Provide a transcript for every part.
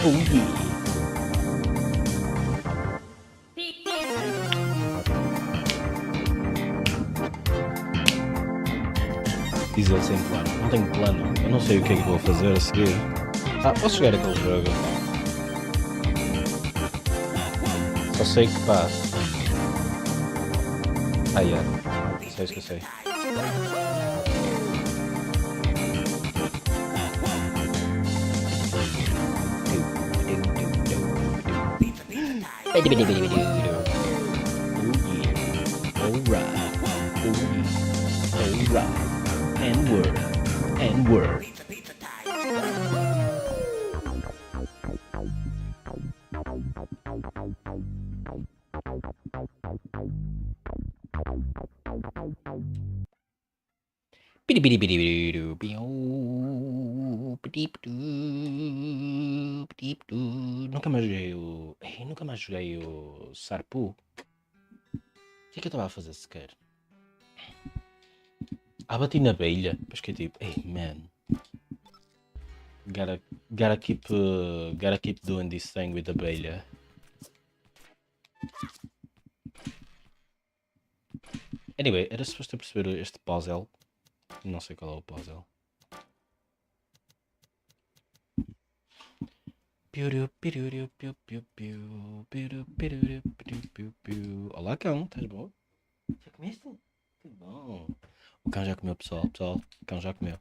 Oh yeah. Diz ele sem plano. Não tenho plano. Eu não sei o que é que vou fazer a seguir. Posso jogar aquele jogo. Só sei que pá. Sei, esqueci. Alright. And word. Nunca mais joguei o Sarpu. O que é que eu estava a fazer sequer? Bati na abelha. Depois que é tipo, hey man, gotta keep doing this thing with the abelha. Anyway, era suposto eu perceber este puzzle. Não sei qual é o puzzle. Olá, cão, estás bom? Já comeste? Que bom. O cão já comeu, pessoal. Pessoal, o cão já comeu.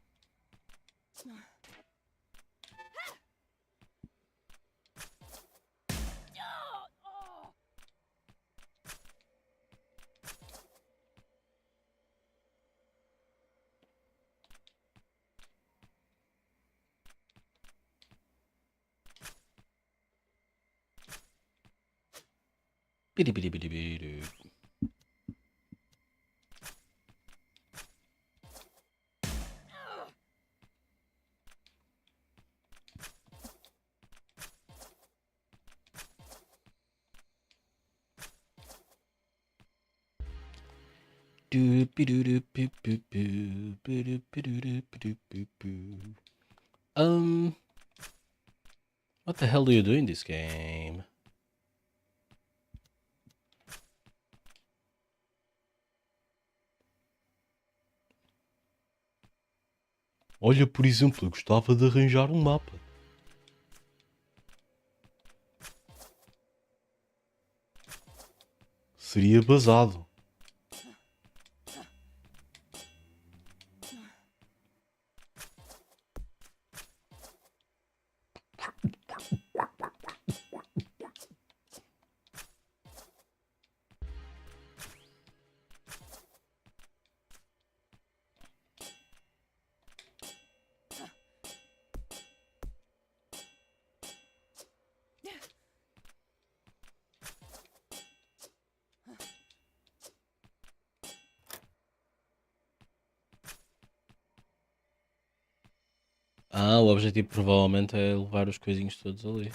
Piripiripiripiru. What the hell do you do in this game? Olha, por exemplo, eu gostava de arranjar um mapa. Seria basado. O objetivo provavelmente é levar os coisinhos todos ali.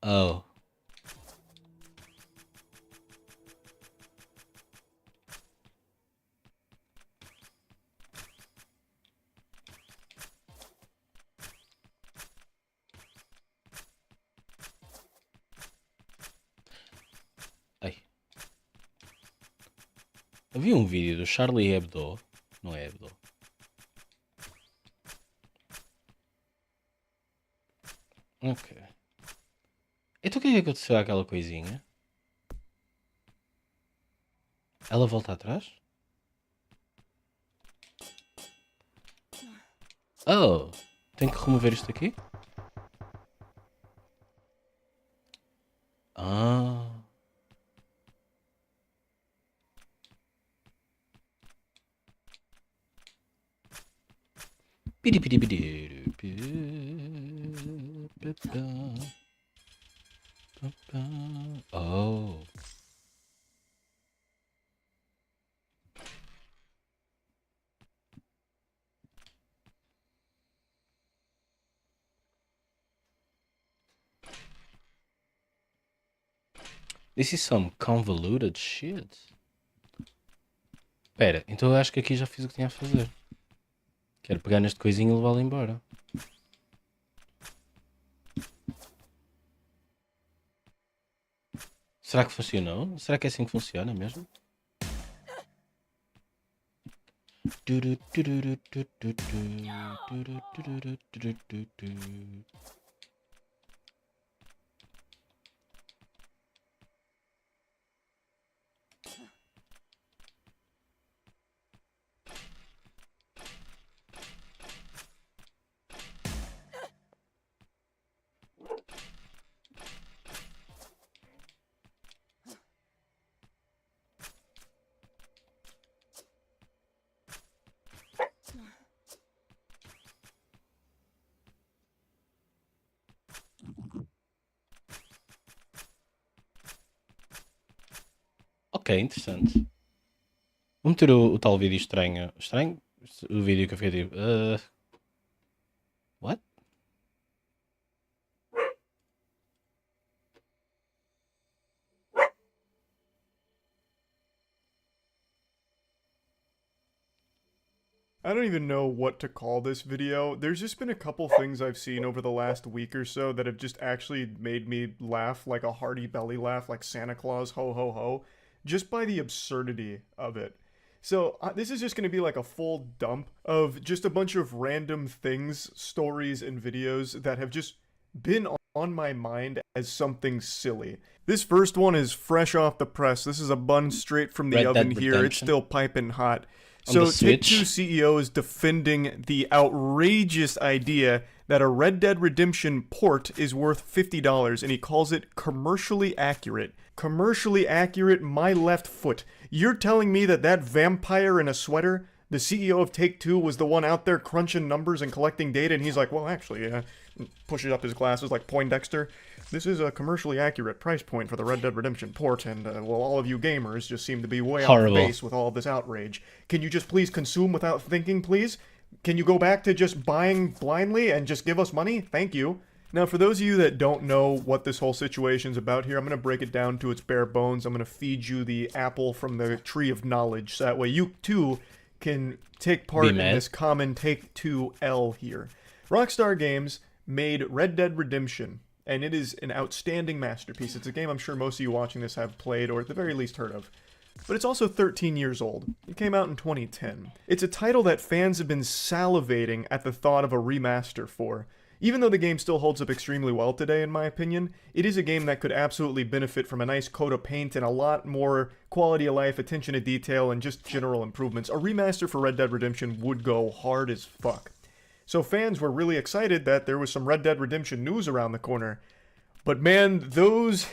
Oh. Ai. Havia um vídeo do Charlie Hebdo. Não é Hebdo. Ok. Então o que é que aconteceu àquela coisinha? Ela volta atrás? Oh! Tenho que remover isto aqui? Ah. Oh. This is some convoluted shit. Espera, então eu acho que aqui já fiz o que tinha a fazer. Quero pegar neste coisinho e levá-lo embora. Será que funcionou? Será que é assim que funciona mesmo? Ok, interessante. Vou meter o tal vídeo estranho. Estranho? O vídeo que eu fiquei tipo. What? I don't even know what to call this video. There's just been a couple things I've seen over the last week or so that have just actually made me laugh like a hearty belly laugh, like Santa Claus, ho ho ho, just by the absurdity of it. So this is just going to be like a full dump of just a bunch of random things, stories, and videos that have just been on my mind as something silly. This first one is fresh off the press. This is a bun straight from the Red oven Dead here. Redemption. It's still piping hot. On So the Switch. Take-Two CEO is defending the outrageous idea that a Red Dead Redemption port is worth $50, and he calls it commercially accurate. Commercially accurate, my left foot. You're telling me that that vampire in a sweater, the CEO of Take-Two, was the one out there crunching numbers and collecting data, and he's like, well, actually, pushes up his glasses like Poindexter. This is a commercially accurate price point for the Red Dead Redemption port, and, well, all of you gamers just seem to be way off base with all of this outrage. Can you just please consume without thinking, please? Can you go back to just buying blindly and just give us money? Thank you. Now, for those of you that don't know what this whole situation's about here, I'm going to break it down to its bare bones. I'm going to feed you the apple from the tree of knowledge, so that way you, too, can take part in this common Take-Two L here. Rockstar Games made Red Dead Redemption, and it is an outstanding masterpiece. It's a game I'm sure most of you watching this have played, or at the very least heard of. But it's also 13 years old. It came out in 2010. It's a title that fans have been salivating at the thought of a remaster for. Even though the game still holds up extremely well today, in my opinion, it is a game that could absolutely benefit from a nice coat of paint and a lot more quality of life, attention to detail, and just general improvements. A remaster for Red Dead Redemption would go hard as fuck. So fans were really excited that there was some Red Dead Redemption news around the corner. But man, those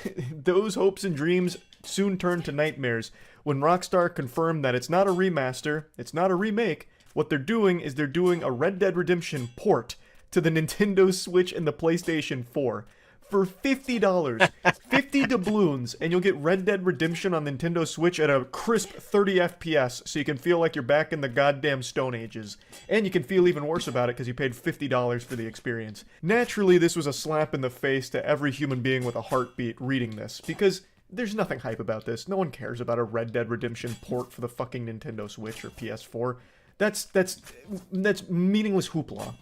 hopes and dreams soon turned to nightmares when Rockstar confirmed that it's not a remaster, it's not a remake. What they're doing is they're doing a Red Dead Redemption port to the Nintendo Switch and the PlayStation 4 for $50. 50 doubloons, and you'll get Red Dead Redemption on Nintendo Switch at a crisp 30 FPS, so you can feel like you're back in the goddamn Stone Ages. And you can feel even worse about it because you paid $50 for the experience. Naturally, this was a slap in the face to every human being with a heartbeat reading this, because there's nothing hype about this. No one cares about a Red Dead Redemption port for the fucking Nintendo Switch or PS4. That's meaningless hoopla.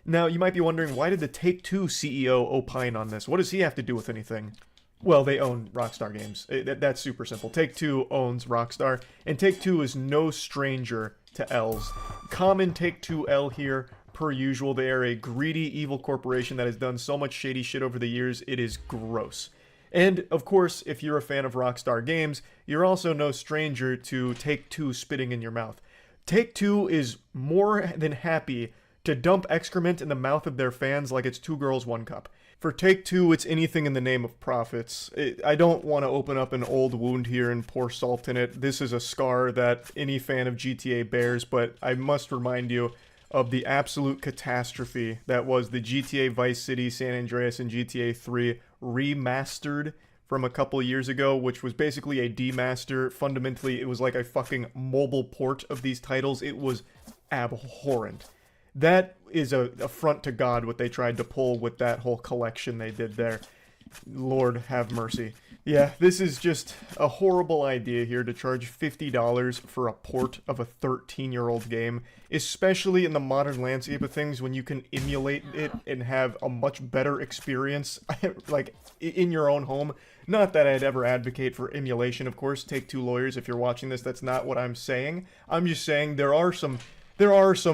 Now, you might be wondering, why did the Take-Two CEO opine on this? What does he have to do with anything? Well, they own Rockstar Games. That's super simple. Take-Two owns Rockstar, and Take-Two is no stranger to L's. Common Take-Two L here, per usual. They are a greedy, evil corporation that has done so much shady shit over the years, it is gross. And, of course, if you're a fan of Rockstar Games, you're also no stranger to Take-Two spitting in your mouth. Take-Two is more than happy to dump excrement in the mouth of their fans like it's 2 girls, 1 cup. For Take-Two, it's anything in the name of profits. I don't want to open up an old wound here and pour salt in it. This is a scar that any fan of GTA bears, but I must remind you of the absolute catastrophe that was the GTA Vice City, San Andreas, and GTA 3 remastered from a couple years ago, which was basically a demaster. Fundamentally, it was like a fucking mobile port of these titles. It was abhorrent. That is a affront to God, what they tried to pull with that whole collection they did there. Lord have mercy. Yeah, this is just a horrible idea here to charge $50 for a port of a 13-year-old game, especially in the modern landscape of things when you can emulate it and have a much better experience, like, in your own home. Not that I'd ever advocate for emulation, of course. Take-Two lawyers, if you're watching this, that's not what I'm saying. I'm just saying there are some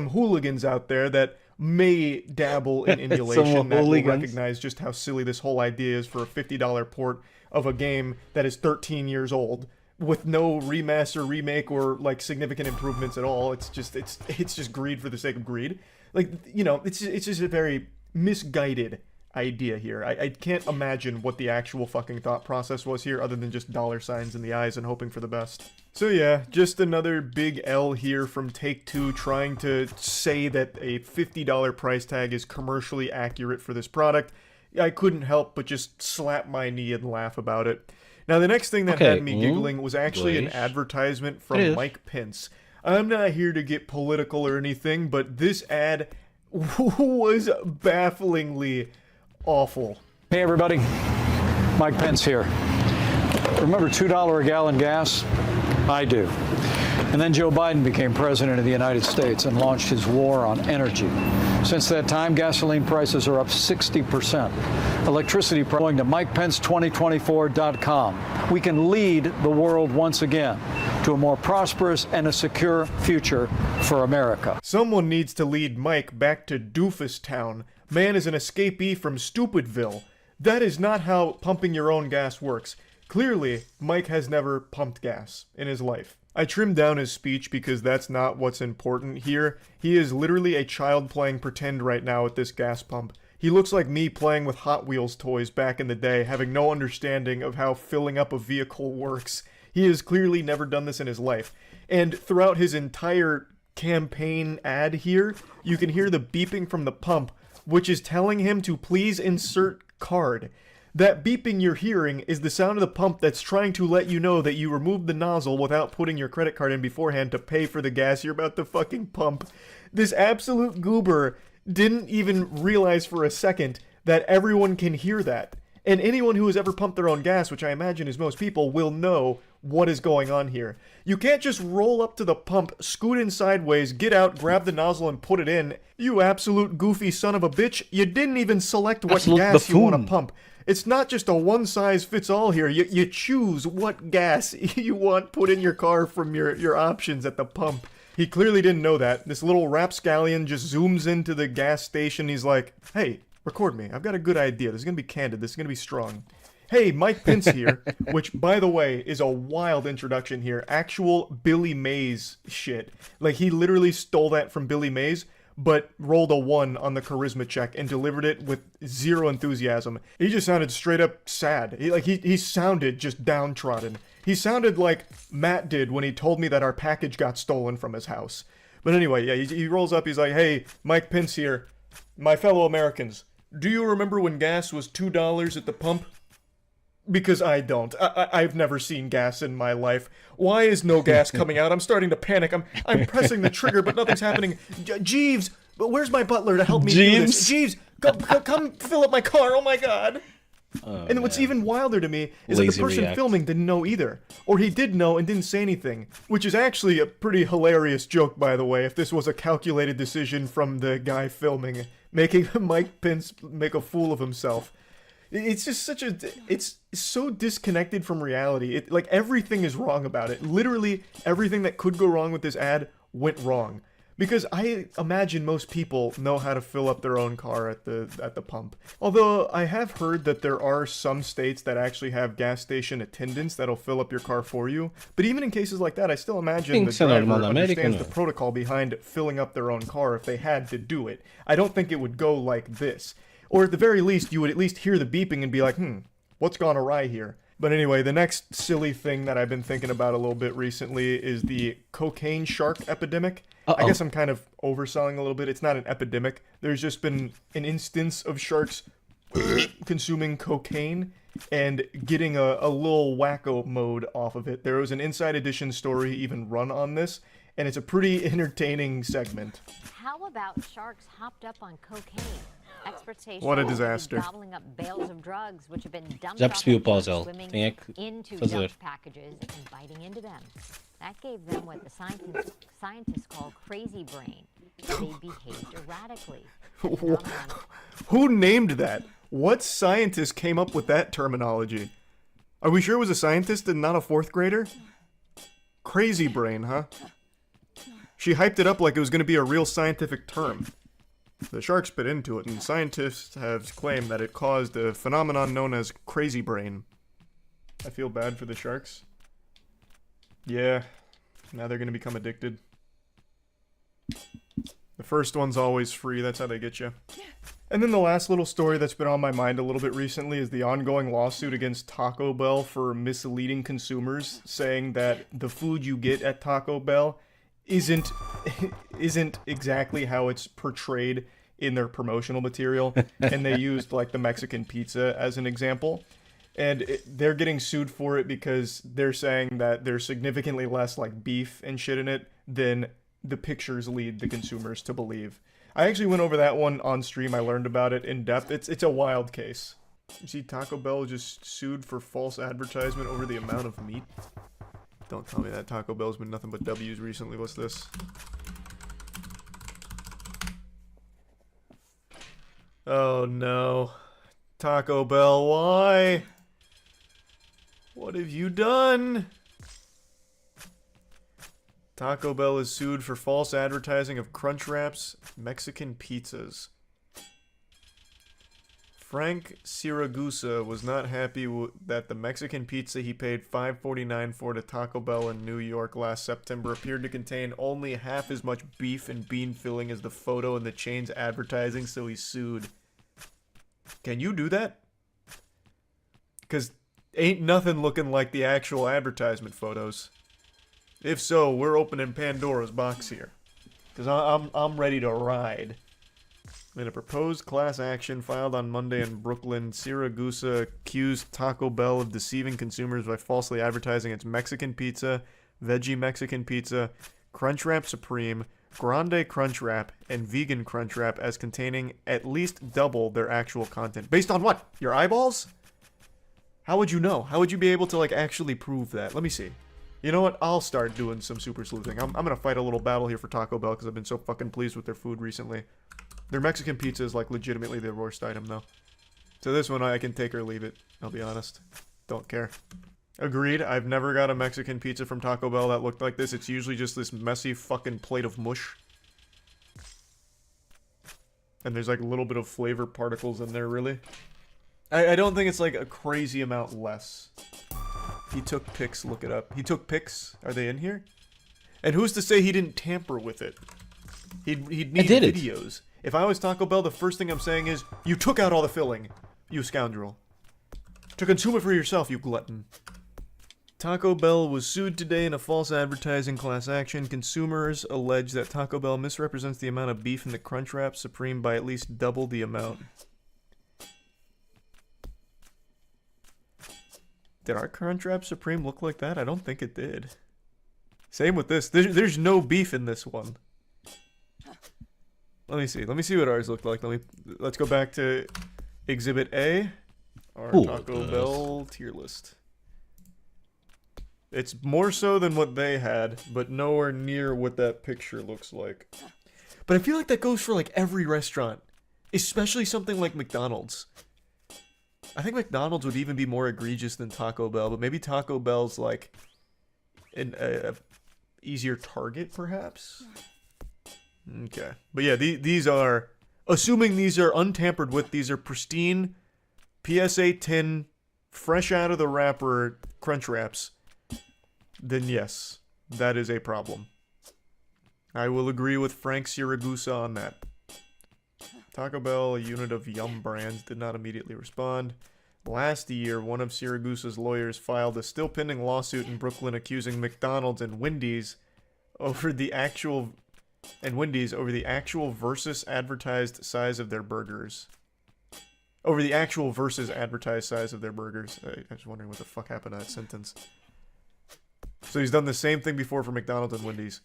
hooligans out there that may dabble in emulation that will recognize just how silly this whole idea is for a $50 port of a game that is 13 years old with no remaster, remake, or like significant improvements at all. It's just greed for the sake of greed. Like, you know, it's just a very misguided idea here. I can't imagine what the actual fucking thought process was here other than just dollar signs in the eyes and hoping for the best. So yeah, just another big L here from Take-Two trying to say that a $50 price tag is commercially accurate for this product. I couldn't help but just slap my knee and laugh about it. Now the next thing that had me giggling was actually an advertisement from Mike Pence. I'm not here to get political or anything, but this ad was bafflingly awful. Hey everybody, Mike Pence here. Remember $2 a gallon gas? I do. And then Joe Biden became president of the United States and launched his war on energy. Since that time, gasoline prices are up 60%. Electricity going to MikePence2024.com. We can lead the world once again to a more prosperous and a secure future for America. Someone needs to lead Mike back to Doofus Town. Man is an escapee from Stupidville. That is not how pumping your own gas works. Clearly, Mike has never pumped gas in his life. I trimmed down his speech because that's not what's important here. He is literally a child playing pretend right now at this gas pump. He looks like me playing with Hot Wheels toys back in the day, having no understanding of how filling up a vehicle works. He has clearly never done this in his life. And throughout his entire campaign ad here, you can hear the beeping from the pump, which is telling him to please insert card. That beeping you're hearing is the sound of the pump that's trying to let you know that you removed the nozzle without putting your credit card in beforehand to pay for the gas you're about to fucking pump. This absolute goober didn't even realize for a second that everyone can hear that. And anyone who has ever pumped their own gas, which I imagine is most people, will know what is going on here. You can't just roll up to the pump, scoot in sideways, get out, grab the nozzle, and put it in. You absolute goofy son of a bitch. You didn't even select what gas you want to pump. It's not just a one-size-fits-all here. You choose what gas you want put in your car from your options at the pump. He clearly didn't know that. This little rapscallion just zooms into the gas station. He's like, hey, record me. I've got a good idea. This is going to be candid. This is going to be strong. Hey, Mike Pence here, which, by the way, is a wild introduction here. Actual Billy Mays shit. Like, he literally stole that from Billy Mays, but rolled a 1 on the charisma check and delivered it with zero enthusiasm. He just sounded straight up sad. He sounded just downtrodden. He sounded like Matt did when he told me that our package got stolen from his house. But anyway, yeah, he rolls up, he's like, hey, Mike Pence here. My fellow Americans, do you remember when gas was $2 at the pump? Because I don't. I've never seen gas in my life. Why is no gas coming out? I'm starting to panic. I'm pressing the trigger, but nothing's happening. Jeeves, where's my butler to help me do this? Jeeves, come fill up my car. Oh my god. And what's even wilder to me is that the person filming didn't know either. Or he did know and didn't say anything. Which is actually a pretty hilarious joke, by the way, if this was a calculated decision from the guy filming, making Mike Pence make a fool of himself. It's just it's so disconnected from reality. Like, everything is wrong about it. Literally, everything that could go wrong with this ad went wrong. Because I imagine most people know how to fill up their own car at the pump. Although, I have heard that there are some states that actually have gas station attendants that'll fill up your car for you. But even in cases like that, I still imagine the driver understands the protocol behind filling up their own car if they had to do it. I don't think it would go like this. Or at the very least, you would at least hear the beeping and be like, what's gone awry here? But anyway, the next silly thing that I've been thinking about a little bit recently is the cocaine shark epidemic. I guess I'm kind of overselling a little bit. It's not an epidemic. There's just been an instance of sharks consuming cocaine and getting a little wacko mode off of it. There was an Inside Edition story even run on this, and it's a pretty entertaining segment. How about sharks hopped up on cocaine? Experts say What a disaster. Gobbling up bales of drugs which have been dumped Já off percebi o the coast, puzzle. swimming Tinha que into fazer. dumped packages and biting into them. That gave them what the scientists call crazy brain. They behaved erratically. Who named that? What scientist came up with that terminology? Are we sure it was a scientist and not a 4th grader? Crazy brain, huh? She hyped it up like it was going to be a real scientific term. The sharks bit into it, and scientists have claimed that it caused a phenomenon known as crazy brain. I feel bad for the sharks. Yeah, now they're going to become addicted. The first one's always free, that's how they get you. And then the last little story that's been on my mind a little bit recently is the ongoing lawsuit against Taco Bell for misleading consumers, saying that the food you get at Taco Bell isn't exactly how it's portrayed in their promotional material, and they used like the Mexican pizza as an example, and they're getting sued for it because they're saying that there's significantly less like beef and shit in it than the pictures lead the consumers to believe. I actually went over that one on stream. I learned about it in depth. It's a wild case. You see, Taco Bell just sued for false advertisement over the amount of meat. Don't tell me that Taco Bell's been nothing but W's recently. What's this? Oh no. Taco Bell, why? What have you done? Taco Bell is sued for false advertising of Crunchwraps Mexican pizzas. Frank Siragusa was not happy that the Mexican pizza he paid $5.49 for to Taco Bell in New York last September appeared to contain only half as much beef and bean filling as the photo in the chain's advertising, so he sued. Can you do that? Because ain't nothing looking like the actual advertisement photos. If so, we're opening Pandora's box here. Because I'm ready to ride. In a proposed class action filed on Monday in Brooklyn, Siragusa accused Taco Bell of deceiving consumers by falsely advertising its Mexican pizza, veggie Mexican pizza, Crunchwrap Supreme, Grande Crunchwrap, and Vegan Crunchwrap as containing at least double their actual content. Based on what? Your eyeballs? How would you know? How would you be able to, like, actually prove that? Let me see. You know what? I'll start doing some super sleuthing. I'm gonna fight a little battle here for Taco Bell because I've been so fucking pleased with their food recently. Their Mexican pizza is, like, legitimately their worst item, though. So this one, I can take or leave it. I'll be honest. Don't care. Agreed. I've never got a Mexican pizza from Taco Bell that looked like this. It's usually just this messy fucking plate of mush. And there's, like, a little bit of flavor particles in there, really. I don't think it's, like, a crazy amount less. He took pics. Look it up. He took pics. Are they in here? And who's to say he didn't tamper with it? He'd need videos. If I was Taco Bell, the first thing I'm saying is, you took out all the filling, you scoundrel. To consume it for yourself, you glutton. Taco Bell was sued today in a false advertising class action. Consumers allege that Taco Bell misrepresents the amount of beef in the Crunchwrap Supreme by at least double the amount. Did our Crunchwrap Supreme look like that? I don't think it did. Same with this. There's no beef in this one. Let me see. Let me see what ours looked like. Let's go back to Exhibit A. Our Taco Bell tier list. It's more so than what they had, but nowhere near what that picture looks like. But I feel like that goes for, like, every restaurant. Especially something like McDonald's. I think McDonald's would even be more egregious than Taco Bell, but maybe Taco Bell's, like, a easier target, perhaps? Okay. But yeah, these are, assuming these are untampered with, these are pristine, PSA tin, fresh out of the wrapper Crunchwraps, then yes, that is a problem. I will agree with Frank Siragusa on that. Taco Bell, a unit of Yum Brands, did not immediately respond. Last year, one of Siragusa's lawyers filed a still pending lawsuit in Brooklyn accusing McDonald's and Wendy's over the actual versus advertised size of their burgers. Over the actual versus advertised size of their burgers. I was wondering what the fuck happened to that sentence. So he's done the same thing before for McDonald's and Wendy's.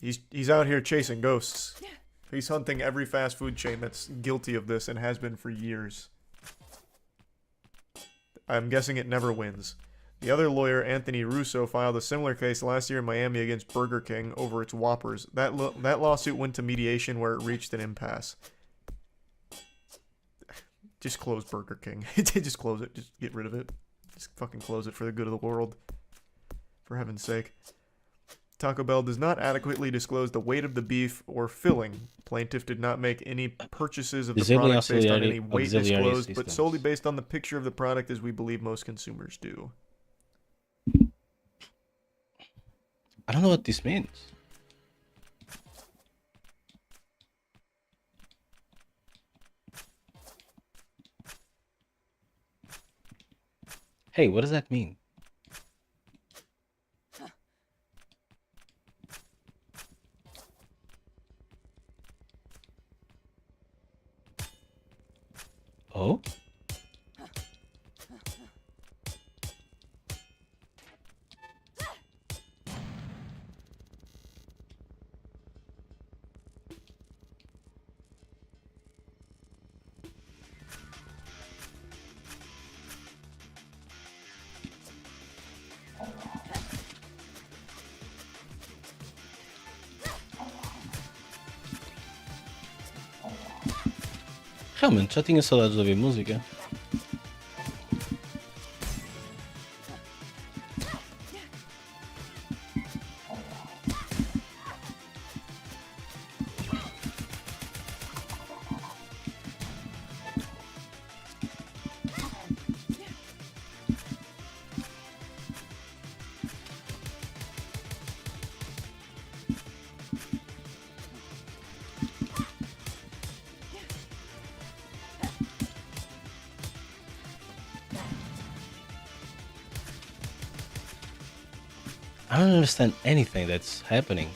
He's out here chasing ghosts. He's hunting every fast food chain that's guilty of this and has been for years. I'm guessing it never wins. The other lawyer, Anthony Russo, filed a similar case last year in Miami against Burger King over its Whoppers. That lawsuit went to mediation where it reached an impasse. Just close Burger King. Just close it. Just get rid of it. Just fucking close it for the good of the world. For heaven's sake. Taco Bell does not adequately disclose the weight of the beef or filling. Plaintiff did not make any purchases of the product based on any weight disclosed, but solely based on the picture of the product as we believe most consumers do. I don't know what this means. Hey, what does that mean? Oh? Realmente, já tinha saudades de ouvir música. I don't understand anything that's happening.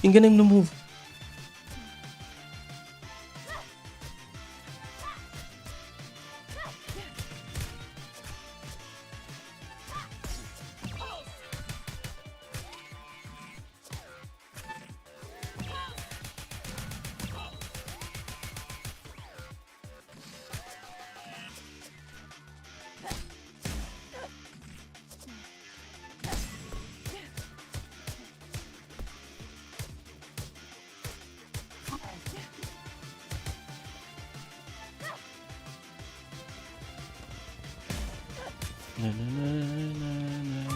Enganei-me no move. Na, na, na, na, na.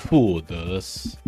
Foda-se.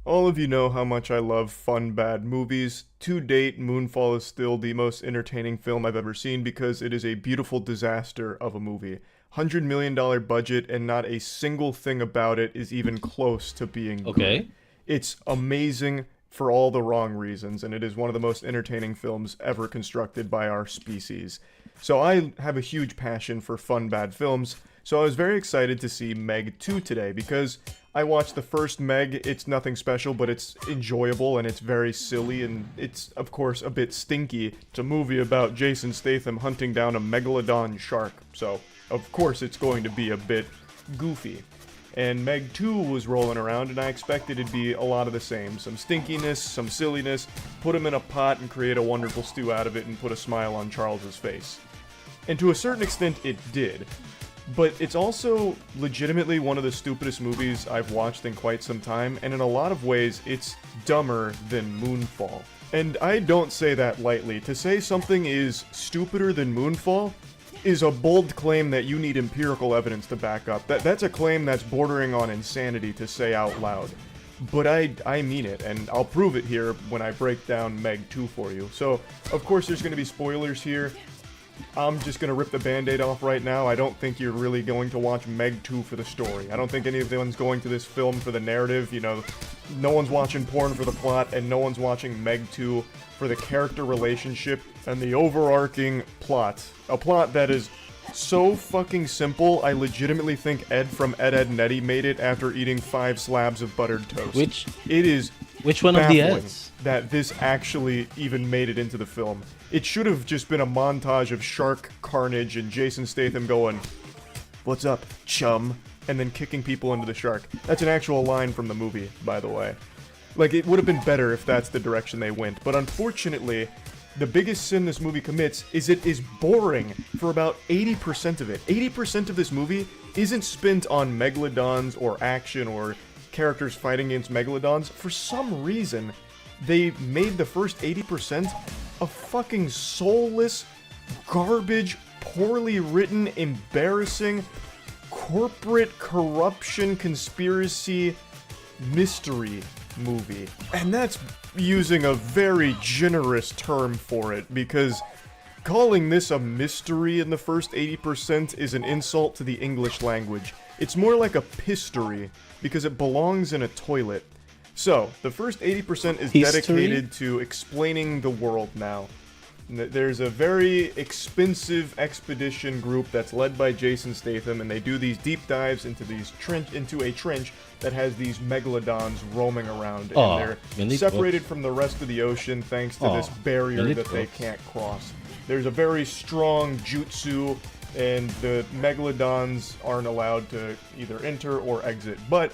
All of you know how much I love fun, bad movies. To date, Moonfall is still the most entertaining film I've ever seen because it is a beautiful disaster of a movie. $100 million budget and not a single thing about it is even close to being Okay. good. It's amazing for all the wrong reasons, and it is one of the most entertaining films ever constructed by our species. So I have a huge passion for fun, bad films, so I was very excited to see Meg 2 today because I watched the first Meg. It's nothing special, but it's enjoyable and it's very silly and it's, of course, a bit stinky. It's a movie about Jason Statham hunting down a megalodon shark, so of course it's going to be a bit goofy. And Meg 2 was rolling around and I expected it'd be a lot of the same. Some stinkiness, some silliness, put them in a pot and create a wonderful stew out of it and put a smile on Charles's face. And to a certain extent it did. But it's also legitimately one of the stupidest movies I've watched in quite some time, and in a lot of ways, it's dumber than Moonfall. And I don't say that lightly. To say something is stupider than Moonfall is a bold claim that you need empirical evidence to back up. That's a claim that's bordering on insanity to say out loud. But I mean it, and I'll prove it here when I break down Meg 2 for you. So, of course, there's going to be spoilers here. I'm just gonna rip the band-aid off right now. I don't think you're really going to watch Meg 2 for the story. I don't think anyone's going to this film for the narrative, you know. No one's watching porn for the plot, and no one's watching Meg 2 for the character relationship and the overarching plot. A plot that is so fucking simple, I legitimately think Ed from Ed, Edd n Eddy made it after eating 5 slabs of buttered toast. Which one of the Baffling Eds? that this actually even made it into the film. It should have just been a montage of shark carnage and Jason Statham going, "What's up, chum?" and then kicking people into the shark. That's an actual line from the movie, by the way. Like, it would have been better if that's the direction they went, but unfortunately, the biggest sin this movie commits is it is boring for about 80% of it. 80% of this movie isn't spent on megalodons or action or characters fighting against megalodons. For some reason, they made the first 80% a fucking soulless, garbage, poorly written, embarrassing, corporate corruption conspiracy mystery movie. And that's using a very generous term for it, because calling this a mystery in the first 80% is an insult to the English language. It's more like a pistory, because it belongs in a toilet. So, the first 80% is dedicated to explaining the world now. There's a very expensive expedition group that's led by Jason Statham, and they do these deep dives into a trench that has these megalodons roaming around, and they're separated from the rest of the ocean thanks to this barrier that they can't cross. There's a very strong jutsu, and the megalodons aren't allowed to either enter or exit. But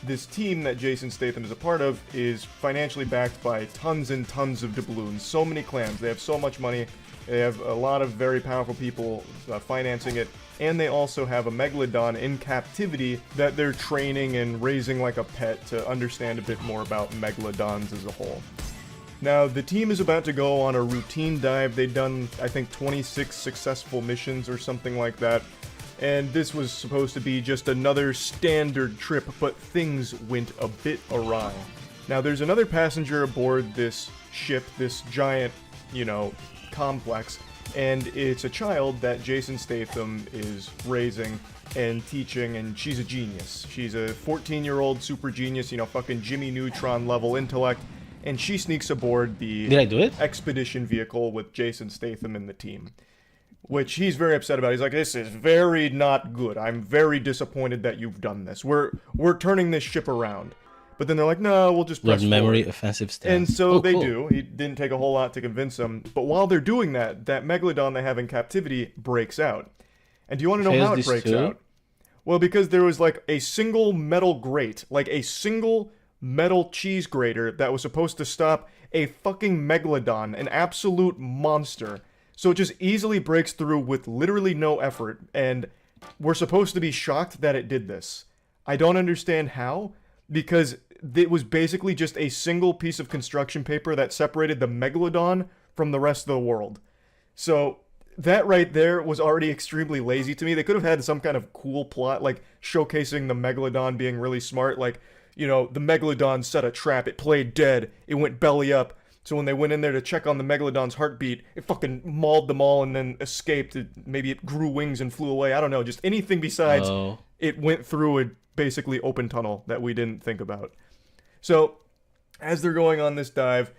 this team that Jason Statham is a part of is financially backed by tons and tons of doubloons. So many clams. They have so much money. They have a lot of very powerful people financing it. And they also have a megalodon in captivity that they're training and raising like a pet to understand a bit more about megalodons as a whole. Now, the team is about to go on a routine dive. They've done, I think, 26 successful missions or something like that. And this was supposed to be just another standard trip, but things went a bit awry. Now, there's another passenger aboard this ship, this giant, complex, and it's a child that Jason Statham is raising and teaching, and she's a genius. She's a 14-year-old super genius, fucking Jimmy Neutron level intellect, and she sneaks aboard the expedition vehicle with Jason Statham and the team. Which he's very upset about. He's like, this is very not good. I'm very disappointed that you've done this. We're turning this ship around. But then they're like, no, we'll just press memory forward. offensive stance. And so they do. He didn't take a whole lot to convince them. But while they're doing that megalodon they have in captivity breaks out. And do you want to know how it breaks out? Well, because there was like a single metal grate, like a single metal cheese grater that was supposed to stop a fucking megalodon, an absolute monster. So it just easily breaks through with literally no effort, and we're supposed to be shocked that it did this. I don't understand how, because it was basically just a single piece of construction paper that separated the megalodon from the rest of the world. So that right there was already extremely lazy to me. They could have had some kind of cool plot, like showcasing the megalodon being really smart, like, the megalodon set a trap, it played dead, it went belly up. So when they went in there to check on the megalodon's heartbeat, it fucking mauled them all and then escaped. Maybe it grew wings and flew away. I don't know. Just anything besides it went through a basically open tunnel that we didn't think about. So as they're going on this dive,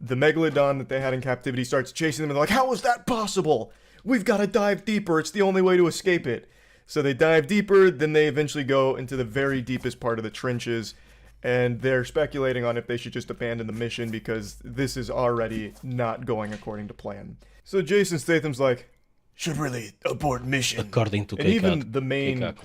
the megalodon that they had in captivity starts chasing them. And they're like, how is that possible? We've got to dive deeper. It's the only way to escape it. So they dive deeper. Then they eventually go into the very deepest part of the trenches. And they're speculating on if they should just abandon the mission because this is already not going according to plan. So Jason Statham's like, should really abort mission. According to and even the main,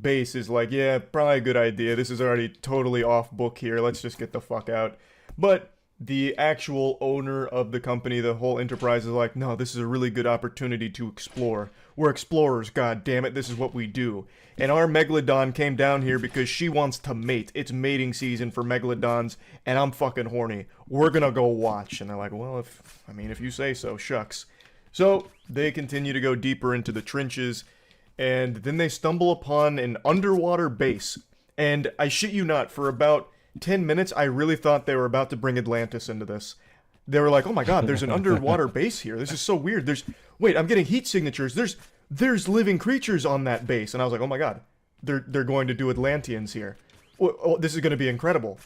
base is like, yeah, probably a good idea. This is already totally off book here. Let's just get the fuck out. But the actual owner of the company, the whole enterprise, is like, no, this is a really good opportunity to explore. We're explorers, god damn it, this is what we do. And our megalodon came down here because she wants to mate. It's mating season for megalodons, and I'm fucking horny. We're gonna go watch. And they're like, well, if you say so, shucks. So they continue to go deeper into the trenches, and then they stumble upon an underwater base. And I shit you not, for about 10 minutes, I really thought they were about to bring Atlantis into this. They were like, oh my god, there's an underwater base here. This is so weird. Wait, I'm getting heat signatures. There's living creatures on that base. And I was like, oh my god, they're going to do Atlanteans here. Oh, this is going to be incredible.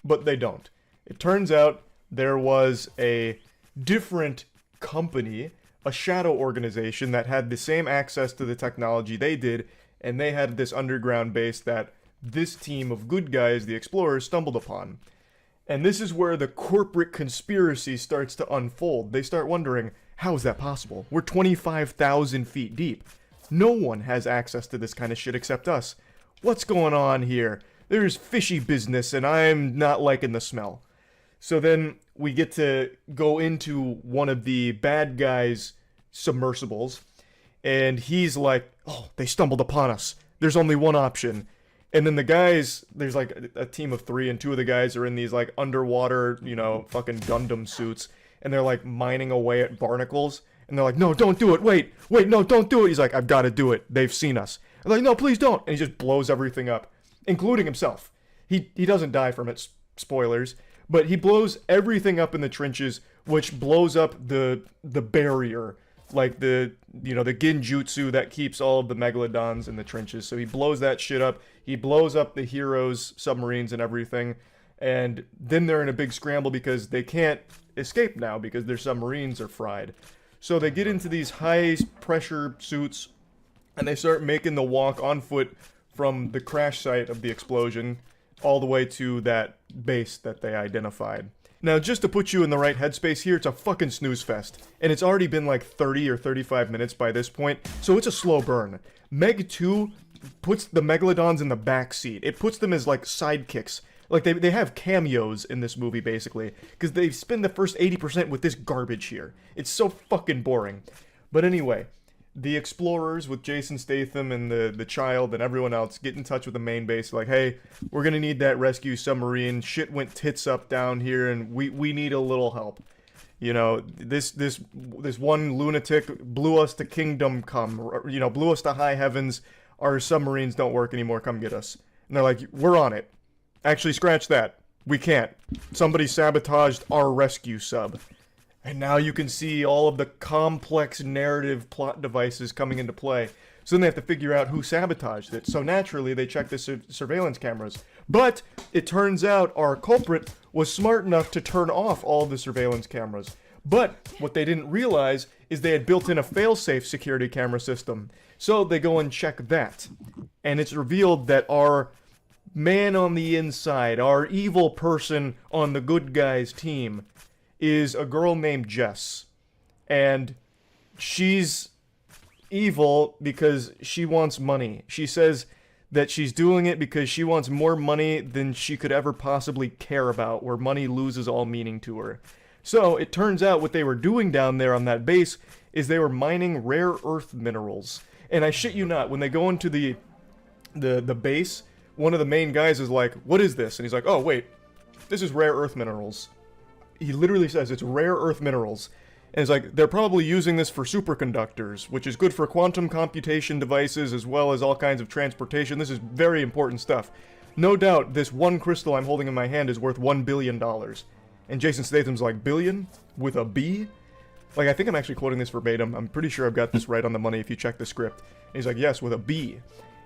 But they don't. It turns out there was a different company, a shadow organization that had the same access to the technology they did, and they had this underground base that this team of good guys, the explorers, stumbled upon. And this is where the corporate conspiracy starts to unfold. They start wondering, how is that possible? We're 25,000 feet deep. No one has access to this kind of shit except us. What's going on here? There's fishy business, and I'm not liking the smell. So then we get to go into one of the bad guys' submersibles, and he's like, oh, they stumbled upon us. There's only one option. And then the guys, there's like a team of 3, and 2 of the guys are in these like underwater, fucking Gundam suits, and they're like mining away at barnacles. And they're like, no, don't do it. Wait, no, don't do it. He's like, I've got to do it. They've seen us. I'm like, no, please don't. And he just blows everything up, including himself. He doesn't die from it, spoilers, but he blows everything up in the trenches, which blows up the barrier, like the genjutsu that keeps all of the megalodons in the trenches. So he blows that shit up. He blows up the heroes' submarines and everything. And then they're in a big scramble because they can't escape now because their submarines are fried. So they get into these high-pressure suits, and they start making the walk on foot from the crash site of the explosion all the way to that base that they identified. Now, just to put you in the right headspace here, it's a fucking snooze fest. And it's already been like 30 or 35 minutes by this point, so it's a slow burn. Meg 2 puts the Megalodons in the back seat. It puts them as like sidekicks. Like, they have cameos in this movie, basically, because they spend the first 80% with this garbage here. It's so fucking boring. But anyway, the explorers with Jason Statham and the child and everyone else get in touch with the main base, like, hey, we're gonna need that rescue submarine. Shit went tits up down here, and we need a little help. This one lunatic blew us to kingdom come, blew us to high heavens. Our submarines don't work anymore, come get us. And they're like, we're on it. Actually, scratch that. We can't. Somebody sabotaged our rescue sub. And now you can see all of the complex narrative plot devices coming into play. So then they have to figure out who sabotaged it. So naturally, they check the surveillance cameras. But it turns out our culprit was smart enough to turn off all the surveillance cameras. But what they didn't realize is they had built in a fail-safe security camera system. So they go and check that. And it's revealed that our man on the inside, our evil person on the good guys team, is a girl named Jess. And she's evil because she wants money. She says that she's doing it because she wants more money than she could ever possibly care about, where money loses all meaning to her. So it turns out what they were doing down there on that base is they were mining rare earth minerals. And I shit you not, when they go into the base, one of the main guys is like, what is this? And he's like, oh, wait, this is rare earth minerals. He literally says it's rare earth minerals. And it's like, they're probably using this for superconductors, which is good for quantum computation devices as well as all kinds of transportation. This is very important stuff. No doubt, this one crystal I'm holding in my hand is worth $1 billion. And Jason Statham's like, billion? With a B? Like, I think I'm actually quoting this verbatim. I'm pretty sure I've got this right on the money if you check the script. And he's like, yes, with a B.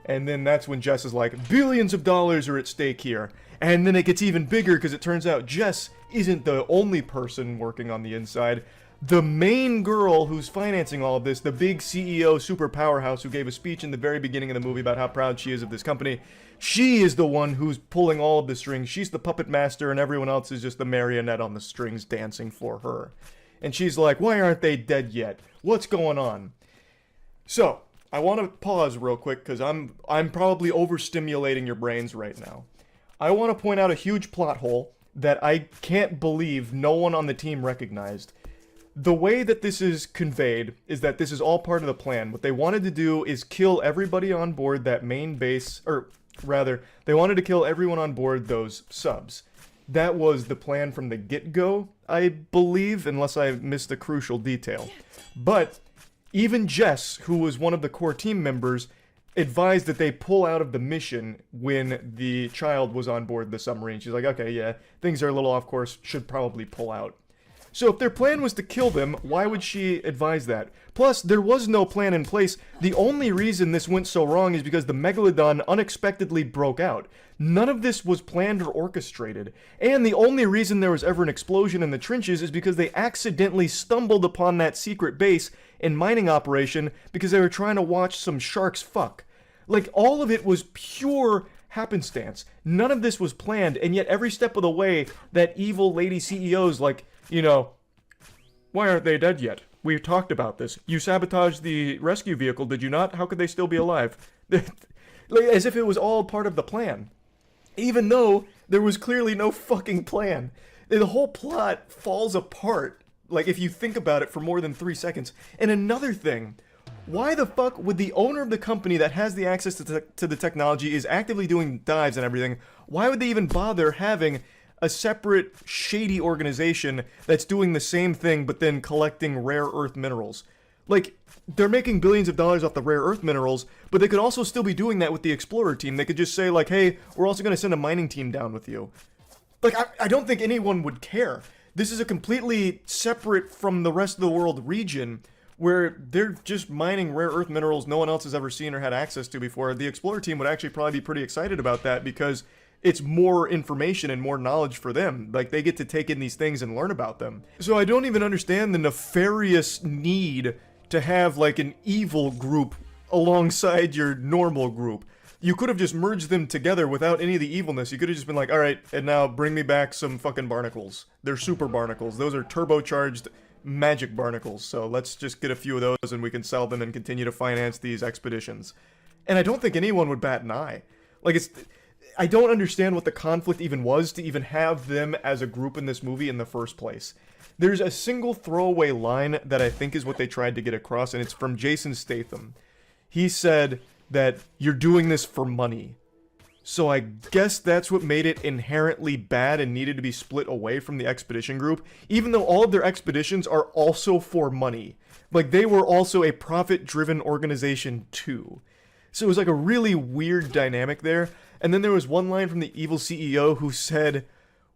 And then that's when Jess is like, billions of dollars are at stake here. And then it gets even bigger because it turns out Jess isn't the only person working on the inside. The main girl who's financing all of this, the big CEO super powerhouse who gave a speech in the very beginning of the movie about how proud she is of this company, she is the one who's pulling all of the strings. She's the puppet master and everyone else is just the marionette on the strings dancing for her. And she's like, why aren't they dead yet? What's going on? So, I want to pause real quick because I'm probably overstimulating your brains right now. I want to point out a huge plot hole that I can't believe no one on the team recognized. The way that this is conveyed is that this is all part of the plan. What they wanted to do is kill everybody on board that main base, or rather, they wanted to kill everyone on board those subs. That was the plan from the get-go, I believe, unless I missed a crucial detail. But even Jess, who was one of the core team members, advised that they pull out of the mission when the child was on board the submarine. She's like, okay, yeah, things are a little off course, should probably pull out. So if their plan was to kill them, why would she advise that? Plus, there was no plan in place. The only reason this went so wrong is because the Megalodon unexpectedly broke out. None of this was planned or orchestrated. And the only reason there was ever an explosion in the trenches is because they accidentally stumbled upon that secret base and mining operation because they were trying to watch some sharks fuck. Like, all of it was pure happenstance. None of this was planned, and yet every step of the way, that evil lady CEO's like, why aren't they dead yet? We talked about this. You sabotaged the rescue vehicle, did you not? How could they still be alive? Like, as if it was all part of the plan. Even though there was clearly no fucking plan. The whole plot falls apart, like, if you think about it for more than 3 seconds. And another thing, why the fuck would the owner of the company that has the access to the technology, is actively doing dives and everything, why would they even bother having a separate shady organization that's doing the same thing but then collecting rare earth minerals? Like, they're making billions of dollars off the rare earth minerals, but they could also still be doing that with the explorer team. They could just say, like, hey, we're also going to send a mining team down with you. Like, I don't think anyone would care. This is a completely separate from the rest of the world region where they're just mining rare earth minerals no one else has ever seen or had access to before. The explorer team would actually probably be pretty excited about that because it's more information and more knowledge for them. Like, they get to take in these things and learn about them. So I don't even understand the nefarious need to have, like, an evil group alongside your normal group. You could have just merged them together without any of the evilness. You could have just been like, alright, and now bring me back some fucking barnacles. They're super barnacles. Those are turbocharged magic barnacles. So let's just get a few of those and we can sell them and continue to finance these expeditions. And I don't think anyone would bat an eye. Like, I don't understand what the conflict even was to even have them as a group in this movie in the first place. There's a single throwaway line that I think is what they tried to get across, and it's from Jason Statham. He said that you're doing this for money. So I guess that's what made it inherently bad and needed to be split away from the expedition group, even though all of their expeditions are also for money. Like, they were also a profit-driven organization too. So it was like a really weird dynamic there. And then there was one line from the evil CEO who said,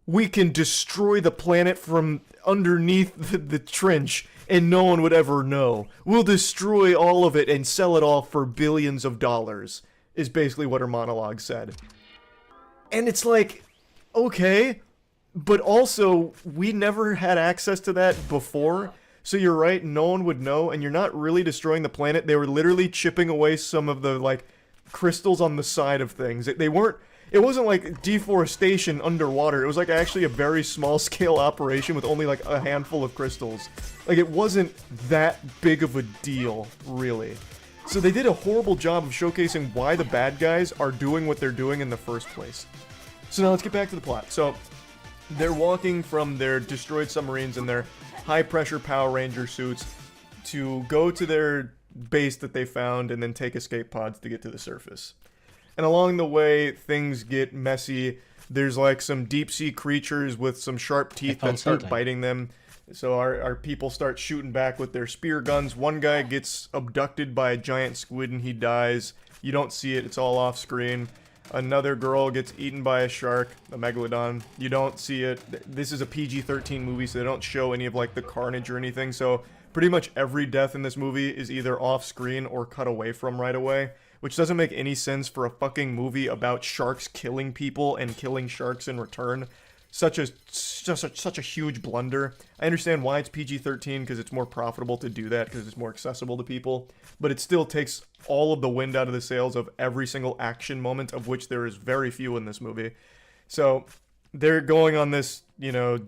we can destroy the planet from underneath the trench and no one would ever know. We'll destroy all of it and sell it all for billions of dollars, is basically what her monologue said. And it's like, okay, but also, we never had access to that before, so you're right, no one would know, and you're not really destroying the planet. They were literally chipping away some of the, like, crystals on the side of things. It wasn't like deforestation underwater. It was like actually a very small scale operation with only like a handful of crystals. Like, it wasn't that big of a deal, really. So they did a horrible job of showcasing why the bad guys are doing what they're doing in the first place. So now let's get back to the plot. So they're walking from their destroyed submarines and their high pressure Power Ranger suits to go to their base that they found and then take escape pods to get to the surface. And along the way, things get messy. There's like some deep sea creatures with some sharp teeth that start biting them. So our people start shooting back with their spear guns. One guy gets abducted by a giant squid and he dies. You don't see it, it's all off screen. Another girl gets eaten by a shark, a megalodon. You don't see it. This is a PG-13 movie, so they don't show any of like the carnage or anything. So pretty much every death in this movie is either off screen or cut away from right away. Which doesn't make any sense for a fucking movie about sharks killing people and killing sharks in return. Such a huge blunder. I understand why it's PG-13, because it's more profitable to do that, because it's more accessible to people. But it still takes all of the wind out of the sails of every single action moment, of which there is very few in this movie. So, they're going on this, you know,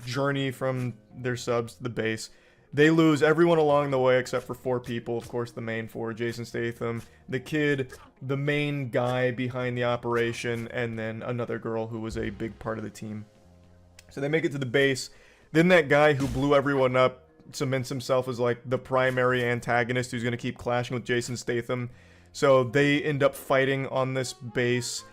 journey from their subs to the base. They lose everyone along the way except for 4 people. Of course, the main 4, Jason Statham, the kid, the main guy behind the operation, and then another girl who was a big part of the team. So they make it to the base. Then that guy who blew everyone up cements himself as like the primary antagonist who's going to keep clashing with Jason Statham. So they end up fighting on this base.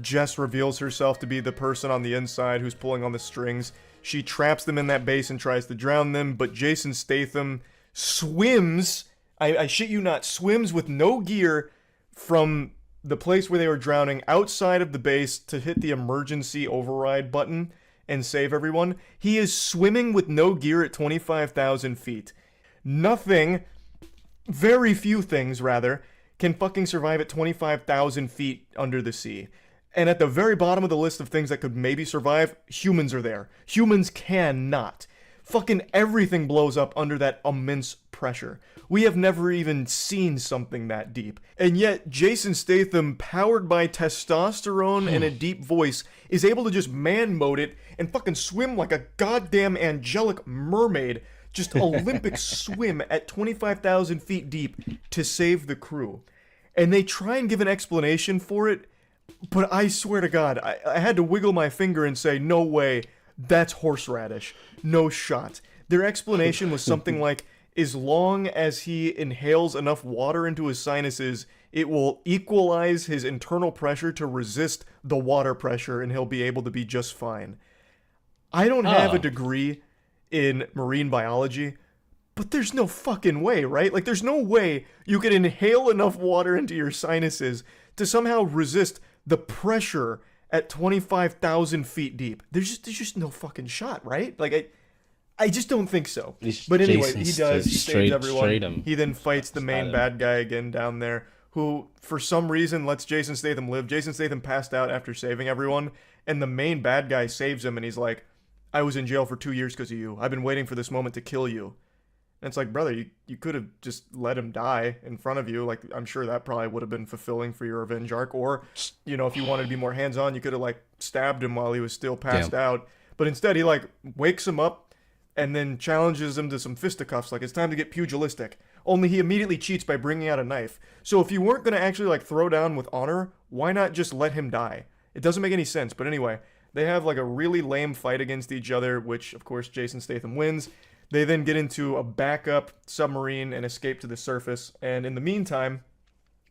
Jess reveals herself to be the person on the inside who's pulling on the strings. She traps them in that base and tries to drown them, but Jason Statham swims, I shit you not, swims with no gear from the place where they were drowning outside of the base to hit the emergency override button and save everyone. He is swimming with no gear at 25,000 feet. Nothing, very few things rather, can fucking survive at 25,000 feet under the sea. And at the very bottom of the list of things that could maybe survive, humans are there. Humans cannot. Fucking everything blows up under that immense pressure. We have never even seen something that deep. And yet, Jason Statham, powered by testosterone and a deep voice, is able to just man mode it and fucking swim like a goddamn angelic mermaid just Olympic swim at 25,000 feet deep to save the crew. And they try and give an explanation for it, but I swear to God, I had to wiggle my finger and say, no way, that's horseradish. No shot. Their explanation was something like, as long as he inhales enough water into his sinuses, it will equalize his internal pressure to resist the water pressure, and he'll be able to be just fine. I don't have a degree in marine biology, but there's no fucking way, right? Like, there's no way you can inhale enough water into your sinuses to somehow resist the pressure at 25,000 feet deep. There's just no fucking shot, right? Like, I just don't think so. But anyway, he does. He saves everyone. He then fights the main bad guy again down there, who, for some reason, lets Jason Statham live. Jason Statham passed out after saving everyone, and the main bad guy saves him, and he's like, I was in jail for 2 years because of you. I've been waiting for this moment to kill you. And it's like, brother, you could have just let him die in front of you. Like, I'm sure that probably would have been fulfilling for your revenge arc. Or, you know, if you wanted to be more hands-on, you could have, like, stabbed him while he was still passed out. But instead, he, like, wakes him up and then challenges him to some fisticuffs. Like, it's time to get pugilistic. Only he immediately cheats by bringing out a knife. So if you weren't going to actually, like, throw down with honor, why not just let him die? It doesn't make any sense. But anyway, they have, like, a really lame fight against each other, which, of course, Jason Statham wins. They then get into a backup submarine and escape to the surface. And in the meantime,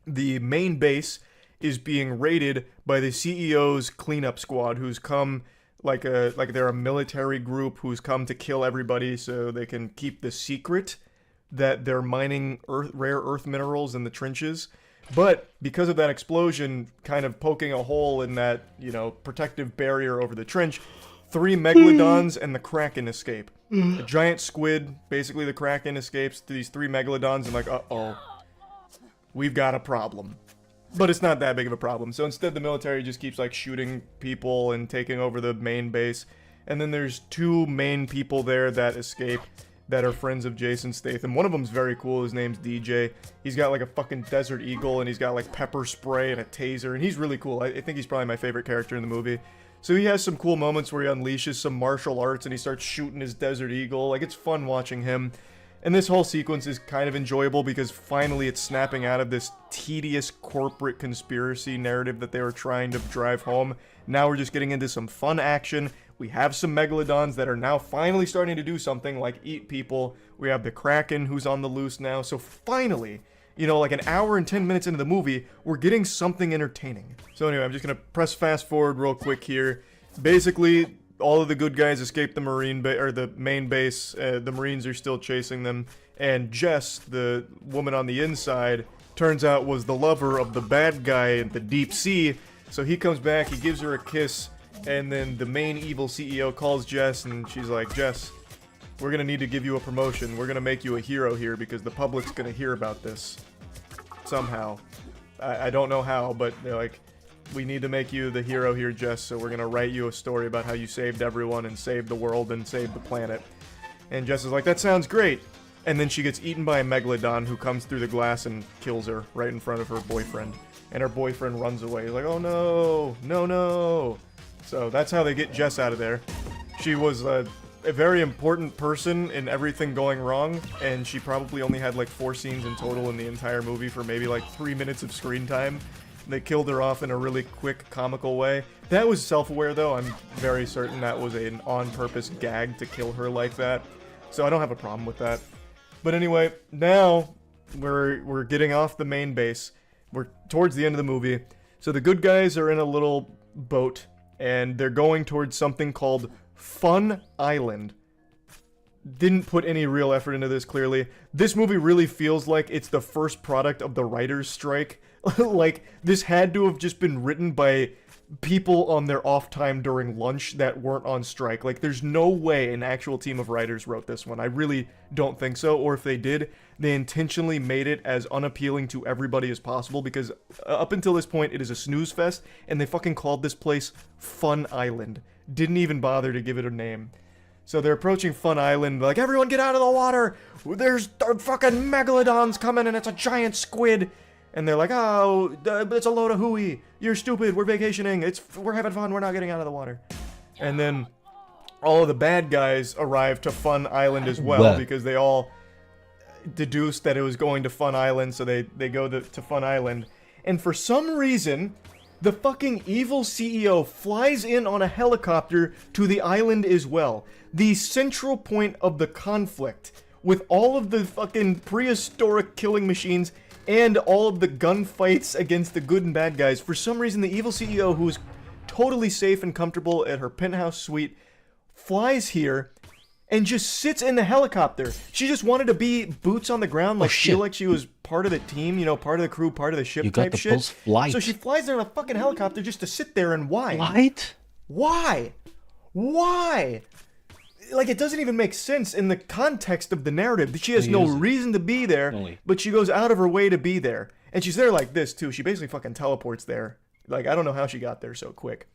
the main base is being raided by the CEO's cleanup squad, who's come like they're a military group who's come to kill everybody so they can keep the secret that they're mining rare earth minerals in the trenches. But because of that explosion kind of poking a hole in that, you know, protective barrier over the trench, 3 megalodons and the Kraken escape. A giant squid, basically the Kraken escapes to these 3 megalodons and like, uh-oh, we've got a problem. But it's not that big of a problem. So instead the military just keeps like shooting people and taking over the main base. And then there's 2 main people there that escape that are friends of Jason Statham. One of them's very cool. His name's DJ. He's got like a fucking Desert Eagle and he's got like pepper spray and a taser. And he's really cool. I think he's probably my favorite character in the movie. So he has some cool moments where he unleashes some martial arts and he starts shooting his Desert Eagle. Like, it's fun watching him. And this whole sequence is kind of enjoyable because finally it's snapping out of this tedious corporate conspiracy narrative that they were trying to drive home. Now we're just getting into some fun action. We have some megalodons that are now finally starting to do something like eat people. We have the Kraken who's on the loose now. So finally, you know, like an hour and 10 minutes into the movie, we're getting something entertaining. So anyway, I'm just going to press fast forward real quick here. Basically, all of the good guys escape the the main base. The Marines are still chasing them. And Jess, the woman on the inside, turns out was the lover of the bad guy in the deep sea. So he comes back, he gives her a kiss, and then the main evil CEO calls Jess, and she's like, Jess, we're going to need to give you a promotion. We're going to make you a hero here because the public's going to hear about this. Somehow. I don't know how, but they're like, we need to make you the hero here, Jess, so we're going to write you a story about how you saved everyone and saved the world and saved the planet. And Jess is like, that sounds great. And then she gets eaten by a megalodon who comes through the glass and kills her right in front of her boyfriend. And her boyfriend runs away. He's like, oh no, no, no. So that's how they get Jess out of there. She was a very important person in everything going wrong, and she probably only had like 4 scenes in total in the entire movie for maybe like 3 minutes of screen time. They killed her off in a really quick, comical way. That was self-aware, though. I'm very certain that was an on-purpose gag to kill her like that. So I don't have a problem with that. But anyway, now we're getting off the main base. We're towards the end of the movie. So the good guys are in a little boat, and they're going towards something called Fun Island. Didn't put any real effort into this, clearly. This movie really feels like it's the first product of the writer's strike. Like, this had to have just been written by people on their off time during lunch that weren't on strike. Like, there's no way an actual team of writers wrote this one. I really don't think so. Or if they did, they intentionally made it as unappealing to everybody as possible, because up until this point, it is a snooze fest, and they fucking called this place Fun Island. Didn't even bother to give it a name. So they're approaching Fun Island, like, everyone get out of the water! There's fucking megalodons coming, and it's a giant squid! And they're like, oh, it's a load of hooey. You're stupid. We're vacationing. We're having fun. We're not getting out of the water. And then all of the bad guys arrive to Fun Island as well, Well. because they all deduced that it was going to Fun Island, so they go to Fun Island. And for some reason, the fucking evil CEO flies in on a helicopter to the island as well. The central point of the conflict, with all of the fucking prehistoric killing machines and all of the gunfights against the good and bad guys. For some reason, the evil CEO, who is totally safe and comfortable at her penthouse suite, flies here and just sits in the helicopter. She just wanted to be boots on the ground, like shit. feel like she was part of the team, you know, part of the crew, part of the ship You got type the shit. post-flight. So she flies there in a fucking helicopter just to sit there, and why? Light? Why? Why? Like, it doesn't even make sense in the context of the narrative. She has no reason to be there, but she goes out of her way to be there. And she's there like this, too. She basically fucking teleports there. Like, I don't know how she got there so quick.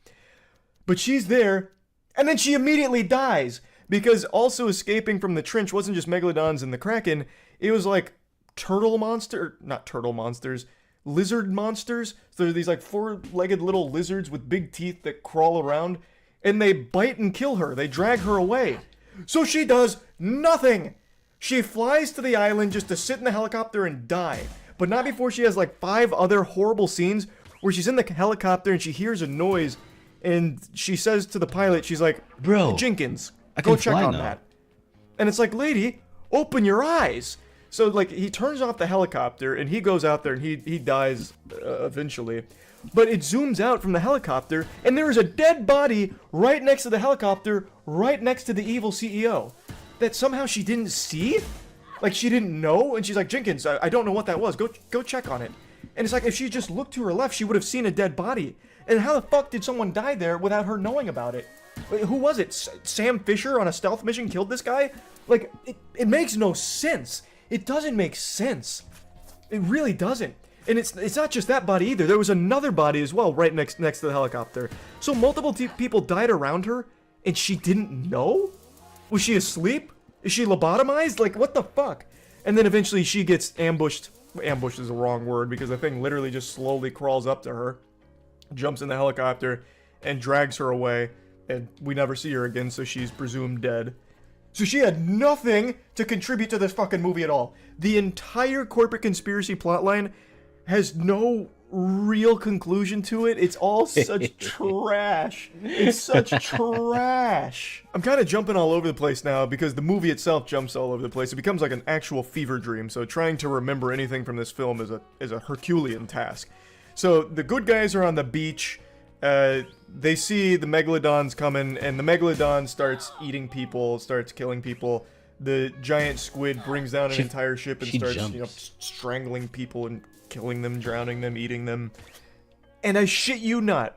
But she's there, and then she immediately dies. Because also escaping from the trench wasn't just Megalodons and the Kraken. It was like not turtle monsters, lizard monsters. So they're these like four-legged little lizards with big teeth that crawl around. And they bite and kill her. They drag her away. So she does nothing. She flies to the island just to sit in the helicopter and die. But not before she has like 5 other horrible scenes where she's in the helicopter and she hears a noise. And she says to the pilot, she's like, Bro, Jenkins, I go can check fly on now. that. And it's like, lady, open your eyes. So like he turns off the helicopter and he goes out there and he dies eventually. But it zooms out from the helicopter and there is a dead body right next to the helicopter, right next to the evil CEO, that somehow she didn't see. Like she didn't know, and she's like, Jenkins, I don't know what that was. Go check on it. And it's like, if she just looked to her left, she would have seen a dead body. And how the fuck did someone die there without her knowing about it? Wait, who was it? Sam Fisher on a stealth mission killed this guy? Like, it makes no sense. It doesn't make sense. It really doesn't. And it's not just that body either. There was another body as well right next to the helicopter. So multiple people died around her, and she didn't know? Was she asleep? Is she lobotomized? Like, what the fuck? And then eventually she gets ambushed. Ambushed is the wrong word, because the thing literally just slowly crawls up to her, jumps in the helicopter, and drags her away. And we never see her again, so she's presumed dead. So she had nothing to contribute to this fucking movie at all. The entire corporate conspiracy plotline has no real conclusion to it. It's all such trash. It's such trash. I'm kind of jumping all over the place now because the movie itself jumps all over the place. It becomes like an actual fever dream. So trying to remember anything from this film is a Herculean task. So the good guys are on the beach. They see the Megalodons coming, and the Megalodon starts eating people, starts killing people. The giant squid brings down an entire ship and starts, strangling people and killing them, drowning them, eating them. And I shit you not,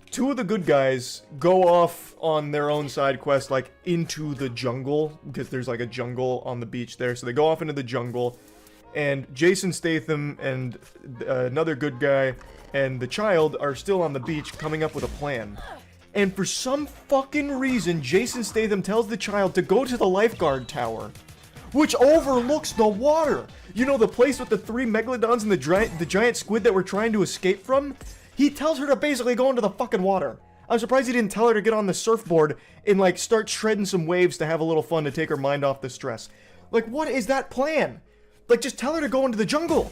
2 of the good guys go off on their own side quest, like into the jungle, because there's like a jungle on the beach there. So they go off into the jungle, and Jason Statham and another good guy and the child are still on the beach coming up with a plan. And for some fucking reason, Jason Statham tells the child to go to the lifeguard tower, which overlooks the water. You know, the place with the 3 Megalodons and the giant squid that we're trying to escape from? He tells her to basically go into the fucking water. I'm surprised he didn't tell her to get on the surfboard and, like, start shredding some waves to have a little fun to take her mind off the stress. Like, what is that plan? Like, just tell her to go into the jungle.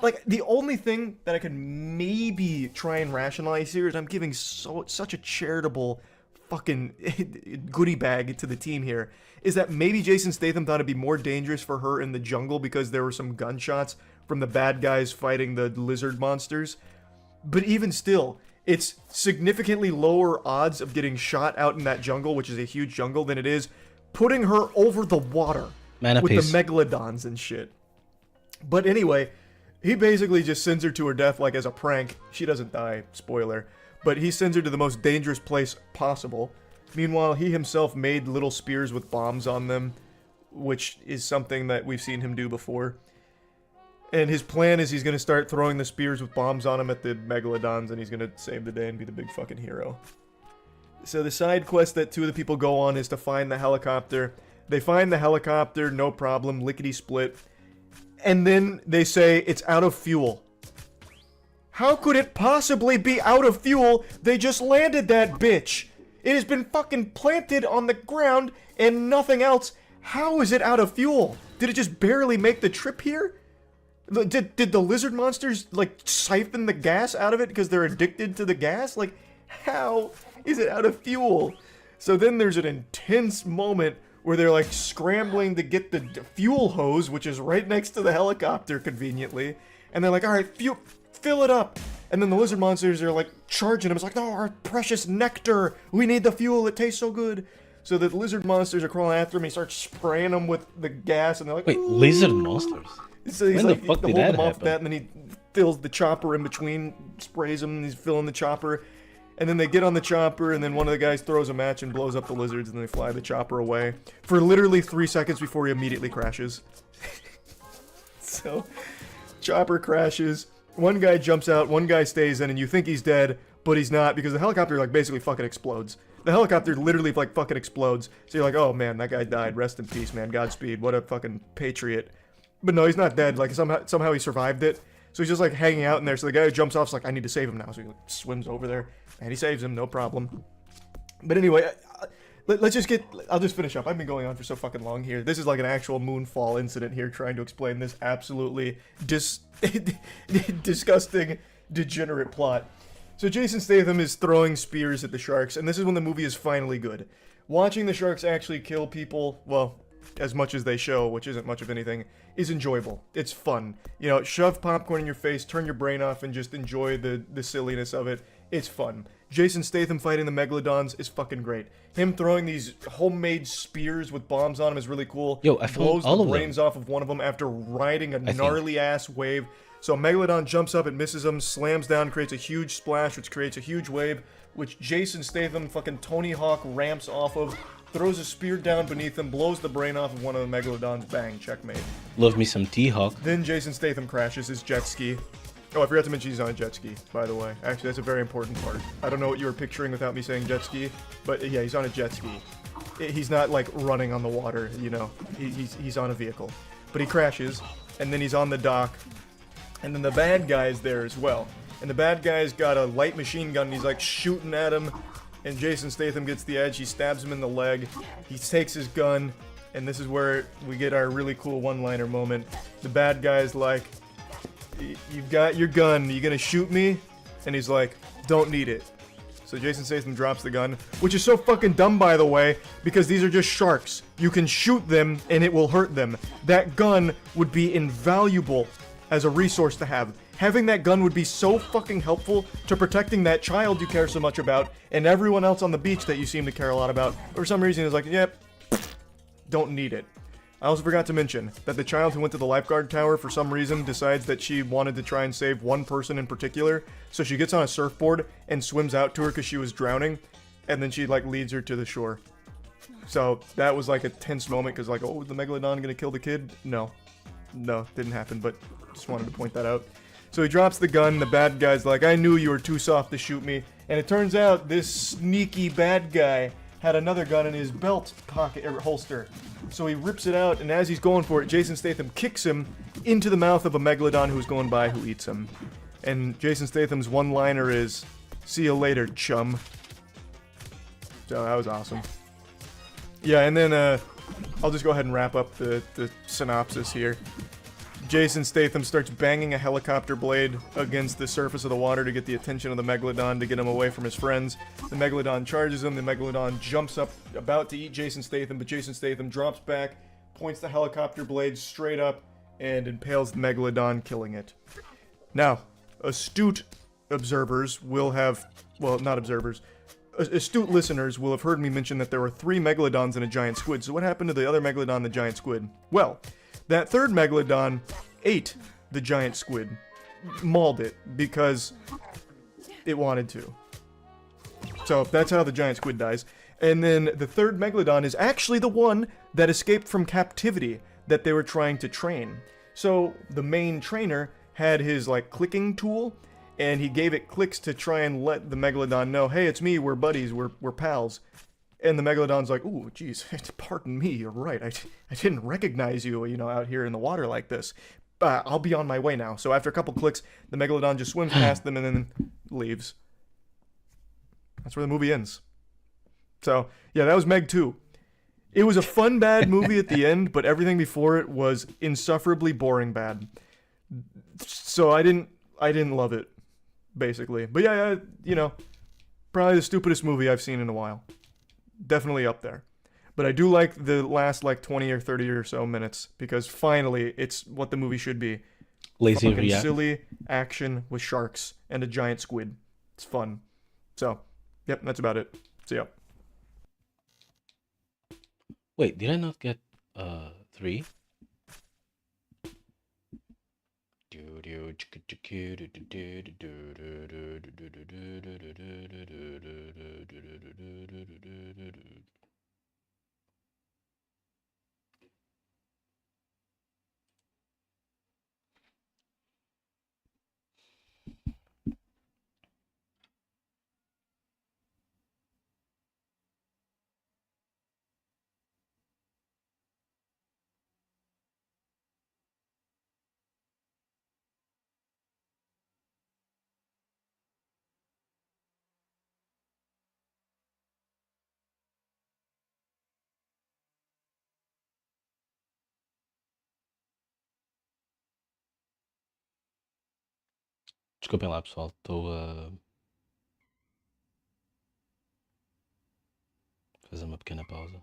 Like, the only thing that I could maybe try and rationalize here is I'm giving such a charitable fucking goodie bag to the team here, is that maybe Jason Statham thought it'd be more dangerous for her in the jungle because there were some gunshots from the bad guys fighting the lizard monsters. But even still, it's significantly lower odds of getting shot out in that jungle, which is a huge jungle, than it is putting her over the water with the Megalodons and shit. But anyway, he basically just sends her to her death, like, as a prank. She doesn't die, spoiler. But he sends her to the most dangerous place possible. Meanwhile, he himself made little spears with bombs on them, which is something that we've seen him do before. And his plan is he's going to start throwing the spears with bombs on them at the Megalodons, and he's going to save the day and be the big fucking hero. So the side quest that 2 of the people go on is to find the helicopter. They find the helicopter, no problem, lickety-split. And then they say it's out of fuel. How could it possibly be out of fuel? They just landed that bitch. It has been fucking planted on the ground and nothing else. How is it out of fuel? Did it just barely make the trip here? Did the lizard monsters, like, siphon the gas out of it because they're addicted to the gas? Like, how is it out of fuel? So then there's an intense moment where they're, like, scrambling to get the fuel hose, which is right next to the helicopter, conveniently. And they're like, alright, fill it up. And then the lizard monsters are, like, charging them. It's like, no, our precious nectar. We need the fuel. It tastes so good. So the lizard monsters are crawling after him. He starts spraying them with the gas, and they're like, Wait, ooh. lizard monsters? So he's When like, the fuck did hold that them off happen? that, and then he fills the chopper in between, sprays them, and he's filling the chopper. And then they get on the chopper, and then one of the guys throws a match and blows up the lizards, and they fly the chopper away for literally 3 seconds before he immediately crashes. So, chopper crashes. One guy jumps out, one guy stays in, and you think he's dead, but he's not, because the helicopter, like, basically fucking explodes. The helicopter literally, like, fucking explodes. So you're like, oh, man, that guy died. Rest in peace, man. Godspeed. What a fucking patriot. But no, he's not dead. Like, somehow he survived it. So he's just, like, hanging out in there. So the guy who jumps off is like, I need to save him now. So he, like, swims over there, and he saves him. No problem. But anyway, let's just get... I'll just finish up. I've been going on for so fucking long here. This is like an actual moonfall incident here, trying to explain this absolutely disgusting, degenerate plot. So Jason Statham is throwing spears at the sharks, and this is when the movie is finally good. Watching the sharks actually kill people, well, as much as they show, which isn't much of anything, is enjoyable. It's fun. You know, shove popcorn in your face, turn your brain off, and just enjoy the silliness of it. It's fun. Jason Statham fighting the megalodons is fucking great. Him throwing these homemade spears with bombs on them is really cool. Yo, I found blows all the of them. brains off of one of them after riding a gnarly ass wave. So a megalodon jumps up, it misses him, slams down, creates a huge splash, which creates a huge wave, which Jason Statham, fucking Tony Hawk, ramps off of, throws a spear down beneath him, blows the brain off of one of the megalodons, bang, checkmate. Love me some T-Hawk. Then Jason Statham crashes his jet ski. Oh, I forgot to mention he's on a jet ski, by the way. Actually, that's a very important part. I don't know what you were picturing without me saying jet ski, but yeah, he's on a jet ski. He's not, like, running on the water, you know. He's on a vehicle. But he crashes, and then he's on the dock, and then the bad guy is there as well. And the bad guy's got a light machine gun, and he's, like, shooting at him, and Jason Statham gets the edge, he stabs him in the leg, he takes his gun, and this is where we get our really cool one-liner moment. The bad guy's like, you've got your gun, you gonna shoot me? And he's like, don't need it. So Jason Statham drops the gun, which is so fucking dumb, by the way, because these are just sharks. You can shoot them, and it will hurt them. That gun would be invaluable as a resource to have. Having that gun would be so fucking helpful to protecting that child you care so much about, and everyone else on the beach that you seem to care a lot about. For some reason, it's like, yep, don't need it. I also forgot to mention that the child who went to the lifeguard tower for some reason decides that she wanted to try and save one person in particular, so she gets on a surfboard and swims out to her because she was drowning, and then she, like, leads her to the shore. So that was, like, a tense moment because, like, oh, is the megalodon gonna kill the kid? No, didn't happen, but just wanted to point that out. So he drops the gun, the bad guy's like, I knew you were too soft to shoot me, and it turns out this sneaky bad guy had another gun in his belt pocket or holster. So he rips it out, and as he's going for it, Jason Statham kicks him into the mouth of a megalodon who's going by, who eats him. And Jason Statham's one-liner is, see you later, chum. So that was awesome. Yeah, and then I'll just go ahead and wrap up the synopsis here. Jason Statham starts banging a helicopter blade against the surface of the water to get the attention of the megalodon, to get him away from his friends. The megalodon charges him, the megalodon jumps up, about to eat Jason Statham, but Jason Statham drops back, points the helicopter blade straight up, and impales the megalodon, killing it. Now, astute observers will have, well, not observers, astute listeners will have heard me mention that there were 3 megalodons and a giant squid. So what happened to the other megalodon, the giant squid? Well, that third megalodon ate the giant squid, mauled it, because it wanted to. So that's how the giant squid dies. And then the third megalodon is actually the one that escaped from captivity that they were trying to train. So the main trainer had his, like, clicking tool, and he gave it clicks to try and let the megalodon know, hey, it's me, we're buddies, we're pals. And the megalodon's like, ooh, geez, pardon me, you're right. I didn't recognize you, you know, out here in the water like this. I'll be on my way now. So after a couple clicks, the megalodon just swims past them and then leaves. That's where the movie ends. So, yeah, that was Meg 2. It was a fun bad movie at the end, but everything before it was insufferably boring bad. So I didn't love it, basically. But yeah, probably the stupidest movie I've seen in a while. Definitely up there. But I do like the last 20 or 30 or so minutes because finally it's what the movie should be. Lazy Fucking react. silly action with sharks and a giant squid. It's fun. So, yep, that's about it. See ya. Wait, did I not get 3? Desculpem lá, pessoal. Estou a fazer uma pequena pausa.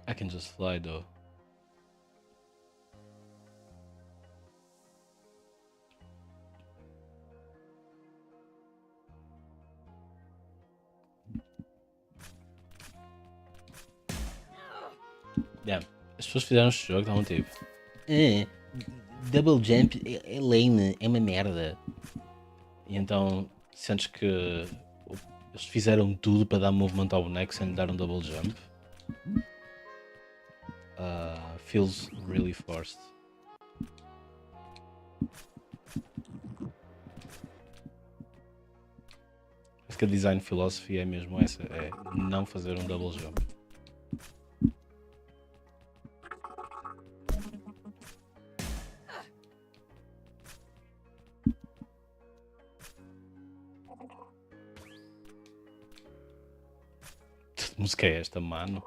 I can just fly though. Damn. As pessoas fizeram este jogo, estavam tipo. Double jump é lame, é uma merda. E então sentes que eles fizeram tudo para dar movimento ao boneco sem lhe dar um double jump. Feels really forced. Acho que a design philosophy é mesmo essa, é não fazer um double jump. Que música é esta, mano?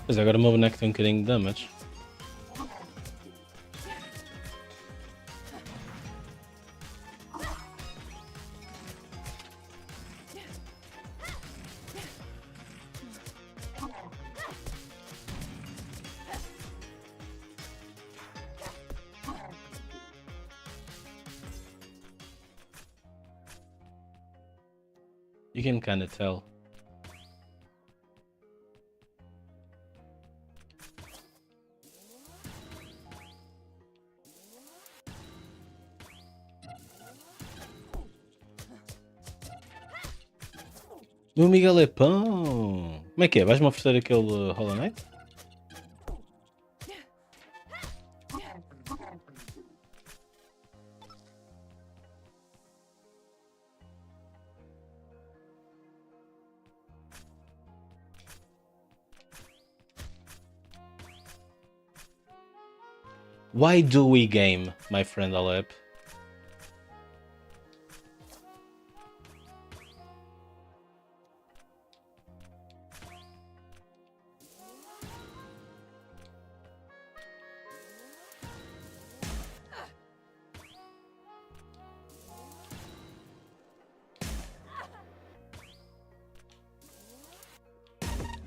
Pois agora o meu boneco tem um bocadinho de damage. You can kinda tell. Meu Miguel é pão! Como é que é? Vais-me oferecer aquele Hollow Knight? Why do we game, my friend Alep?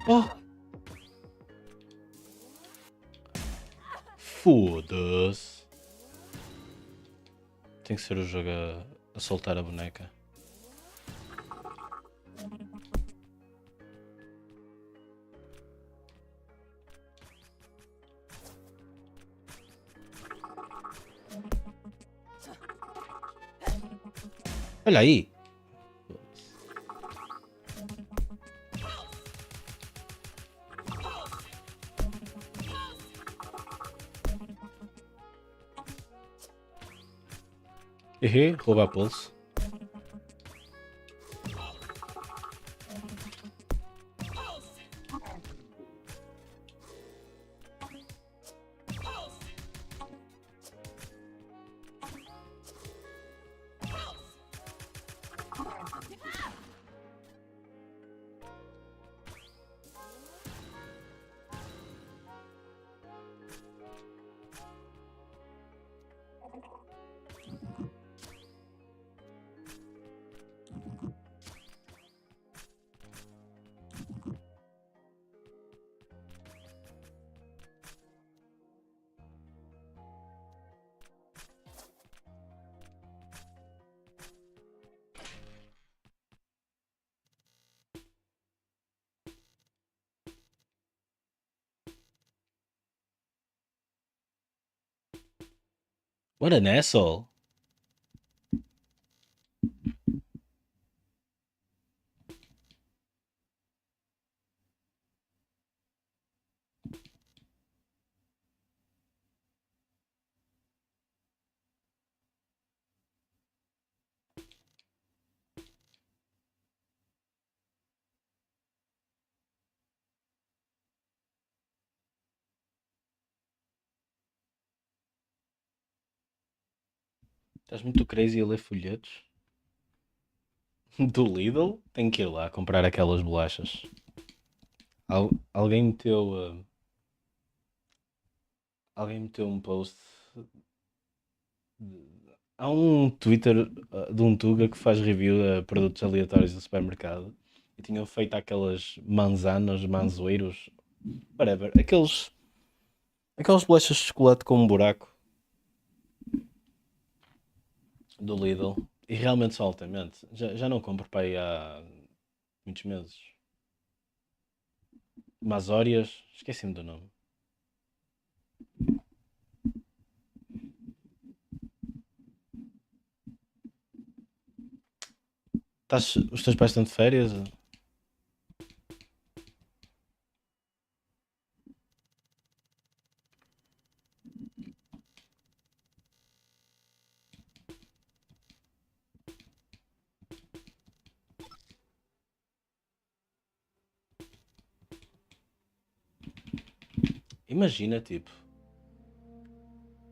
Oh! Foda-se. Tem que ser o jogo a soltar a boneca. Olha aí! Errei, roubar pulso. What an asshole! Estás muito crazy a ler folhetos? Do Lidl? Tenho que ir lá comprar aquelas bolachas. Alguém meteu. Alguém meteu um post. Há um Twitter de um Tuga que faz review a produtos aleatórios do supermercado. E tinham feito aquelas manzanas, manzoeiros, whatever. Aquelas bolachas de chocolate com um buraco do Lidl. E realmente são altamente. Já não compro para aí há muitos meses. Mazórias, esqueci-me do nome. Os teus pais estão de férias? Imagina, tipo,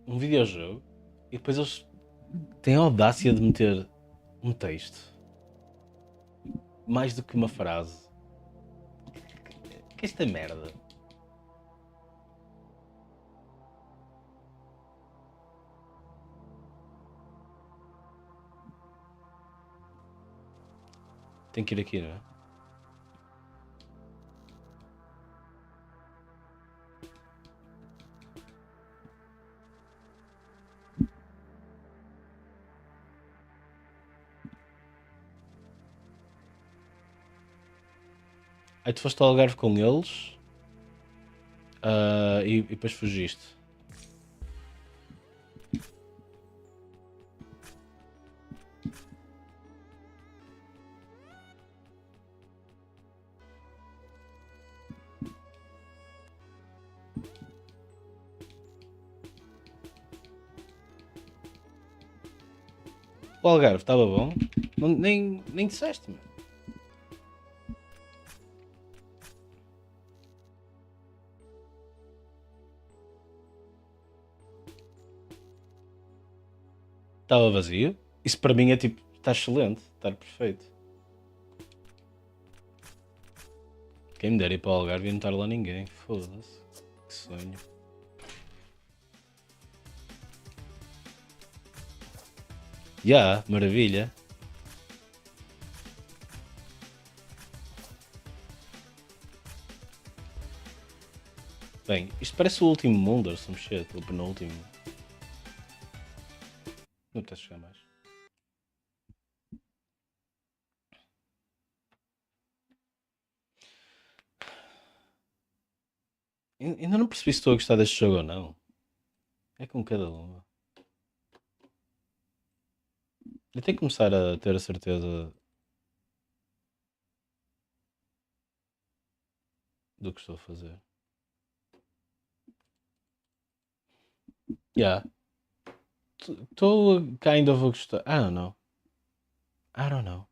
um videojogo e depois eles têm a audácia de meter um texto. Mais do que uma frase. Que esta merda? Tem que ir aqui, não é? Aí tu foste ao Algarve com eles e depois fugiste. O Algarve estava bom? Nem disseste, mano. Estava vazio? Isso para mim é tipo, está excelente, está perfeito. Quem me dera ir para o Algarve e não estar lá ninguém. Foda-se. Que sonho. Já, maravilha. Bem, isto parece o último mundo, ou some shit, o penúltimo. Não te chegar mais. Ainda não percebi se estou a gostar deste jogo ou não. É com cada uma. Eu tenho que começar a ter a certeza do que estou a fazer. Yeah. Estou kind of a gostar. I don't know. I don't know.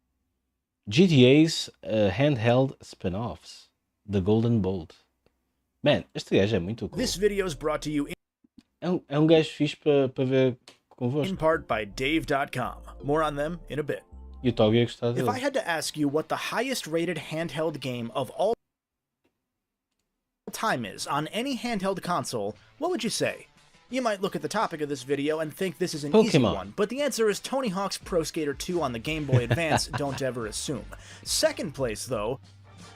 GTA's handheld spin-offs. The Golden Bolt. Man, este gajo é muito cool. This video is brought to you É um gajo fixe para ver in convosco. part by Dave.com. More on them in a bit. E o Toby ia gostar If I dele. had to ask you what the highest rated handheld game of all time is on any handheld console, what would you say? You might look at the topic of this video and think this is an easy Pokemon. one, but the answer is Tony Hawk's Pro Skater 2 on the Game Boy Advance. Don't ever assume. Second place, though,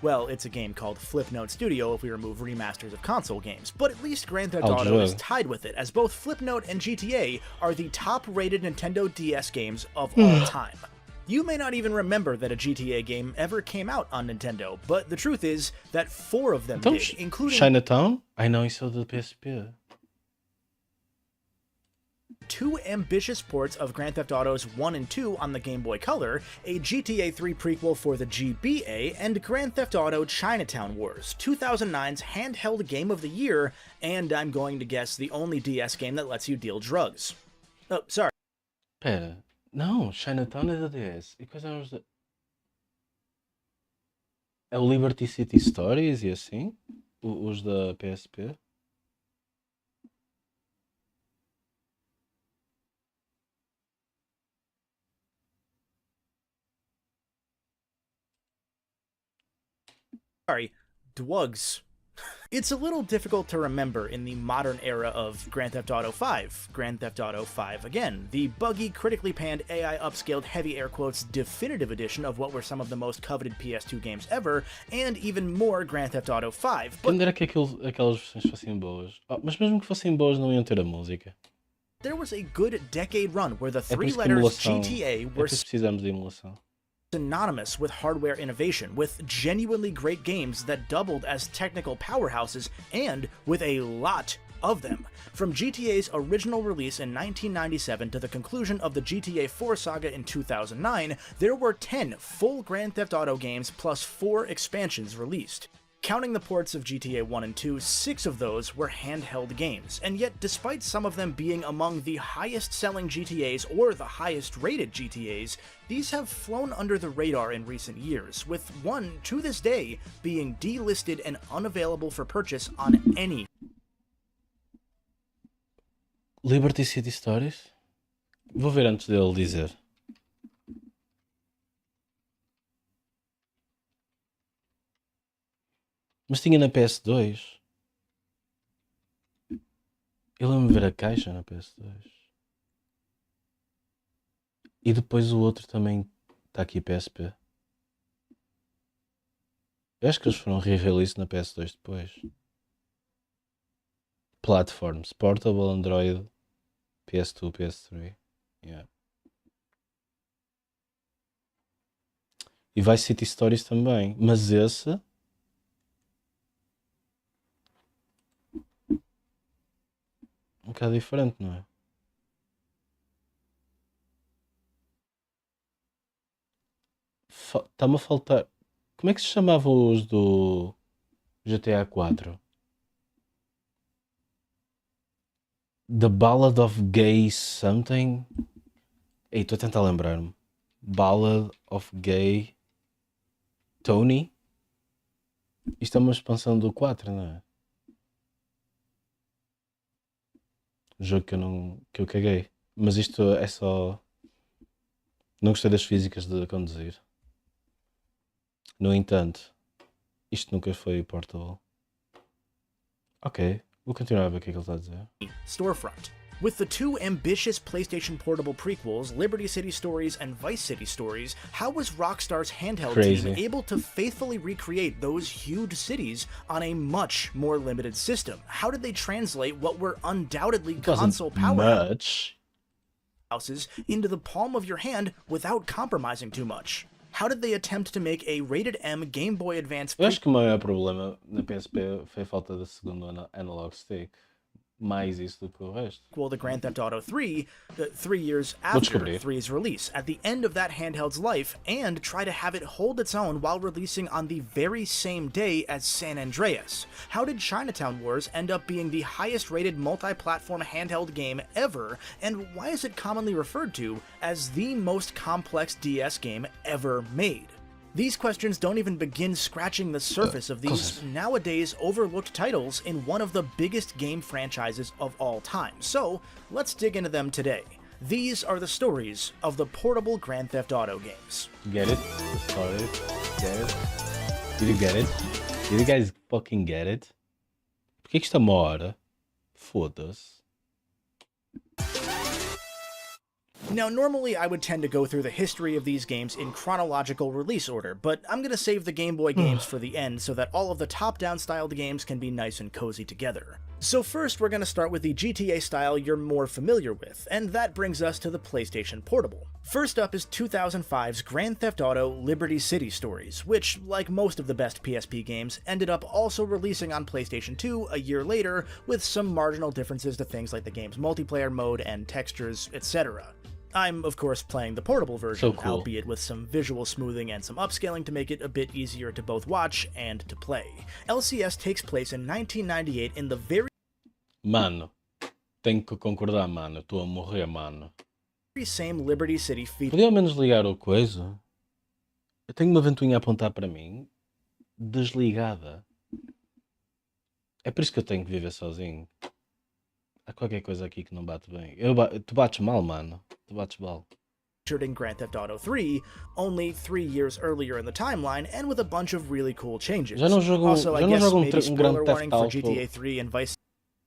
well, it's a game called Flipnote Studio if we remove remasters of console games, but at least Grand Theft I'll Auto is join. tied with it, as both Flipnote and GTA are the top-rated Nintendo DS games of all time. You may not even remember that a GTA game ever came out on Nintendo, but the truth is that 4 of them Então, did, including Chinatown? Ai não, isso é o da PSP. 2 ambitious ports of Grand Theft Autos 1 and 2 on the Game Boy Color, a GTA 3 prequel for the GBA, and Grand Theft Auto Chinatown Wars, 2009's handheld game of the year, and I'm going to guess the only DS game that lets you deal drugs. Oh, sorry. Pera, não, Chinatown é da DS. E quais eram os da... É o Liberty City Stories e assim? Os da PSP? Sorry, Dwugs. It's a little difficult to remember in the modern era of Grand Theft Auto 5, Grand Theft Auto 5 again, the buggy, critically panned, AI upscaled, heavy air quotes, definitive edition of what were some of the most coveted PS2 games ever, and even more Grand Theft Auto 5. Quando era que aquelas versões fossem boas? Oh, mas mesmo que fossem boas não iam ter a música. There was a good decade run where the É por three isso que letters emulação... GTA É por were isso que precisamos de emulação. synonymous with hardware innovation, with genuinely great games that doubled as technical powerhouses, and with a lot of them. From GTA's original release in 1997 to the conclusion of the GTA 4 saga in 2009, there were 10 full Grand Theft Auto games plus 4 expansions released. Counting the ports of GTA 1 and 2, 6 of those were handheld games, and yet despite some of them being among the highest-selling GTAs or the highest-rated GTAs, these have flown under the radar in recent years, with one, to this day, being delisted and unavailable for purchase on any Liberty City Stories? Vou ver antes dele dizer. Mas tinha na PS2. Eu lembro-me de ver a caixa na PS2. E depois o outro também está aqui PSP. Eu acho que eles foram re-release na PS2 depois. Platforms, Portable, Android, PS2, PS3. Yeah. E Vice City Stories também. Mas esse... um bocado diferente, não é? Está-me a faltar... Como é que se chamavam os do GTA 4? The Ballad of Gay Something? Ei, estou a tentar lembrar-me. Ballad of Gay Tony? Isto é uma expansão do 4, não é? Jogo que eu não... que eu caguei. Mas isto é só... Não gostei das físicas de conduzir. No entanto, isto nunca foi portable. Ok, vou continuar a ver o que é que ele está a dizer. storefront. With the two ambitious PlayStation Portable prequels, Liberty City Stories and Vice City Stories, how was Rockstar's handheld Crazy. team able to faithfully recreate those huge cities on a much more limited system? How did they translate what were undoubtedly It wasn't console powerhouses much. into the palm of your hand without compromising too much? How did they attempt to make a rated M Game Boy Advance Eu acho que o maior problema na PSP foi a falta da segunda analog stick. Mais isso do que o resto. prequel to Grand Theft Auto 3, 3 years Vou after descobrir. 3's release, at the end of that handheld's life, and try to have it hold its own while releasing on the very same day as San Andreas? How did Chinatown Wars end up being the highest rated multi-platform handheld game ever, and why is it commonly referred to as the most complex DS game ever made? These questions don't even begin scratching the surface of these nowadays overlooked titles in one of the biggest game franchises of all time. So, let's dig into them today. These are the stories of the portable Grand Theft Auto games. Get it? Sorry. Get it? Did you get it? Did you guys fucking get it? Por que isto é uma hora? Foda-se. Now, normally I would tend to go through the history of these games in chronological release order, but I'm gonna save the Game Boy games for the end so that all of the top-down styled games can be nice and cozy together. So first, we're gonna start with the GTA style you're more familiar with, and that brings us to the PlayStation Portable. First up is 2005's Grand Theft Auto Liberty City Stories, which, like most of the best PSP games, ended up also releasing on PlayStation 2 a year later, with some marginal differences to things like the game's multiplayer mode and textures, etc. I'm, of course, playing the portable version, So cool. albeit with some visual smoothing and some upscaling to make it a bit easier to both watch and to play. LCS takes place in 1998 in the very Mano, tenho que concordar, mano. Estou a morrer, mano. same Liberty City feature. Podia ao menos ligar o coisa? Eu tenho uma ventoinha a apontar para mim. Desligada. É por isso que eu tenho que viver sozinho. Há qualquer coisa aqui que não bate bem. Tu bates mal, mano. Tu bates mal. Featured in Grand Theft Auto 3, only 3 years earlier in the timeline, and with a bunch of really cool changes. Já não jogo- Also, já I não guess jogo um maybe Grand spoiler Theft warning for Auto. GTA 3 and Vice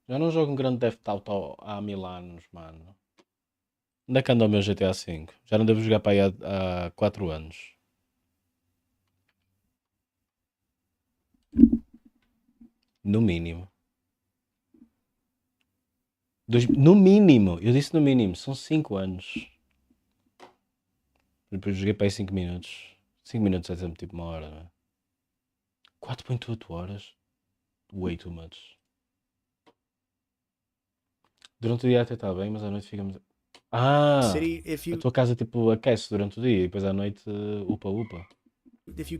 Já não jogo um grande Theft Auto há 1000 anos, mano. Onde é que anda o meu GTA V? Já não devo jogar para aí há 4 anos. No mínimo. No mínimo. Eu disse no mínimo. São 5 anos. Depois joguei para aí 5 minutos. 5 minutos é sempre tipo uma hora, não é? 4.8 horas? Way too much. Durante o dia até está bem, mas à noite fica... City if A you tua casa tipo aquece durante o dia e depois à noite upa.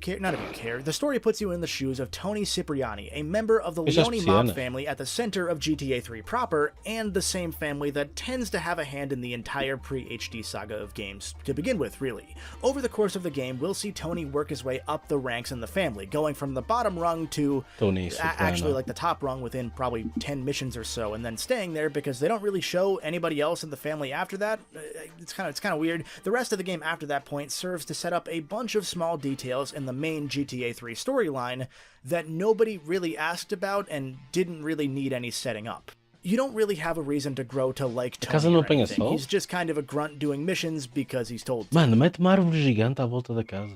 care, not if you care, the story puts you in the shoes of Tony Cipriani, a member of the Esse é Leone mob especial. family at the center of GTA 3 proper, and the same family that tends to have a hand in the entire pre-HD saga of games to begin with, really. Over the course of the game, we'll see Tony work his way up the ranks in the family, going from the bottom rung to Tony actually Soprano. like the top rung within probably 10 missions or so, and then staying there because they don't really show anybody else in the family after that. It's kind of weird. The rest of the game after that point serves to set up a bunch of small details in the main GTA 3 storyline that nobody really asked about and didn't really need any setting up. You don't really have a reason to grow to like casa Tony não or apanha anything. sol? He's just kind of a grunt doing missions because he's told to. Mano, mete uma árvore gigante à volta da casa.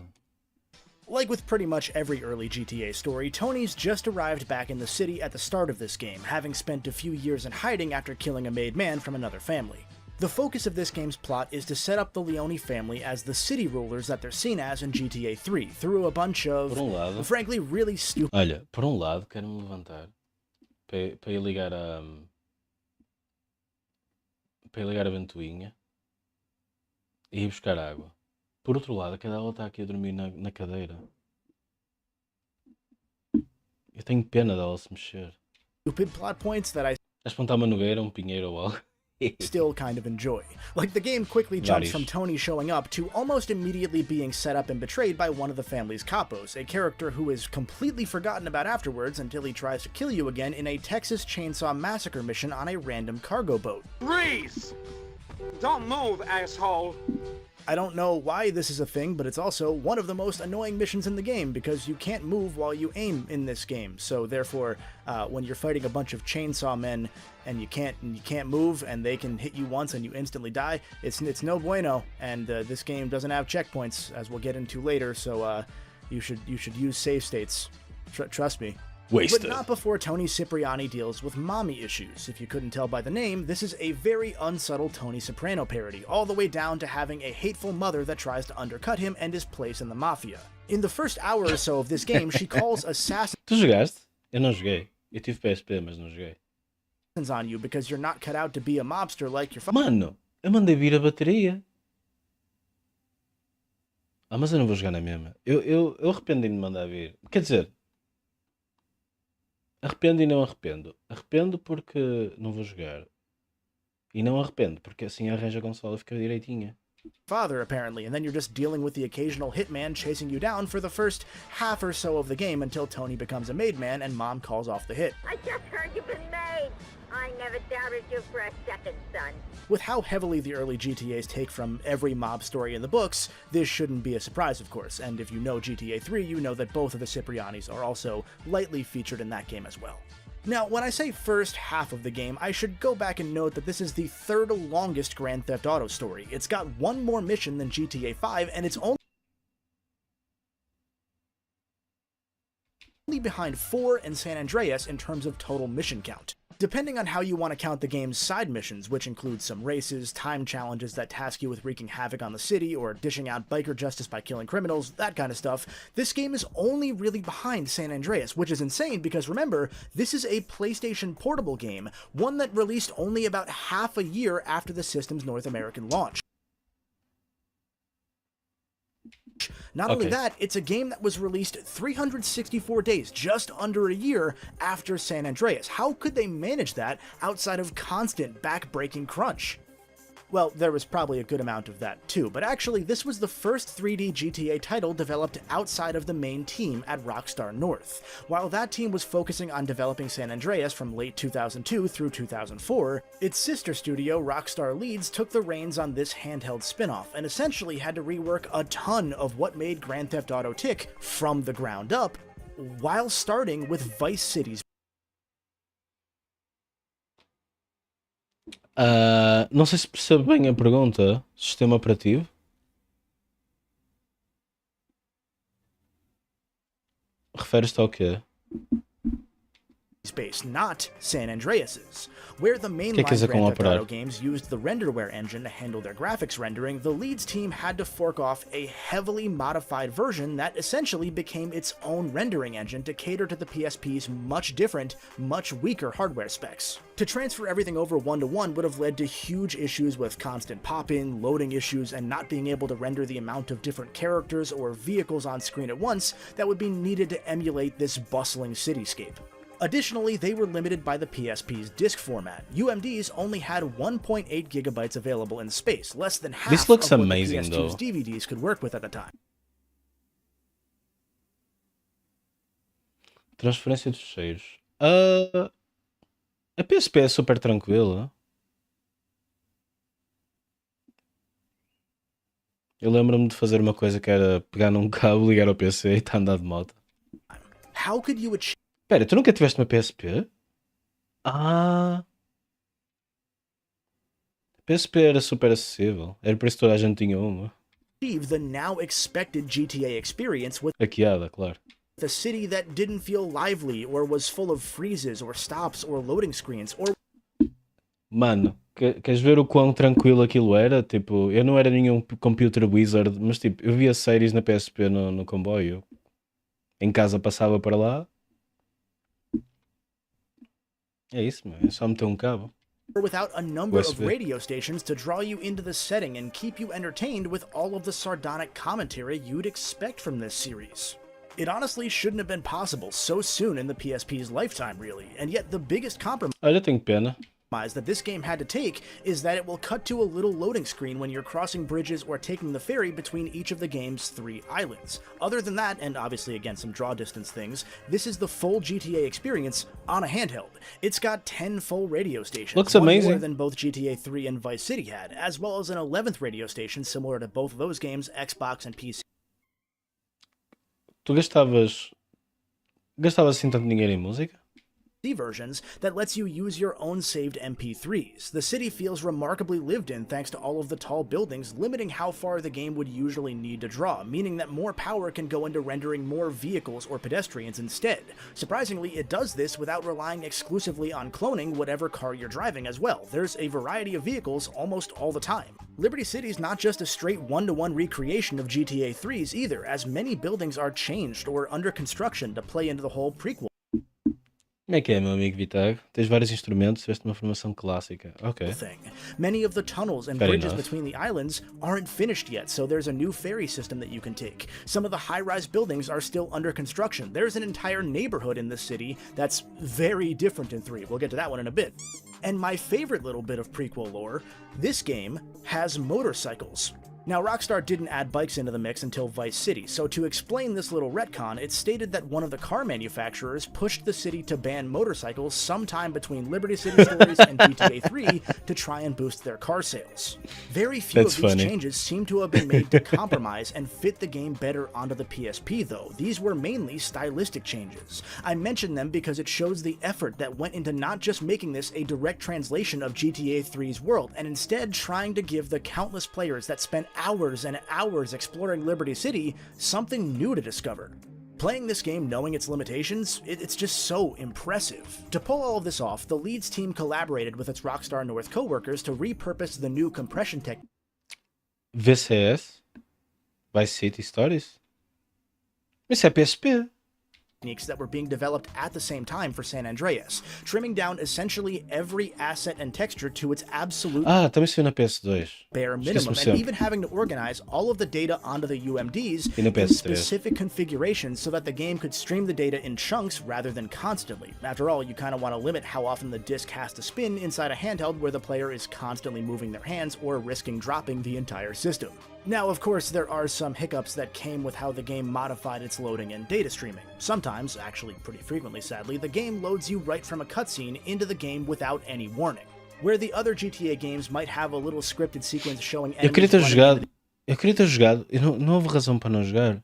Like with pretty much every early GTA story, Tony's just arrived back in the city at the start of this game, having spent a few years in hiding after killing a made man from another family. The focus of this game's plot is to set up the Leone family as the city rulers that they're seen as in GTA 3, through a bunch of, frankly, really stupid... Olha, por um lado, quero-me levantar para ir ligar a ventoinha e ir buscar água. Por outro lado, a cadela está aqui a dormir na cadeira. Eu tenho pena dela se mexer. Stupid plot points that I Apontar uma nogueira, pinheiro ou algo. still kind of enjoy. Like, the game quickly jumps from Tony showing up to almost immediately being set up and betrayed by one of the family's capos, a character who is completely forgotten about afterwards until he tries to kill you again in a Texas Chainsaw Massacre mission on a random cargo boat. Freeze! Don't move, asshole! I don't know why this is a thing, but it's also one of the most annoying missions in the game because you can't move while you aim in this game. So therefore, when you're fighting a bunch of chainsaw men and you can't move and they can hit you once and you instantly die, it's no bueno. And this game doesn't have checkpoints, as we'll get into later. So you should use save states. Trust me. Wasted. But not before Tony Cipriani deals with mommy issues. If you couldn't tell by the name, this is a very unsubtle Tony Soprano parody, all the way down to having a hateful mother that tries to undercut him and his place in the mafia. In the first hour or so of this game, she calls assassins Tu jogaste? Eu não joguei. Eu tive PSP, mas não joguei. on you because you're not cut out to be a mobster like your Mano, eu mandei vir a bateria. Ah, mas eu não vou jogar na mesma. Eu arrependi-me de mandar vir. Quer dizer, arrependo e não arrependo. Arrependo porque não vou jogar. E não arrependo porque assim arranja a consola e fica direitinha. father, apparently, and then you're just dealing with the occasional hitman chasing you down for the first half or so of the game until Tony becomes a made man and mom calls off the hit. I just heard you've been made. I never doubted you for a second, son. With how heavily the early GTAs take from every mob story in the books, this shouldn't be a surprise, of course, and if you know GTA 3, you know that both of the Ciprianis are also lightly featured in that game as well. Now, when I say first half of the game, I should go back and note that this is the third longest Grand Theft Auto story. It's got one more mission than GTA 5, and it's only behind 4 and San Andreas in terms of total mission count. Depending on how you want to count the game's side missions, which include some races, time challenges that task you with wreaking havoc on the city, or dishing out biker justice by killing criminals, that kind of stuff, this game is only really behind San Andreas, which is insane because remember, this is a PlayStation Portable game, one that released only about half a year after the system's North American launch. Not only that, it's a game that was released 364 days, just under a year after San Andreas. How could they manage that outside of constant back-breaking crunch? Well, there was probably a good amount of that too, but actually this was the first 3D GTA title developed outside of the main team at Rockstar North. While that team was focusing on developing San Andreas from late 2002 through 2004, its sister studio, Rockstar Leeds, took the reins on this handheld spin-off and essentially had to rework a ton of what made Grand Theft Auto tick from the ground up, while starting with Vice City's não sei se percebo bem a pergunta. Sistema operativo? Referes-te ao quê? Space, not San Andreas's. Where the mainline quer dizer com Grand Theft Auto operar? games used the renderware engine to handle their graphics rendering, the Leeds team had to fork off a heavily modified version that essentially became its own rendering engine to cater to the PSP's much different, much weaker hardware specs. To transfer everything over one-to-one would have led to huge issues with constant pop-in, loading issues, and not being able to render the amount of different characters or vehicles on screen at once that would be needed to emulate this bustling cityscape. Additionally, they were limited by the PSP's disc format. UMDs only had 1.8 gigabytes available in space, less than half This looks of what amazing, the PS2's though. DVDs could work with at the time. Transferência de fecheiros. A PSP é super tranquila. Eu lembro-me de fazer uma coisa que era pegar num cabo, ligar ao PC e estar a andar de moto. How could you achieve Espera, tu nunca tiveste uma PSP? Ah! A PSP era super acessível. Era por isso que toda a gente tinha uma. achieve the now expected GTA experience with Hackeada, claro. a city that didn't feel lively or was full of freezes or stops or loading screens or Mano, queres ver o quão tranquilo aquilo era? Tipo, eu não era nenhum computer wizard, mas tipo, eu via séries na PSP no comboio. Em casa passava para lá. É isso, mano. É só meter um cabo. without a number of USB. radio stations to draw you into the setting and keep you entertained with all of the sardonic commentary you'd expect from this series. It honestly shouldn't have been possible so soon in the PSP's lifetime, really, and yet the biggest compromise Olha, tenho pena. that this game had to take is that it will cut to a little loading screen when you're crossing bridges or taking the ferry between each of the game's 3 islands. Other than that, and obviously again some draw distance things, this is the full GTA experience on a handheld. It's got 10 full radio stations, Looks one amazing. more than both GTA 3 and Vice City had, as well as an 11th radio station similar to both of those games, Xbox and PC. Tu gastavas assim tanto dinheiro em música? Versions that lets you use your own saved MP3s. The city feels remarkably lived in thanks to all of the tall buildings, limiting how far the game would usually need to draw, meaning that more power can go into rendering more vehicles or pedestrians instead. Surprisingly, it does this without relying exclusively on cloning whatever car you're driving as well. There's a variety of vehicles almost all the time. Liberty City's not just a straight one-to-one recreation of GTA 3's either, as many buildings are changed or under construction to play into the whole prequel. Como é que é, meu amigo Vitar? Tens vários instrumentos, tiveste uma formação clássica. Ok. Thing. Many of the tunnels and Fair bridges enough. between the islands aren't finished yet, so there's a new ferry system that you can take. Some of the high-rise buildings are still under construction. There's an entire neighborhood in this city that's very different in 3. We'll get to that one in a bit. And my favorite little bit of prequel lore, this game has motorcycles. Now, Rockstar didn't add bikes into the mix until Vice City, so to explain this little retcon, it's stated that one of the car manufacturers pushed the city to ban motorcycles sometime between Liberty City Stories and GTA 3 to try and boost their car sales. Very few That's of these funny. changes seem to have been made to compromise and fit the game better onto the PSP, though. These were mainly stylistic changes. I mention them because it shows the effort that went into not just making this a direct translation of GTA 3's world, and instead trying to give the countless players that spent hours and hours exploring Liberty City something new to discover. Playing this game knowing its limitations, it's just so impressive. To pull all of this off, the Leeds team collaborated with its Rockstar North co-workers to repurpose the new compression technique VCS? Vice City Stories? Isso é PSP. that were being developed at the same time for San Andreas, trimming down essentially every asset and texture to its absolute Também saiu na PS2. bare minimum, Esqueço-me and sempre. even having to organize all of the data onto the UMDs E no in PS3. specific configurations so that the game could stream the data in chunks rather than constantly. After all, you kind of want to limit how often the disc has to spin inside a handheld where the player is constantly moving their hands or risking dropping the entire system. Now, of course, there are some hiccups that came with how the game modified its loading and data streaming. Sometimes, actually pretty frequently sadly, the game loads you right from a cutscene into the game without any warning. Where the other GTA games might have a little scripted sequence showing Eu queria enemies ter running jogado. into Eu queria ter jogado. Não houve razão para não jogar.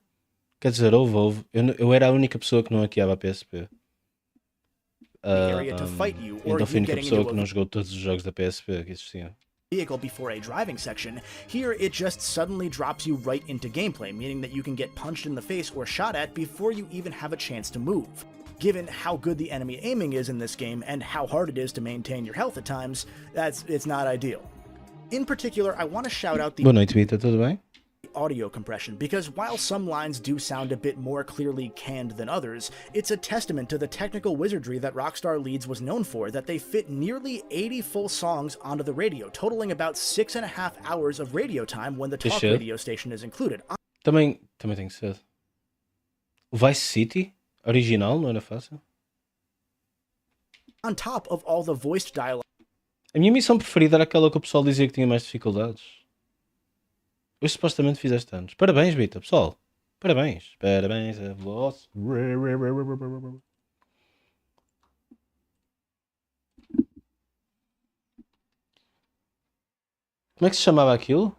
Quer dizer, houve. Eu era a única pessoa que não hackeava a PSP. the area to fight you, or Então fui a you única getting pessoa into que a não jogou todos os jogos da PSP que existiam. vehicle before a driving section. Here, it just suddenly drops you right into gameplay, meaning that you can get punched in the face or shot at before you even have a chance to move. Given how good the enemy aiming is in this game and how hard it is to maintain your health at times, it's not ideal. In particular, I want to shout out the Boa noite, Vita, tudo bem? audio compression, because while some lines do sound a bit more clearly canned than others, it's a testament to the technical wizardry that Rockstar Leeds was known for that they fit nearly 80 full songs onto the radio, totaling about 6.5 hours of radio time when the talk shit. radio station is included. Também tem que ser. O Vice City? Original, não era fácil? On top of all the voiced dialogue A minha missão preferida era aquela que o pessoal dizia que tinha mais dificuldades. Hoje supostamente fizeste anos. Parabéns, Vita, pessoal. Parabéns. Parabéns a vós. Como é que se chamava aquilo?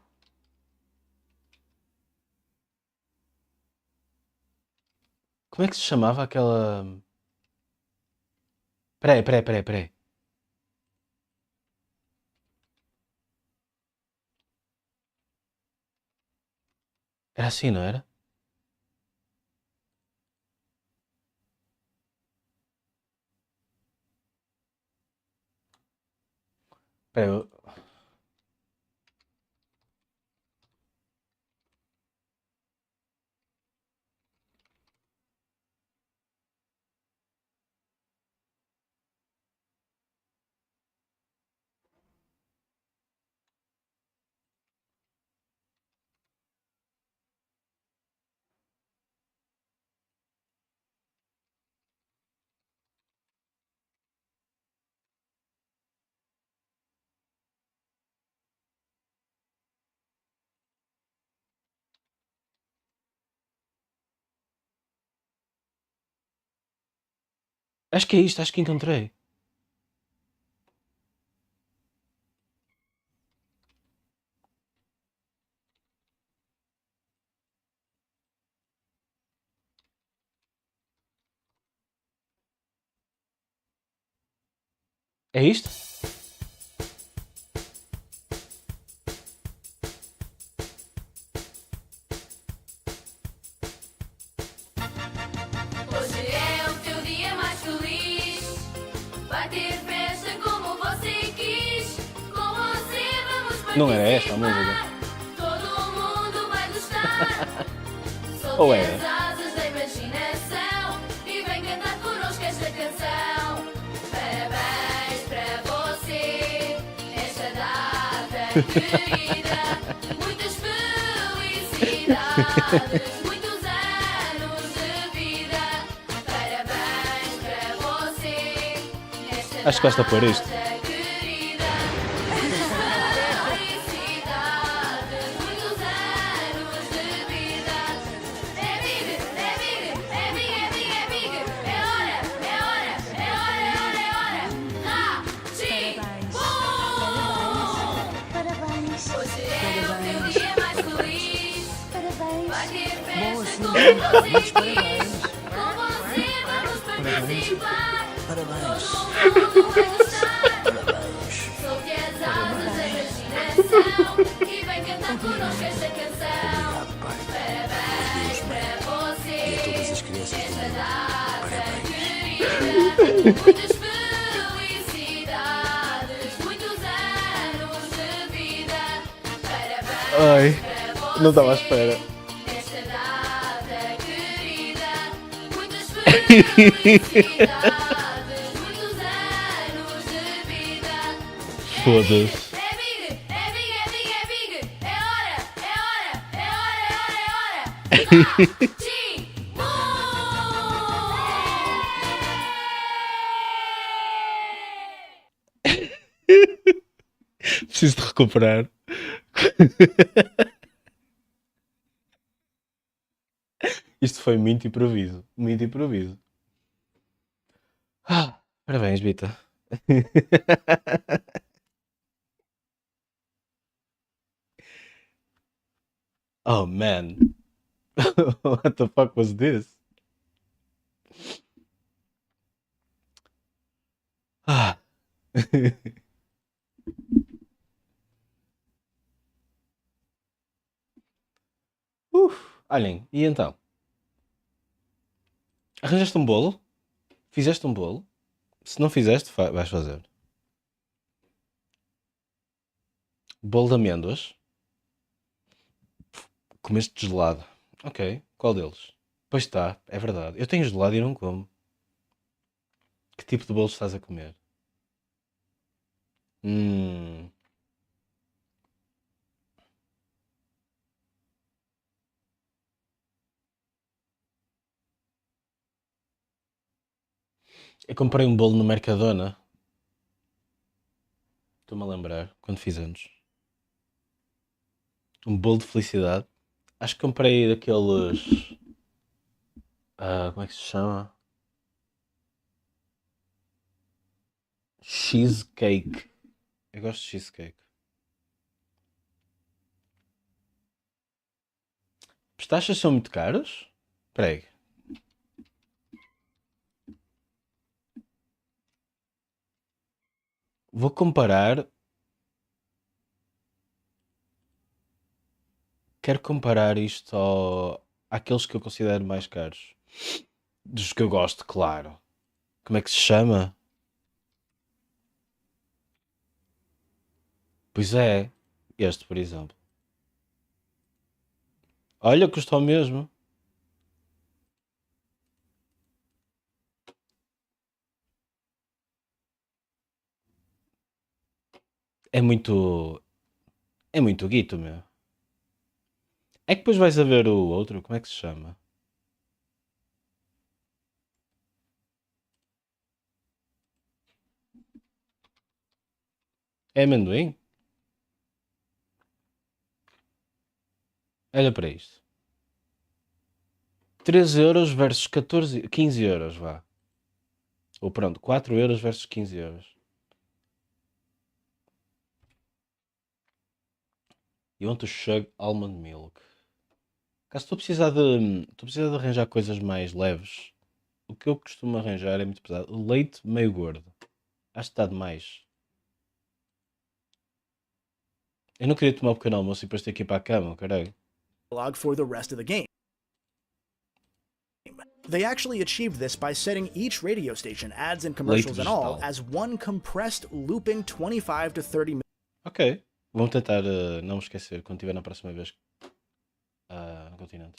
Como é que se chamava aquela... Peraí. Era assim, não era? Espera, acho que é isto, acho que encontrei. É isto? Hoje é o teu dia mais feliz. Vai ter festa como você quis. Com você vamos participar. Não era esta a música? Todo mundo vai gostar. Ou Solte era? as asas da imaginação e vem cantar connosco esta canção. Parabéns para você nesta data querida. Muitas felicidades, muitos anos de vida. Parabéns para você nesta Acho que basta pôr isto. data querida. Muitas felicidades, muitos anos de vida. É big, é big, é big, é big, é big. É hora, é hora, é hora, é hora, é hora. Parabéns. Hoje é o teu dia mais feliz. Parabéns. Vai ter festa Boas, como muitos você quis. parabéns. Com você vamos participar. Parabéns. Todo mundo vai gostar. Parabéns. Solte as asas da imaginação e vem cantar connosco esta canção. Obrigado, Pai. Parabéns para você E a todas as crianças do nesta mundo. data Parabéns. querida. Muitas felicidades, muitos anos de vida. Parabéns Ai, para você não estava à espera. nesta data querida. Muitas felicidades, muitos anos de vida. Foda-se. É big, é big, é big, é big. É hora, é hora, é hora, é hora, é hora. Preciso de recuperar. Isto foi muito improviso. Muito improviso. Parabéns, Bita. Oh man. What the fuck was this? Ah. Olhem, e então? Arranjaste um bolo? Fizeste um bolo? Se não fizeste, vais fazer. Bolo de amêndoas? Comeste gelado? Ok, qual deles? Pois está, é verdade. Eu tenho gelado e não como. Que tipo de bolo estás a comer? Hum. Eu comprei um bolo no Mercadona. Estou-me a lembrar, quando fiz anos. Um bolo de felicidade. Acho que comprei daqueles. Como é que se chama? Cheesecake. Eu gosto de cheesecake. Pistachas são muito caros? Pregue. Vou comparar. quero comparar isto àqueles que eu considero mais caros. Dos que eu gosto, claro. Como é que se chama? Pois é, este, por exemplo. Olha, custou mesmo. É muito. É muito guito, meu. É que depois vais a ver o outro, como é que se chama? É amendoim? Olha para isto. 13 € versus 14, 15 €, vá. Ou pronto, 4 € versus 15 €. You want to chug almond milk. Caso estou a precisar de arranjar coisas mais leves. O que eu costumo arranjar é muito pesado. Leite meio gordo. Acho que está demais. Eu não queria tomar um pequeno almoço e depois ter que ir para a cama, caralho. For the rest of the game. They actually achieved this by setting each radio station, ads and commercials and all, vegetal. as one compressed looping 25 to 30 Ok. Vamos tentar não me esquecer quando estiver na próxima vez no continente.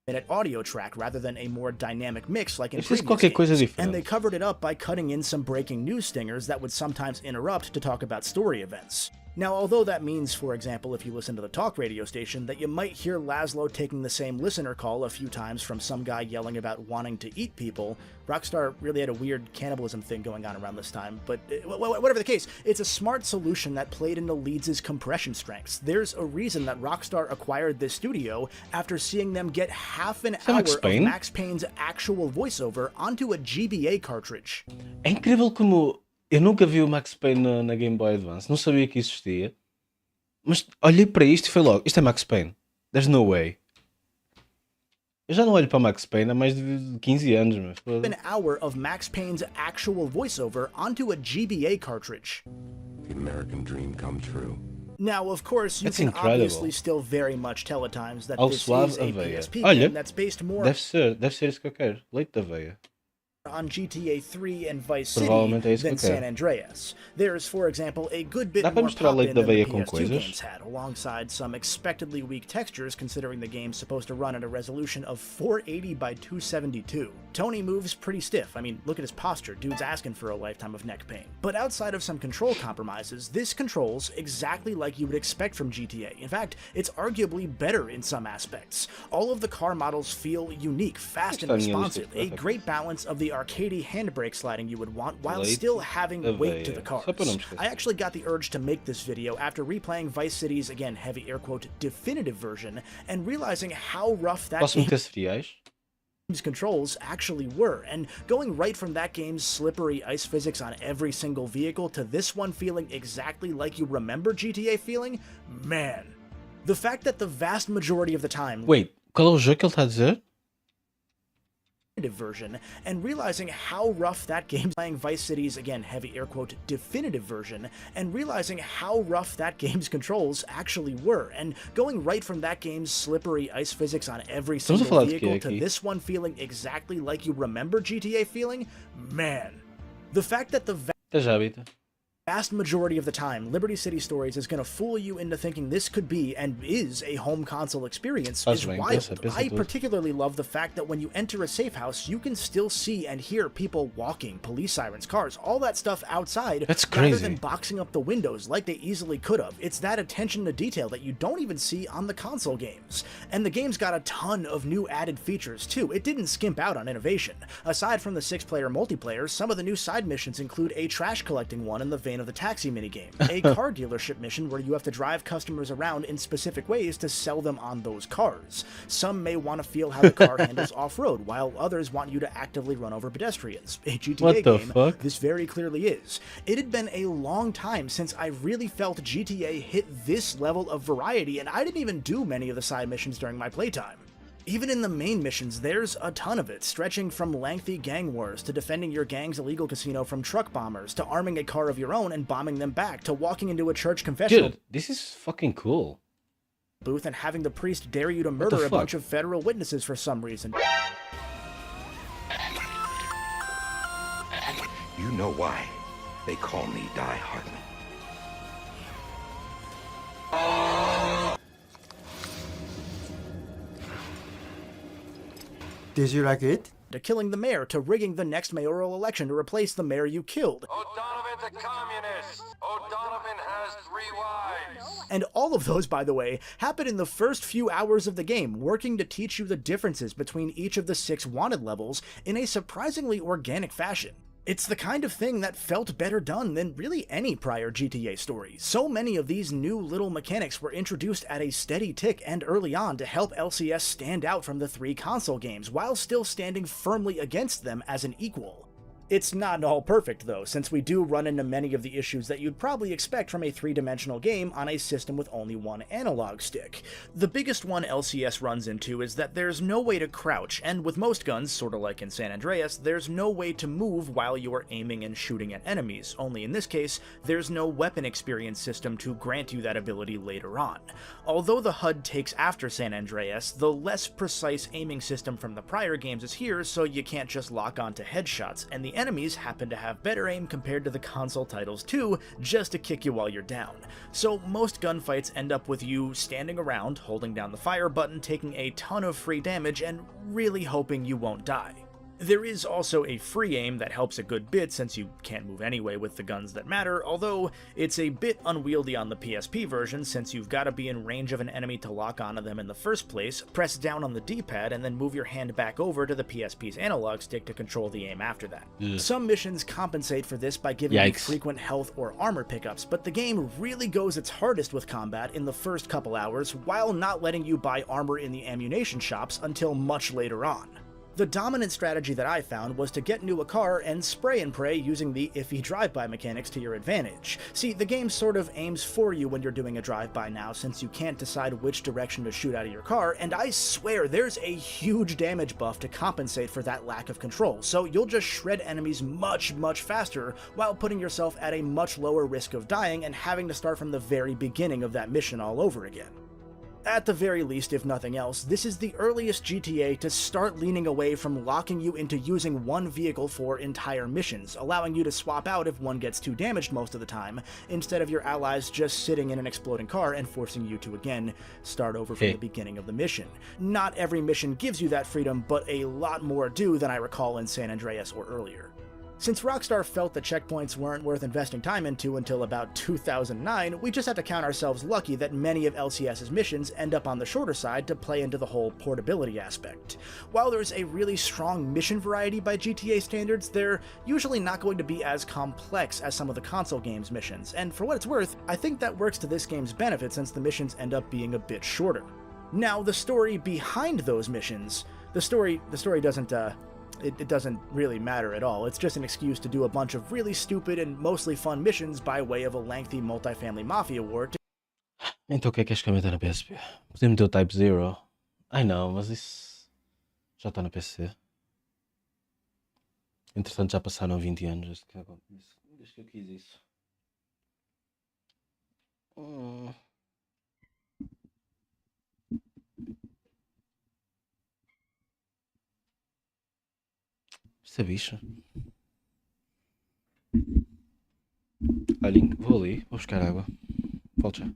minute audio track rather than a more dynamic mix like in É preciso previous qualquer coisa games. diferente. And they covered it up by cutting in some breaking news stingers that would sometimes interrupt to talk about story events. Now, although that means, for example, if you listen to the talk radio station, that you might hear Laszlo taking the same listener call a few times from some guy yelling about wanting to eat people, Rockstar really had a weird cannibalism thing going on around this time, but whatever the case, it's a smart solution that played into Leeds' compression strengths. There's a reason that Rockstar acquired this studio after seeing them get half an hour Max of Payne? Max Payne's actual voiceover onto a GBA cartridge. É incrível como eu nunca vi o Max Payne na Game Boy Advance, não sabia que existia, mas olhei para isto e foi logo, isto é Max Payne, there's no way. Eu já não olho para Max Payne há mais de 15 anos, mas An hour of Max Payne's actual voiceover onto a GBA cartridge. The American dream come true. Now, of course, you That's can incredible. obviously still very much tell at times that Ao this suave is a aveia. PSP Olha, game that's based more deve ser isso que eu quero, leite de aveia. on GTA 3 and Vice City Provavelmente é isso que than eu quero. San Andreas. There's, for example, a good bit Dá para more misturar pop-in leite de than the aveia com PS2 coisas? games had, alongside some expectedly weak textures considering the game's supposed to run at a resolution of 480 by 272. Tony moves pretty stiff. I mean, look at his posture. Dude's asking for a lifetime of neck pain. But outside of some control compromises, this controls exactly like you would expect from GTA. In fact, it's arguably better in some aspects. All of the car models feel unique, fast and responsive, a great balance of the arcadey handbrake sliding you would want while Leite still having weight to the aveia. cars. Só para não me esquecer. I actually got the urge to make this video after replaying Vice City's, again, heavy air quote, definitive version, and realizing how rough that Posso meter cereais? game's controls actually were, and going right from that game's slippery ice physics on every single vehicle to this one feeling exactly like you remember GTA feeling, man. The fact that the vast majority of the time Wait, qual é o jogo que ele está a dizer? version, and realizing how rough that game's playing Vice City's, again, heavy air quote, definitive version, and realizing how rough that game's controls actually were, and going right from that game's slippery ice physics on every Estamos a single falar de vehicle quê to aqui? this one feeling exactly like you remember GTA feeling, man. The fact that the Até já, Bita. vast majority of the time, Liberty City Stories is going to fool you into thinking this could be and is a home console experience Faz is bem, wild. pensa I tudo. particularly love the fact that when you enter a safe house, you can still see and hear people walking, police sirens, cars, all that stuff outside, That's rather crazy. than boxing up the windows like they easily could have. It's that attention to detail that you don't even see on the console games. And the game's got a ton of new added features too. It didn't skimp out on innovation. Aside from the 6-player multiplayer, some of the new side missions include a trash collecting one in the vein of the taxi minigame, a car dealership mission where you have to drive customers around in specific ways to sell them on those cars. Some may want to feel how the car handles off-road, while others want you to actively run over pedestrians. A GTA What the game, fuck? this very clearly is. It had been a long time since I really felt GTA hit this level of variety, and I didn't even do many of the side missions during my playtime. Even in the main missions, there's a ton of it, stretching from lengthy gang wars to defending your gang's illegal casino from truck bombers, to arming a car of your own and bombing them back, to walking into a church confessional Dude, this is fucking cool. booth and having the priest dare you to murder a bunch of federal witnesses for some reason. You know why they call me Die Hard. Did you like it? To killing the mayor, to rigging the next mayoral election to replace the mayor you killed. O'Donovan's a communist! O'Donovan has 3 wives! And all of those, by the way, happen in the first few hours of the game, working to teach you the differences between each of the 6 wanted levels in a surprisingly organic fashion. It's the kind of thing that felt better done than really any prior GTA story. So many of these new little mechanics were introduced at a steady tick and early on to help LCS stand out from the 3 console games, while still standing firmly against them as an equal. It's not all perfect though, since we do run into many of the issues that you'd probably expect from a 3-dimensional game on a system with only one analog stick. The biggest one LCS runs into is that there's no way to crouch, and with most guns, sorta like in San Andreas, there's no way to move while you are aiming and shooting at enemies, only in this case, there's no weapon experience system to grant you that ability later on. Although the HUD takes after San Andreas, the less precise aiming system from the prior games is here, so you can't just lock onto headshots, and the enemies happen to have better aim compared to the console titles too, just to kick you while you're down. So most gunfights end up with you standing around, holding down the fire button, taking a ton of free damage, and really hoping you won't die. There is also a free aim that helps a good bit since you can't move anyway with the guns that matter, although it's a bit unwieldy on the PSP version since you've got to be in range of an enemy to lock onto them in the first place, press down on the D-pad, and then move your hand back over to the PSP's analog stick to control the aim after that. Some missions compensate for this by giving you frequent health or armor pickups, but the game really goes its hardest with combat in the first couple hours while not letting you buy armor in the ammunition shops until much later on. The dominant strategy that I found was to get into a car and spray and pray using the iffy drive-by mechanics to your advantage. See, the game sort of aims for you when you're doing a drive-by now since you can't decide which direction to shoot out of your car, and I swear there's a huge damage buff to compensate for that lack of control, so you'll just shred enemies much faster while putting yourself at a much lower risk of dying and having to start from the very beginning of that mission all over again. At the very least, if nothing else, this is the earliest GTA to start leaning away from locking you into using one vehicle for entire missions, allowing you to swap out if one gets too damaged most of the time, instead of your allies just sitting in an exploding car and forcing you to again start over from the beginning of the mission. Not every mission gives you that freedom, but a lot more do than I recall in San Andreas or earlier. Since Rockstar felt the checkpoints weren't worth investing time into until about 2009, we just have to count ourselves lucky that many of LCS's missions end up on the shorter side to play into the whole portability aspect. While there's a really strong mission variety by GTA standards, they're usually not going to be as complex as some of the console games' missions, and for what it's worth, I think that works to this game's benefit since the missions end up being a bit shorter. Now, the story behind those missions, the story doesn't, it doesn't really matter at all. It's just an excuse to do a bunch of really stupid and mostly fun missions by way of a lengthy multifamily mafia war. Então o que é que és comentar na PSP? Podemos meter o Type Zero? Ai não, mas isso já está na PC. Entretanto já passaram 20 anos desde que eu quis isso. Isso é bicho. Olhem, vou ali, vou buscar água. Volto já.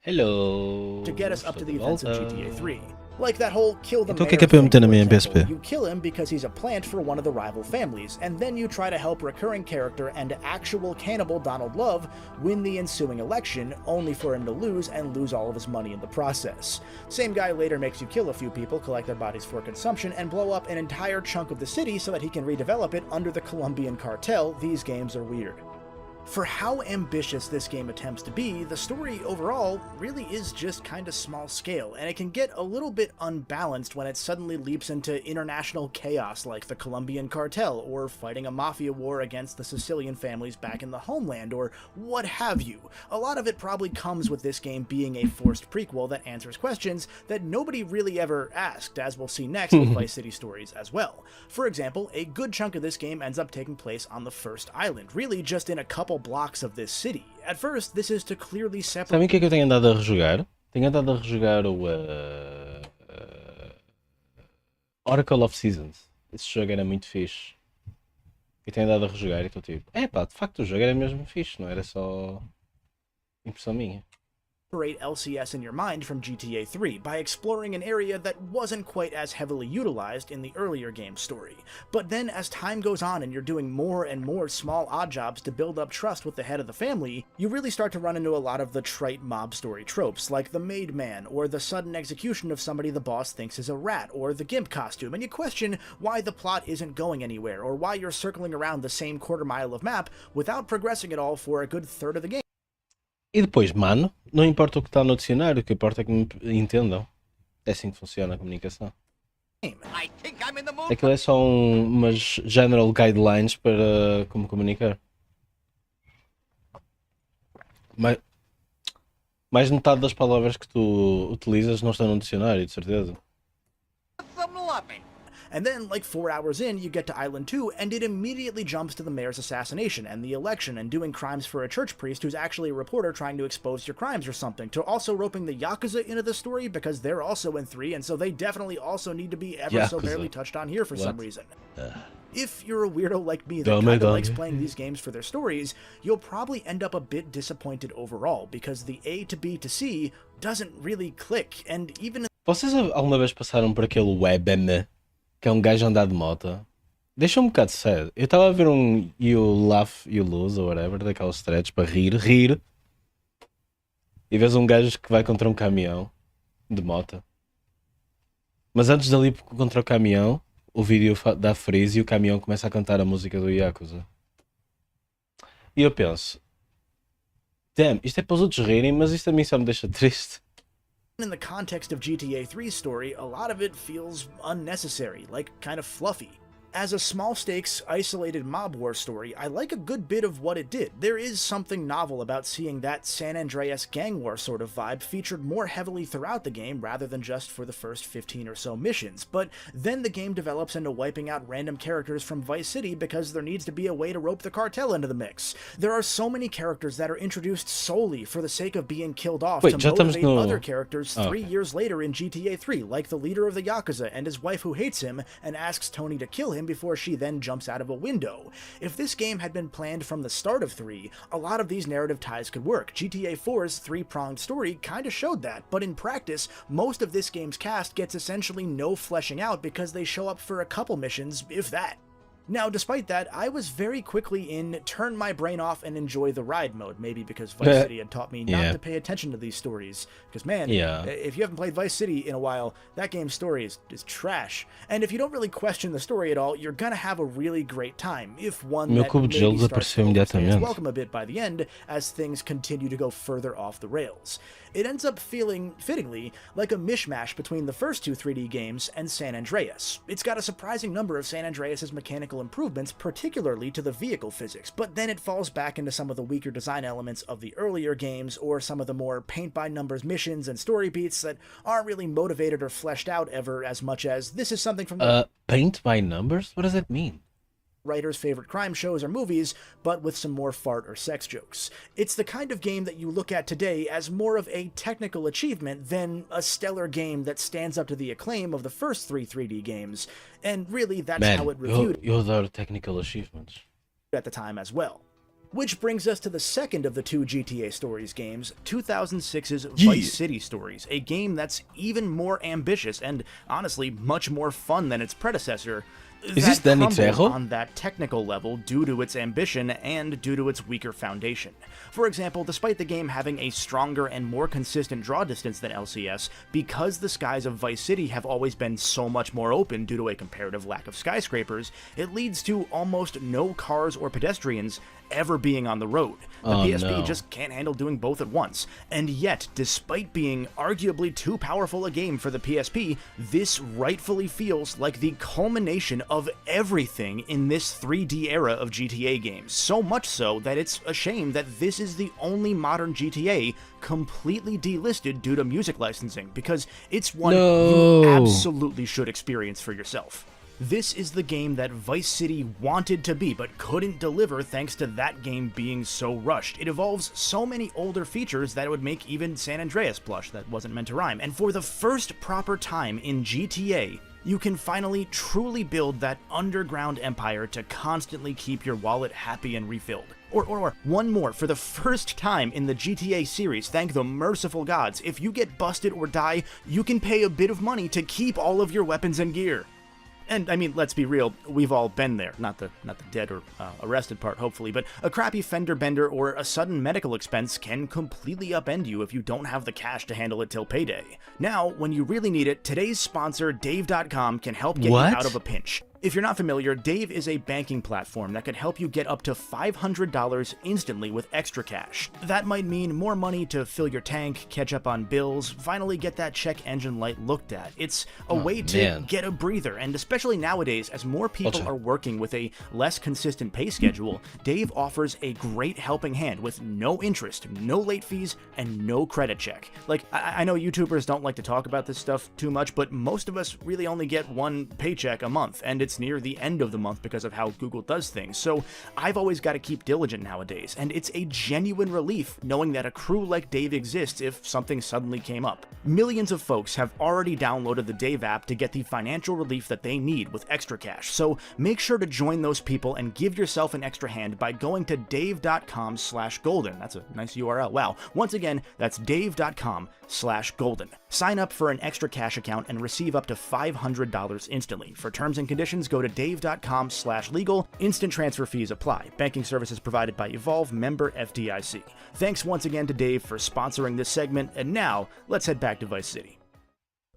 Hello! to get us up to Estou the de events of volta. GTA 3. Like that whole kill the Então o mayor que é para eu thing, meter na for minha example. PSP? You kill him because he's a plant for one of the rival families, and then you try to help recurring character and actual cannibal Donald Love win the ensuing election, only for him to lose and lose all of his money in the process. Same guy later makes you kill a few people, collect their bodies for consumption, and blow up an entire chunk of the city so that he can redevelop it under the Colombian cartel. These games are weird. For how ambitious this game attempts to be, the story overall really is just kinda small scale, and it can get a little bit unbalanced when it suddenly leaps into international chaos like the Colombian cartel, or fighting a mafia war against the Sicilian families back in the homeland, or what have you. A lot of it probably comes with this game being a forced prequel that answers questions that nobody really ever asked, as we'll see next with Vice City Stories as well. For example, a good chunk of this game ends up taking place on the first island, really just in a couple blocks of this city. At first, this is to clearly separate... Sabem o que é que eu tenho andado a rejogar? Tenho andado a rejogar o Oracle of Seasons. Esse jogo era muito fixe. Eu tenho andado a rejogar e estou tipo, pá, de facto o jogo era mesmo fixe, não era só impressão minha. Separate LCS in your mind from GTA 3 by exploring an area that wasn't quite as heavily utilized in the earlier game's story. But then as time goes on and you're doing more and more small odd jobs to build up trust with the head of the family, you really start to run into a lot of the trite mob story tropes, like the maid man, or the sudden execution of somebody the boss thinks is a rat, or the gimp costume, and you question why the plot isn't going anywhere, or why you're circling around the same quarter mile of map without progressing at all for a good third of the game. E depois, mano, não importa o que está no dicionário, o que importa é que me entendam. É assim que funciona a comunicação. Aquilo é só umas general guidelines para como comunicar. Mais metade das palavras que tu utilizas não estão no dicionário, de certeza. And then, like 4 hours in, you get to Island 2, and it immediately jumps to the mayor's assassination and the election and doing crimes for a church priest who's actually a reporter trying to expose your crimes or something, to also roping the Yakuza into the story because they're also in 3, and so they definitely also need to be ever so barely touched on here for some reason. If you're a weirdo like me that kind of likes playing these games for their stories, you'll probably end up a bit disappointed overall, because the A to B to C doesn't really click, and even... Vocês alguma vez passaram por aquele webm, que é um gajo a andar de moto? Deixa um bocado sad. Eu estava a ver um You Laugh, You Lose, ou whatever, daqueles threads para rir, e vês um gajo que vai contra um caminhão de moto. Mas antes dali contra o caminhão, o vídeo dá freeze e o caminhão começa a cantar a música do Yakuza. E eu penso, damn, isto é para os outros rirem, mas isto a mim só me deixa triste. In the context of GTA 3's story, a lot of it feels unnecessary, like kind of fluffy. As a small-stakes, isolated mob war story, I like a good bit of what it did. There is something novel about seeing that San Andreas gang war sort of vibe featured more heavily throughout the game rather than just for the first 15 or so missions, but then the game develops into wiping out random characters from Vice City because there needs to be a way to rope the cartel into the mix. There are so many characters that are introduced solely for the sake of being killed off to motivate other characters 3 years later in GTA 3, like the leader of the Yakuza and his wife who hates him and asks Tony to kill him before she then jumps out of a window. If this game had been planned from the start of 3, a lot of these narrative ties could work. GTA 4's three-pronged story kinda showed that, but in practice, most of this game's cast gets essentially no fleshing out because they show up for a couple missions, if that. Now, despite that, I was very quickly in turn my brain off and enjoy the ride mode, maybe because Vice City had taught me not to pay attention to these stories. Because, man, if you haven't played Vice City in a while, that game's story is trash. And if you don't really question the story at all, you're gonna have a really great time, if one that maybe starts to overstay welcome a bit by the end, as things continue to go further off the rails. It ends up feeling, fittingly, like a mishmash between the first two 3D games and San Andreas. It's got a surprising number of San Andreas' mechanical improvements, particularly to the vehicle physics, but then it falls back into some of the weaker design elements of the earlier games, or some of the more paint-by-numbers missions and story beats that aren't really motivated or fleshed out ever as much as this is something from the... Paint-by-numbers? What does that mean? Writer's favorite crime shows or movies, but with some more fart or sex jokes. It's the kind of game that you look at today as more of a technical achievement than a stellar game that stands up to the acclaim of the first three 3D games, and really that's how it reviewed eu adoro technical achievements. at the time as well. Which brings us to the second of the two GTA Stories games, 2006's Vice City Stories, a game that's even more ambitious and, honestly, much more fun than its predecessor. Is this Danny Trejo? On that technical level due to its ambition and due to its weaker foundation. For example, despite the game having a stronger and more consistent draw distance than LCS, because the skies of Vice City have always been so much more open due to a comparative lack of skyscrapers, it leads to almost no cars or pedestrians ever being on the road. The PSP just can't handle doing both at once. And yet, despite being arguably too powerful a game for the PSP, this rightfully feels like the culmination of everything in this 3D era of GTA games. So much so that it's a shame that this is the only modern GTA completely delisted due to music licensing, because it's one you absolutely should experience for yourself. This is the game that Vice City wanted to be, but couldn't deliver thanks to that game being so rushed. It evolves so many older features that it would make even San Andreas blush. That wasn't meant to rhyme. And for the first proper time in GTA, you can finally truly build that underground empire to constantly keep your wallet happy and refilled. Or one more, for the first time in the GTA series, thank the merciful gods, if you get busted or die, you can pay a bit of money to keep all of your weapons and gear. And, I mean, let's be real, we've all been there. Not the dead or arrested part, hopefully, but a crappy fender bender or a sudden medical expense can completely upend you if you don't have the cash to handle it till payday. Now, when you really need it, today's sponsor, Dave.com, can help get you out of a pinch. If you're not familiar, Dave is a banking platform that can help you get up to $500 instantly with extra cash. That might mean more money to fill your tank, catch up on bills, finally get that check engine light looked at. It's a way to get a breather, and especially nowadays, as more people are working with a less consistent pay schedule, Dave offers a great helping hand with no interest, no late fees, and no credit check. Like, I know YouTubers don't like to talk about this stuff too much, but most of us really only get one paycheck a month, and it's near the end of the month because of how Google does things, so I've always got to keep diligent nowadays, and it's a genuine relief knowing that a crew like Dave exists if something suddenly came up. Millions of folks have already downloaded the Dave app to get the financial relief that they need with extra cash, so make sure to join those people and give yourself an extra hand by going to dave.com/golden. That's a nice URL, wow. Once again, that's dave.com/golden. Sign up for an extra cash account and receive up to $500 instantly. For terms and conditions, go to dave.com/legal. Instant transfer fees apply. Banking services provided by Evolve, member FDIC. Thanks once again to Dave for sponsoring this segment, and now let's head back to Vice City.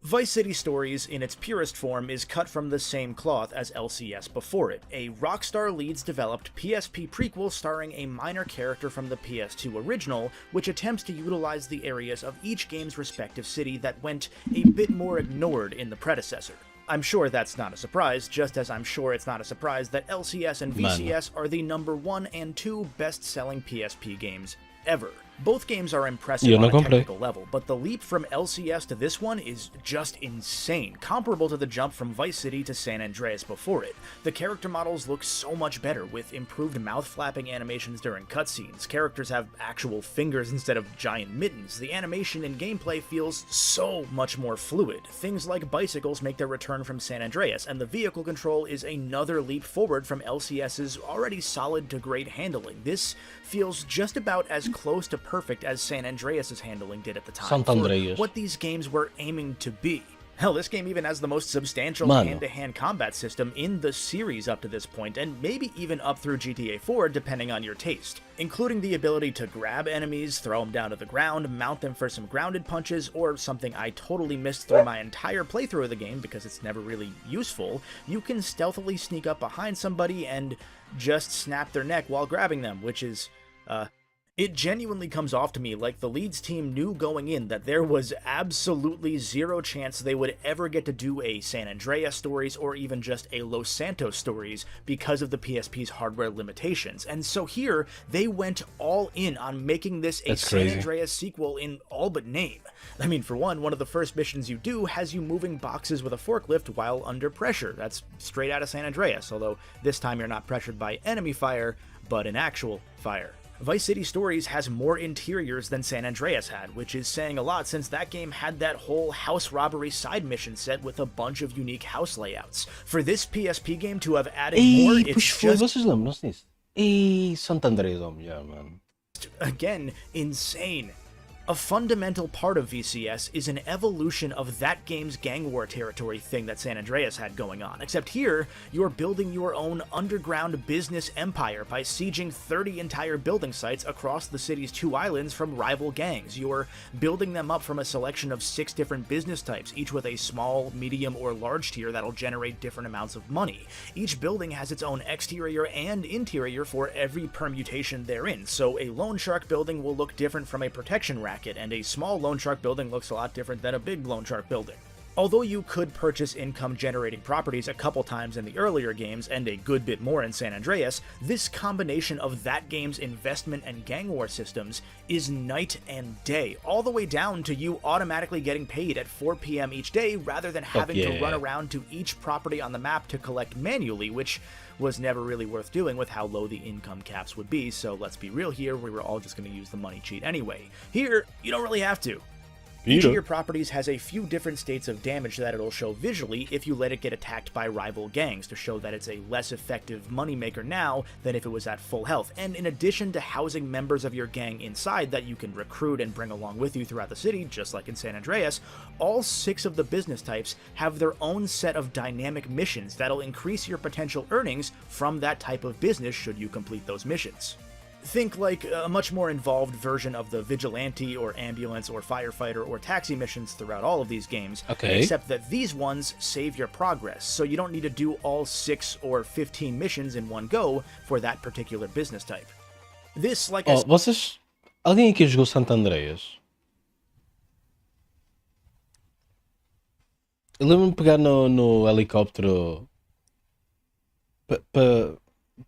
Vice City Stories, in its purest form, is cut from the same cloth as LCS before it, a Rockstar Leeds-developed PSP prequel starring a minor character from the PS2 original, which attempts to utilize the areas of each game's respective city that went a bit more ignored in the predecessor. I'm sure that's not a surprise, just as I'm sure it's not a surprise that LCS and VCS are the #1 and 2 best-selling PSP games ever. Both games are impressive on a technical level, but the leap from LCS to this one is just insane, comparable to the jump from Vice City to San Andreas before it. The character models look so much better, with improved mouth-flapping animations during cutscenes. Characters have actual fingers instead of giant mittens. The animation and gameplay feels so much more fluid. Things like bicycles make their return from San Andreas, and the vehicle control is another leap forward from LCS's already solid to great handling. This feels just about as close to perfect as San Andreas' handling did at the time for what these games were aiming to be. Hell, this game even has the most substantial hand-to-hand combat system in the series up to this point, and maybe even up through GTA 4 depending on your taste, including the ability to grab enemies, throw them down to the ground, mount them for some grounded punches, or something I totally missed through my entire playthrough of the game because it's never really useful. You can stealthily sneak up behind somebody and just snap their neck while grabbing them, which is, it genuinely comes off to me like the Leeds team knew going in that there was absolutely zero chance they would ever get to do a San Andreas Stories or even just a Los Santos Stories because of the PSP's hardware limitations. And so here, they went all in on making this a San Andreas sequel in all but name. I mean, for one of the first missions you do has you moving boxes with a forklift while under pressure. That's straight out of San Andreas, although this time you're not pressured by enemy fire, but an actual fire. Vice City Stories has more interiors than San Andreas had, which is saying a lot since that game had that whole house robbery side mission set with a bunch of unique house layouts. For this PSP game to have added more, it's just... Vocês lembram-se disso? E Santo Andrés é o melhor, mano. Again, insane. A fundamental part of VCS is an evolution of that game's gang war territory thing that San Andreas had going on, except here, you're building your own underground business empire by sieging 30 entire building sites across the city's 2 islands from rival gangs. You're building them up from a selection of 6 different business types, each with a small, medium, or large tier that'll generate different amounts of money. Each building has its own exterior and interior for every permutation therein, so a loan shark building will look different from a protection racket, and a small loan shark building looks a lot different than a big loan shark building. Although you could purchase income-generating properties a couple times in the earlier games, and a good bit more in San Andreas, this combination of that game's investment and gang war systems is night and day, all the way down to you automatically getting paid at 4 p.m. each day rather than having to run around to each property on the map to collect manually, which was never really worth doing with how low the income caps would be, so let's be real here, we were all just going to use the money cheat anyway. Here, you don't really have to. Each of your properties has a few different states of damage that it'll show visually if you let it get attacked by rival gangs to show that it's a less effective moneymaker now than if it was at full health. And in addition to housing members of your gang inside that you can recruit and bring along with you throughout the city, just like in San Andreas, all 6 of the business types have their own set of dynamic missions that'll increase your potential earnings from that type of business should you complete those missions. Think like a much more involved version of the vigilante or ambulance or firefighter or taxi missions throughout all of these games, except that these ones save your progress, so you don't need to do all 6 or 15 missions in one go for that particular business type. This, like vocês... Alguém aqui jogou Santo Andreas? Eu lembro-me de pegar no helicóptero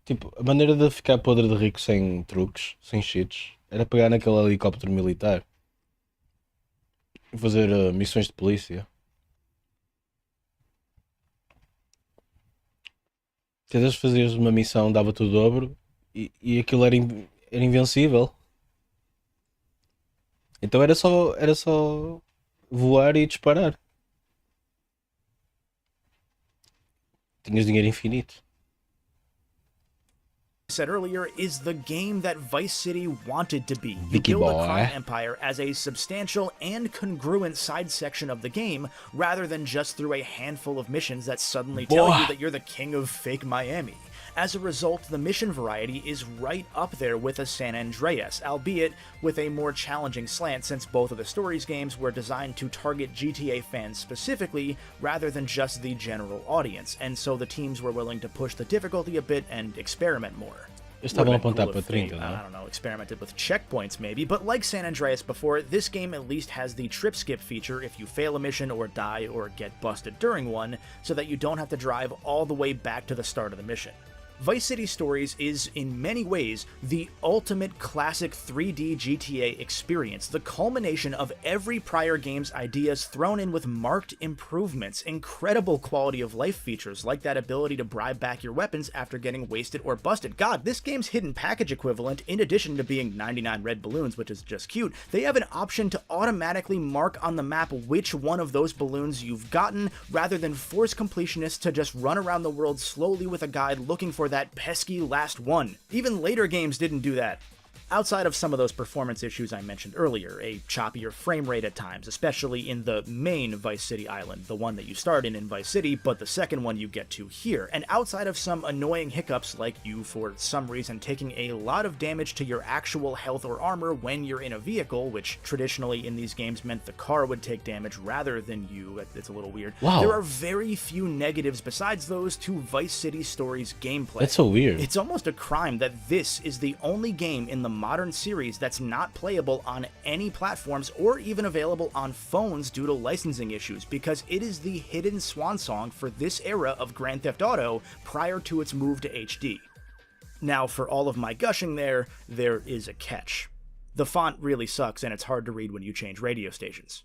tipo, a maneira de ficar podre de rico sem truques, sem cheats, era pegar naquele helicóptero militar e fazer missões de polícia. Às vezes fazias uma missão, dava-te o dobro e aquilo era invencível. Então era só voar e disparar. Tinhas dinheiro infinito. Said earlier, is the game that Vice City wanted to be. You build a crime empire as a substantial and congruent side section of the game, rather than just through a handful of missions that suddenly tell you that you're the king of fake Miami. As a result, the mission variety is right up there with a San Andreas, albeit with a more challenging slant since both of the stories games were designed to target GTA fans specifically rather than just the general audience, and so the teams were willing to push the difficulty a bit and experiment more. Estavam a apontar para 30, I don't know, experimented with checkpoints maybe, but like San Andreas before, this game at least has the trip skip feature if you fail a mission or die or get busted during one, so that you don't have to drive all the way back to the start of the mission. Vice City Stories is, in many ways, the ultimate classic 3D GTA experience, the culmination of every prior game's ideas thrown in with marked improvements, incredible quality of life features like that ability to bribe back your weapons after getting wasted or busted. God, this game's hidden package equivalent, in addition to being 99 red balloons, which is just cute, they have an option to automatically mark on the map which one of those balloons you've gotten, rather than force completionists to just run around the world slowly with a guide looking for that pesky last one. Even later games didn't do that. Outside of some of those performance issues I mentioned earlier, a choppier frame rate at times, especially in the main Vice City island, the one that you start in Vice City, but the second one you get to here, and outside of some annoying hiccups like you for some reason taking a lot of damage to your actual health or armor when you're in a vehicle, which traditionally in these games meant the car would take damage rather than you, it's a little weird. Wow. There are very few negatives besides those to Vice City Stories gameplay. That's so weird. It's almost a crime that this is the only game in the modern series that's not playable on any platforms or even available on phones due to licensing issues, because it is the hidden swan song for this era of Grand Theft Auto prior to its move to HD. Now, for all of my gushing there is a catch. The font really sucks and it's hard to read when you change radio stations.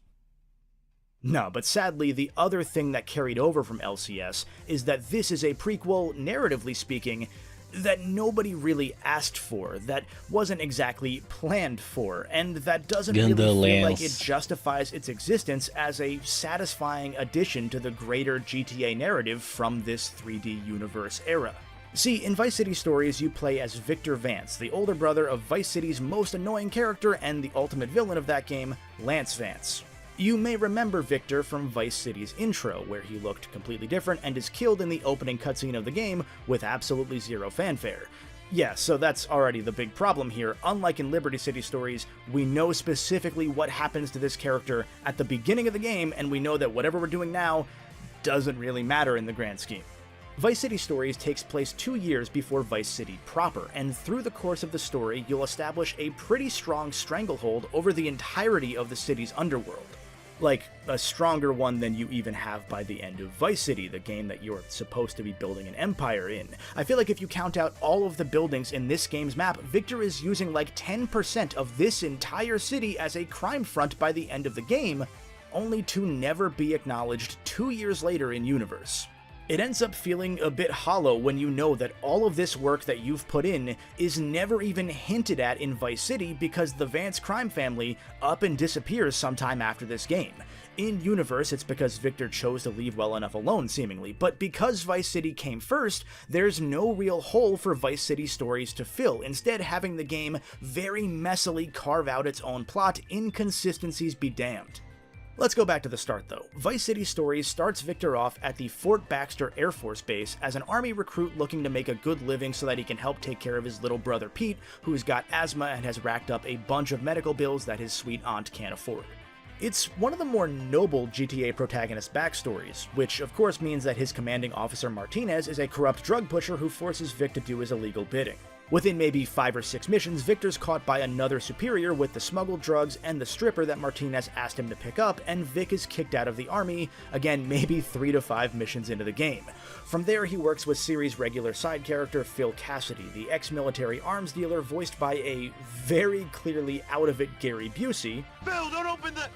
No, but sadly, the other thing that carried over from LCS is that this is a prequel, narratively speaking, that nobody really asked for, that wasn't exactly planned for, and that doesn't really feel like it justifies its existence as a satisfying addition to the greater GTA narrative from this 3D universe era. See, in Vice City Stories, you play as Victor Vance, the older brother of Vice City's most annoying character and the ultimate villain of that game, Lance Vance. You may remember Victor from Vice City's intro, where he looked completely different and is killed in the opening cutscene of the game with absolutely zero fanfare. Yeah, so that's already the big problem here. Unlike in Liberty City Stories, we know specifically what happens to this character at the beginning of the game, and we know that whatever we're doing now doesn't really matter in the grand scheme. Vice City Stories takes place 2 years before Vice City proper, and through the course of the story, you'll establish a pretty strong stranglehold over the entirety of the city's underworld. Like, a stronger one than you even have by the end of Vice City, the game that you're supposed to be building an empire in. I feel like if you count out all of the buildings in this game's map, Victor is using like 10% of this entire city as a crime front by the end of the game, only to never be acknowledged 2 years later in universe. It ends up feeling a bit hollow when you know that all of this work that you've put in is never even hinted at in Vice City because the Vance crime family up and disappears sometime after this game. In universe, it's because Victor chose to leave well enough alone, seemingly, but because Vice City came first, there's no real hole for Vice City Stories to fill, instead having the game very messily carve out its own plot, inconsistencies be damned. Let's go back to the start though. Vice City Stories starts Victor off at the Fort Baxter Air Force Base as an army recruit looking to make a good living so that he can help take care of his little brother Pete, who's got asthma and has racked up a bunch of medical bills that his sweet aunt can't afford. It's one of the more noble GTA protagonist backstories, which of course means that his commanding officer Martinez is a corrupt drug pusher who forces Vic to do his illegal bidding. Within maybe 5 or 6 missions, Victor's caught by another superior with the smuggled drugs and the stripper that Martinez asked him to pick up, and Vic is kicked out of the army, again maybe 3 to 5 missions into the game. From there he works with series regular side character Phil Cassidy, the ex-military arms dealer voiced by a very clearly out-of-it Gary Busey. Phil, don't open the...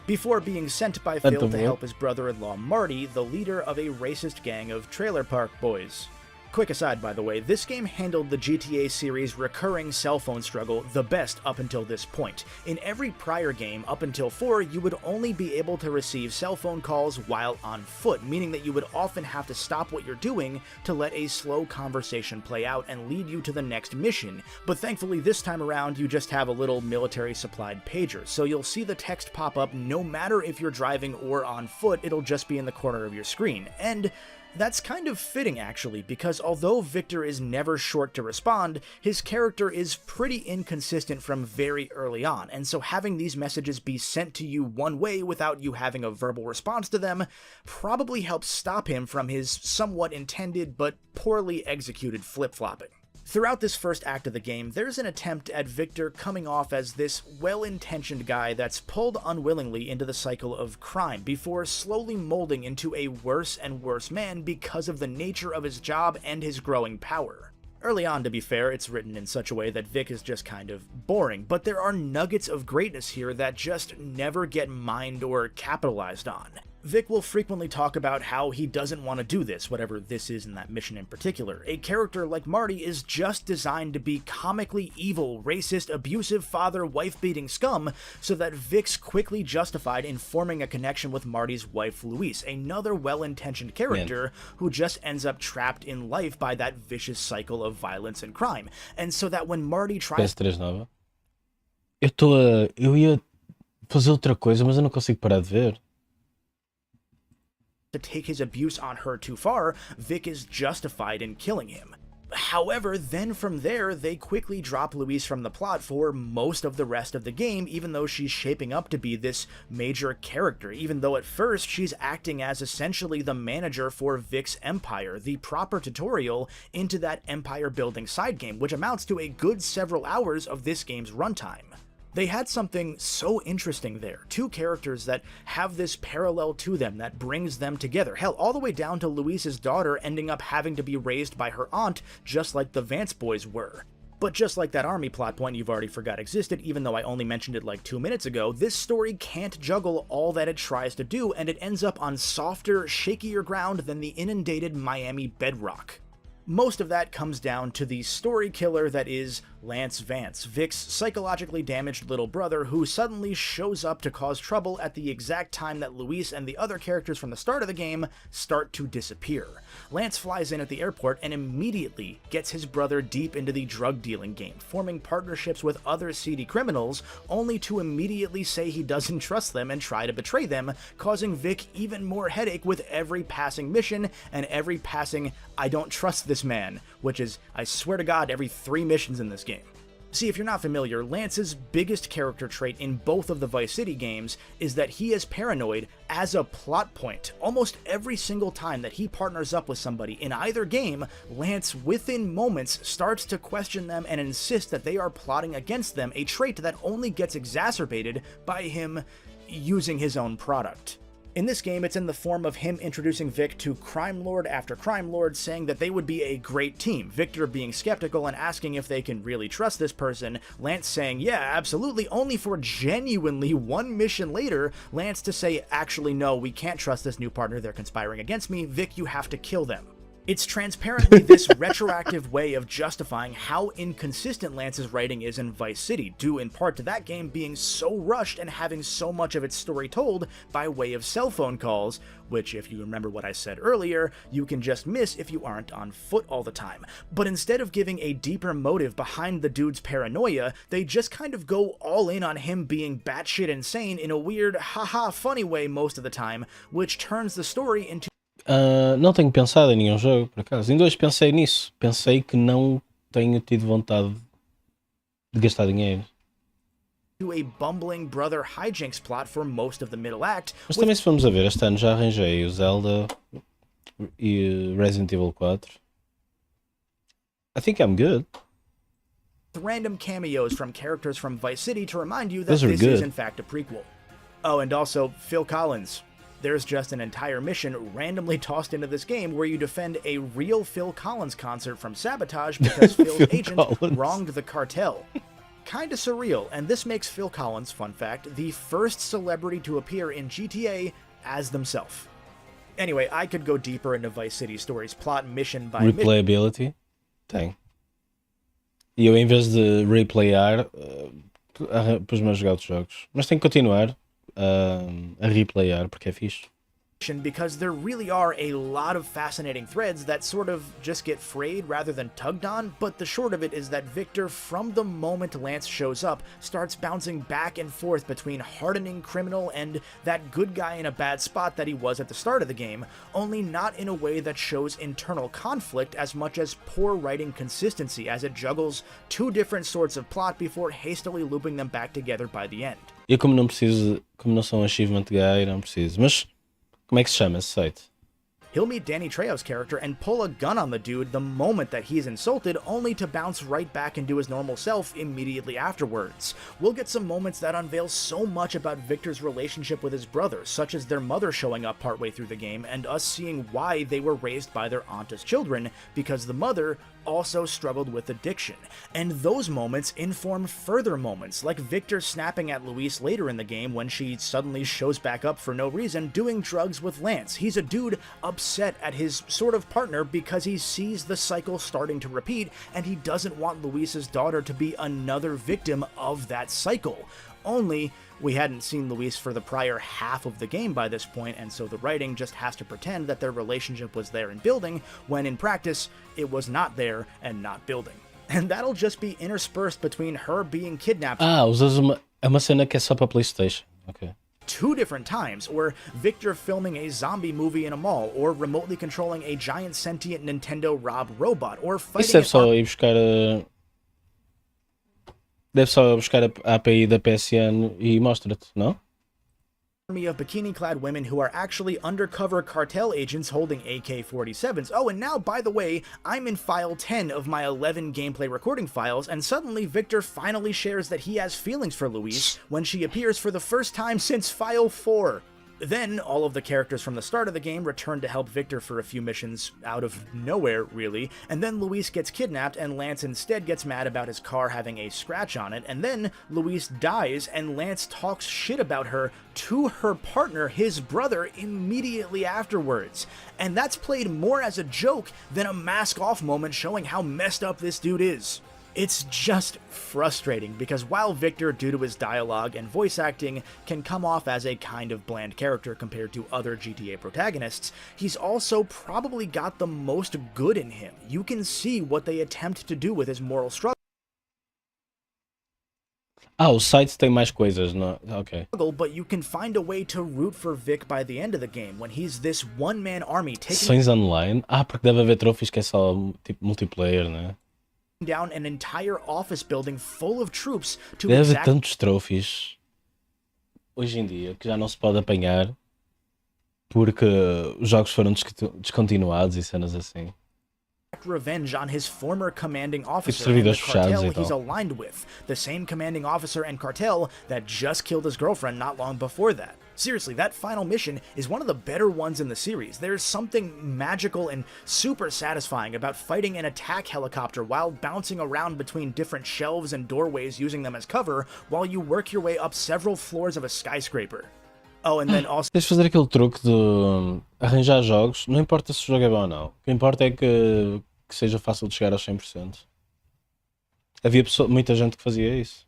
Before being sent by Phil to help his brother-in-law Marty, the leader of a racist gang of trailer park boys. Quick aside, by the way, this game handled the GTA series' recurring cell phone struggle the best up until this point. In every prior game, up until 4, you would only be able to receive cell phone calls while on foot, meaning that you would often have to stop what you're doing to let a slow conversation play out and lead you to the next mission. But thankfully this time around, you just have a little military-supplied pager, so you'll see the text pop up no matter if you're driving or on foot, it'll just be in the corner of your screen. And that's kind of fitting, actually, because although Victor is never short to respond, his character is pretty inconsistent from very early on, and so having these messages be sent to you one way without you having a verbal response to them probably helps stop him from his somewhat intended but poorly executed flip-flopping. Throughout this first act of the game, there's an attempt at Victor coming off as this well-intentioned guy that's pulled unwillingly into the cycle of crime before slowly molding into a worse and worse man because of the nature of his job and his growing power. Early on, to be fair, it's written in such a way that Vic is just kind of boring, but there are nuggets of greatness here that just never get mined or capitalized on. Vic will frequently talk about how he doesn't want to do this, whatever this is in that mission in particular. A character like Marty is just designed to be comically evil, racist, abusive father, wife-beating scum, so that Vic's quickly justified in forming a connection with Marty's wife Louise, another well-intentioned character who just ends up trapped in life by that vicious cycle of violence and crime. And so that when Marty tries... PS3 nova. Eu ia fazer outra coisa, mas eu não consigo parar de ver. To take his abuse on her too far, Vic is justified in killing him. However, then from there, they quickly drop Louise from the plot for most of the rest of the game, even though she's shaping up to be this major character, even though at first she's acting as essentially the manager for Vic's empire, the proper tutorial into that empire building side game, which amounts to a good several hours of this game's runtime. They had something so interesting there, 2 characters that have this parallel to them that brings them together, hell, all the way down to Louise's daughter ending up having to be raised by her aunt, just like the Vance boys were. But just like that army plot point you've already forgot existed, even though I only mentioned it like 2 minutes ago, this story can't juggle all that it tries to do, and it ends up on softer, shakier ground than the inundated Miami bedrock. Most of that comes down to the story killer that is Lance Vance, Vic's psychologically damaged little brother who suddenly shows up to cause trouble at the exact time that Luis and the other characters from the start of the game start to disappear. Lance flies in at the airport and immediately gets his brother deep into the drug dealing game, forming partnerships with other seedy criminals, only to immediately say he doesn't trust them and try to betray them, causing Vic even more headache with every passing mission and every passing "I don't trust this man," which is, I swear to God, every 3 missions in this game. See, if you're not familiar, Lance's biggest character trait in both of the Vice City games is that he is paranoid as a plot point. Almost every single time that he partners up with somebody in either game, Lance, within moments, starts to question them and insist that they are plotting against them, a trait that only gets exacerbated by him using his own product. In this game, it's in the form of him introducing Vic to crime lord after crime lord, saying that they would be a great team, Victor being skeptical and asking if they can really trust this person, Lance saying, yeah, absolutely, only for genuinely 1 mission later, Lance to say, actually no, we can't trust this new partner, they're conspiring against me, Vic, you have to kill them. It's transparently this retroactive way of justifying how inconsistent Lance's writing is in Vice City, due in part to that game being so rushed and having so much of its story told by way of cell phone calls, which, if you remember what I said earlier, you can just miss if you aren't on foot all the time. But instead of giving a deeper motive behind the dude's paranoia, they just kind of go all in on him being batshit insane in a weird, haha, funny way most of the time, which turns the story into Não tenho pensado em nenhum jogo, por acaso. Ainda hoje pensei nisso. Pensei que não tenho tido vontade de gastar dinheiro. a bumbling brother hijinks plot for most of the middle act. Mas também, se formos a ver, este ano já arranjei o Zelda e Resident Evil 4. I think I'm good. Random cameos from characters from Vice City to remind you that Those are this good. is in fact a prequel. Oh, and also Phil Collins. There's just an entire mission randomly tossed into this game where you defend a real Phil Collins concert from sabotage because Phil's Phil agent Collins. wronged the cartel. Kinda surreal, and this makes Phil Collins, fun fact, the first celebrity to appear in GTA as themselves. Anyway, I could go deeper into Vice City Stories plot mission by mission. Replayability? Tem. E eu, em vez de replayar, pus-me a jogar outros jogos. Mas tenho que continuar a replayar porque é fixe. Because there really are a lot of fascinating threads that sort of just get frayed rather than tugged on, but the short of it is that Victor, from the moment Lance shows up, starts bouncing back and forth between hardening criminal and that good guy in a bad spot that he was at the start of the game, only not in a way that shows internal conflict as much as poor writing consistency as it juggles 2 different sorts of plot before hastily looping them back together by the end. Eu como não sou um achievement guy, não preciso. Mas como é que se chama esse site? He'll meet Danny Trejo's character and pull a gun on the dude the moment that he's insulted, only to bounce right back into his normal self immediately afterwards. We'll get some moments that unveil so much about Victor's relationship with his brother, such as their mother showing up partway through the game and us seeing why they were raised by their aunt as children, because the mother also struggled with addiction. And those moments inform further moments, like Victor snapping at Luis later in the game when she suddenly shows back up for no reason doing drugs with Lance. He's a dude upset at his sort of partner because he sees the cycle starting to repeat and he doesn't want Luis's daughter to be another victim of that cycle. Only we hadn't seen Luis for the prior half of the game by this point, and so the writing just has to pretend that their relationship was there and building, when in practice, it was not there and not building. And that'll just be interspersed between her being kidnapped Usas uma cena que é só para PlayStation. Ok. 2 different times, or Victor filming a zombie movie in a mall, or remotely controlling a giant sentient Nintendo Rob robot, or Isso fighting deve só ir buscar Deve só buscar a API da PSN e mostra-te, não? army of bikini-clad women who are actually undercover cartel agents holding AK-47s. Oh, and now, by the way, I'm in file 10 of my 11 gameplay recording files, and suddenly Victor finally shares that he has feelings for Luis when she appears for the first time since file 4. Then, all of the characters from the start of the game return to help Victor for a few missions out of nowhere, really, and then Luis gets kidnapped and Lance instead gets mad about his car having a scratch on it, and then Luis dies and Lance talks shit about her to her partner, his brother, immediately afterwards. And that's played more as a joke than a mask-off moment showing how messed up this dude is. It's just frustrating because while Victor, due to his dialogue and voice acting, can come off as a kind of bland character compared to other GTA protagonists, he's also probably got the most good in him. You can see what they attempt to do with his moral struggle. O site tem mais coisas, não? Ok. But you can find a way to root for Vic by the end of the game when he's this one-man army taking Sessões online? Porque deve haver trophies que é só tipo multiplayer, né? down an entire office building full of troops to Deve haver tantos trophies hoje em dia que já não se pode apanhar porque os jogos foram descontinuados e cenas assim. revenge on his former commanding officer Tipo and the servidores fechados cartel e he's tal. aligned with, the same commanding officer and cartel that just killed his girlfriend not long before that. Seriously, that final mission is one of the better ones in the series. There's something magical and super satisfying about fighting an attack helicopter while bouncing around between different shelves and doorways using them as cover while you work your way up several floors of a skyscraper. Oh, and then also... Tens de fazer aquele truque de arranjar jogos, não importa se o jogo é bom ou não. O que importa é que seja fácil de chegar aos 100%. Havia muita gente que fazia isso.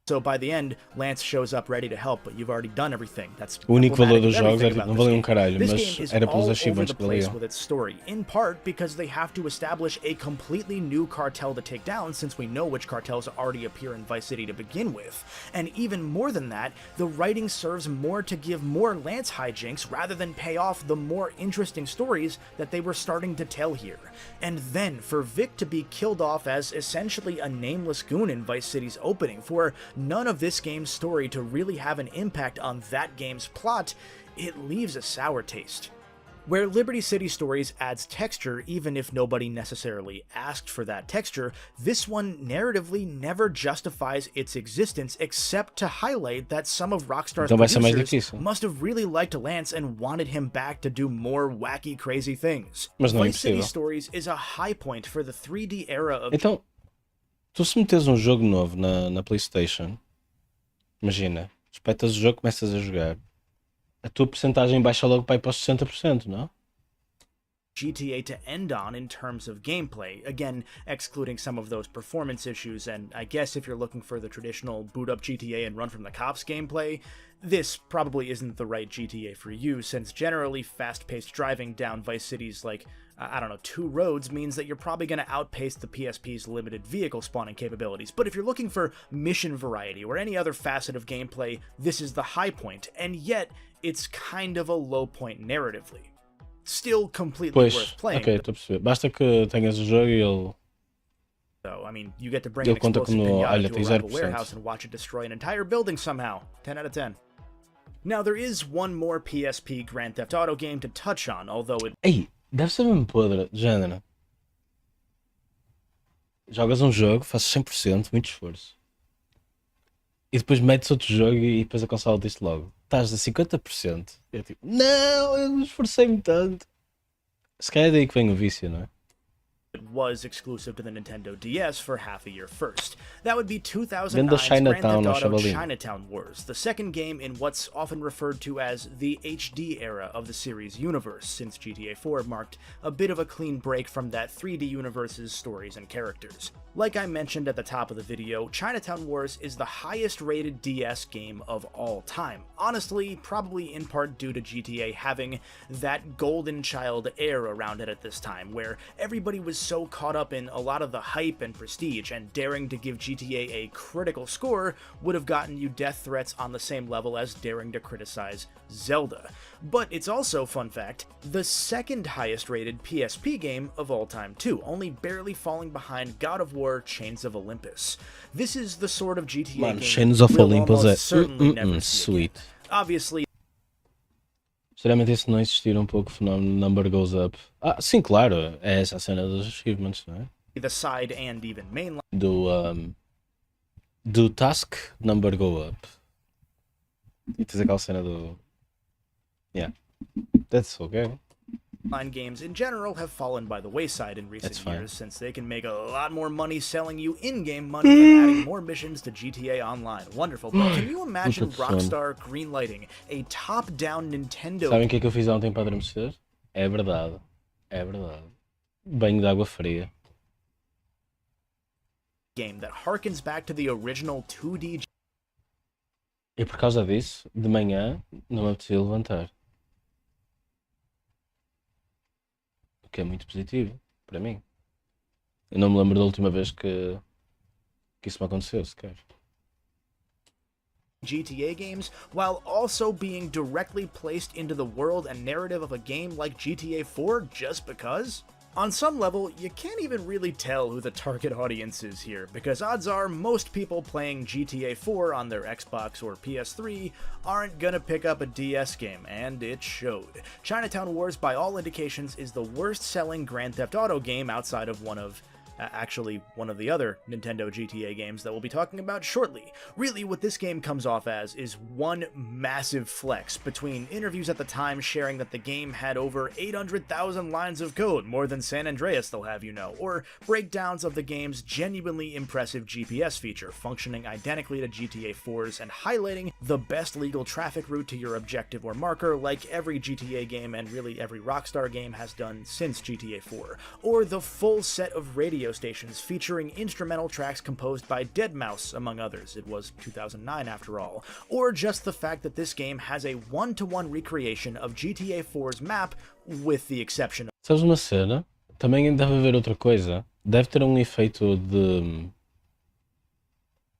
So by the end, Lance shows up ready to help, but you've already done everything. That's O único valor dos emblematic of jogos é everything tipo, about não this valia game. caralho, This mas game is era pelos all over achievements the que place valiam. with its story, in part because they have to establish a completely new cartel to take down since we know which cartels already appear in Vice City to begin with. And even more than that, the writing serves more to give more Lance hijinks rather than pay off the more interesting stories that they were starting to tell here. And then for Vic to be killed off as essentially a nameless goon in Vice City's opening, for none of this game's story to really have an impact on that game's plot, it leaves a sour taste. Where Liberty City Stories adds texture even if nobody necessarily asked for that texture, this one narratively never justifies its existence except to highlight that some of Rockstar's Então vai ser mais producers difícil. must have really liked Lance and wanted him back to do more wacky, crazy things. Mas não é Vice City impossível. Stories is a high point for the 3D era of... Então, tu se metes um jogo novo na PlayStation, imagina, espetas o jogo, começas a jogar, a tua porcentagem baixa logo para ir para os 60%, não? GTA to end on in terms of gameplay, again, excluding some of those performance issues, and I guess if you're looking for the traditional boot up GTA and run from the cops gameplay, this probably isn't the right GTA for you, since generally fast-paced driving down Vice City's, like, I don't know, 2 roads means that you're probably going to outpace the PSP's limited vehicle spawning capabilities. But if you're looking for mission variety or any other facet of gameplay, this is the high point, and yet it's kind of a low point narratively. Still completely Pois, worth playing. ok, estou a perceber. Basta que tenhas o jogo e ele... So, I mean, you get to bring Ele an conta explosive como, pinata olha, to tem a rival 0%. warehouse and watch it destroy an entire building somehow. 10 out of 10. Now, there is one more PSP Grand Theft Auto game to touch on, although it... Ei, deve ser mesmo podre, de género. Jogas um jogo, fazes 100%, muito esforço. E depois metes outro jogo e depois a consola diz logo. Estás a 50%. E é tipo, não, eu esforcei-me tanto. Se calhar é daí que vem o vício, não é? It was exclusive to the Nintendo DS for half a year first. That would be Vendo 2009's Grand Chinatown Theft ao Auto chavalinho. Chinatown Wars, the second game in what's often referred to as the HD era of the series universe, since GTA 4 marked a bit of a clean break from that 3D universe's stories and characters. Like I mentioned at the top of the video, Chinatown Wars is the highest rated DS game of all time. Honestly, probably in part due to GTA having that golden child air around it at this time, where everybody was so caught up in a lot of the hype and prestige, and daring to give GTA a critical score would have gotten you death threats on the same level as daring to criticize Zelda. But it's also, fun fact, the second highest rated PSP game of all time too, only barely falling behind God of War Chains of Olympus. This is the sort of GTA Mano, game Chains of we'll Olympus almost é certainly never see again. sweet. Obviously, Sinceramente, se não existir um pouco o fenómeno Number Goes Up. Sim, claro, é essa a cena dos achievements, não é? the side and even mainline Do Task Number Go Up. E tens aquela cena do. Yeah. That's okay. Online games in general have fallen by the wayside in recent That's fine. years since they can make a lot more money selling you in-game money and adding more missions to GTA Online. Wonderful. But can you imagine Puta de sono. Rockstar greenlighting a top-down Nintendo Sabem o que é que eu fiz ontem para adormecer? É verdade. É verdade. Banho de água fria. game that harkens back to the original 2D E por causa disso, de manhã, não me apetecia levantar. O que é muito positivo, para mim. Eu não me lembro da última vez que isso me aconteceu, sequer. GTA games, while also being directly placed into the world and narrative of a game like GTA 4 just because? On some level, you can't even really tell who the target audience is here, because odds are most people playing GTA 4 on their Xbox or PS3 aren't gonna pick up a DS game, and it showed. Chinatown Wars, by all indications, is the worst-selling Grand Theft Auto game outside of one of the other Nintendo GTA games that we'll be talking about shortly. Really, what this game comes off as is one massive flex, between interviews at the time sharing that the game had over 800,000 lines of code, more than San Andreas they'll have you know, or breakdowns of the game's genuinely impressive GPS feature, functioning identically to GTA 4's and highlighting the best legal traffic route to your objective or marker, like every GTA game and really every Rockstar game has done since GTA 4, or the full set of radio stations featuring instrumental tracks composed by Deadmau5, among others. It was 2009 after all. Or just the fact that this game has a one-to-one recreation of GTA 4's map, with the exception of... Sabes uma cena? Também deve haver outra coisa. Deve ter um efeito de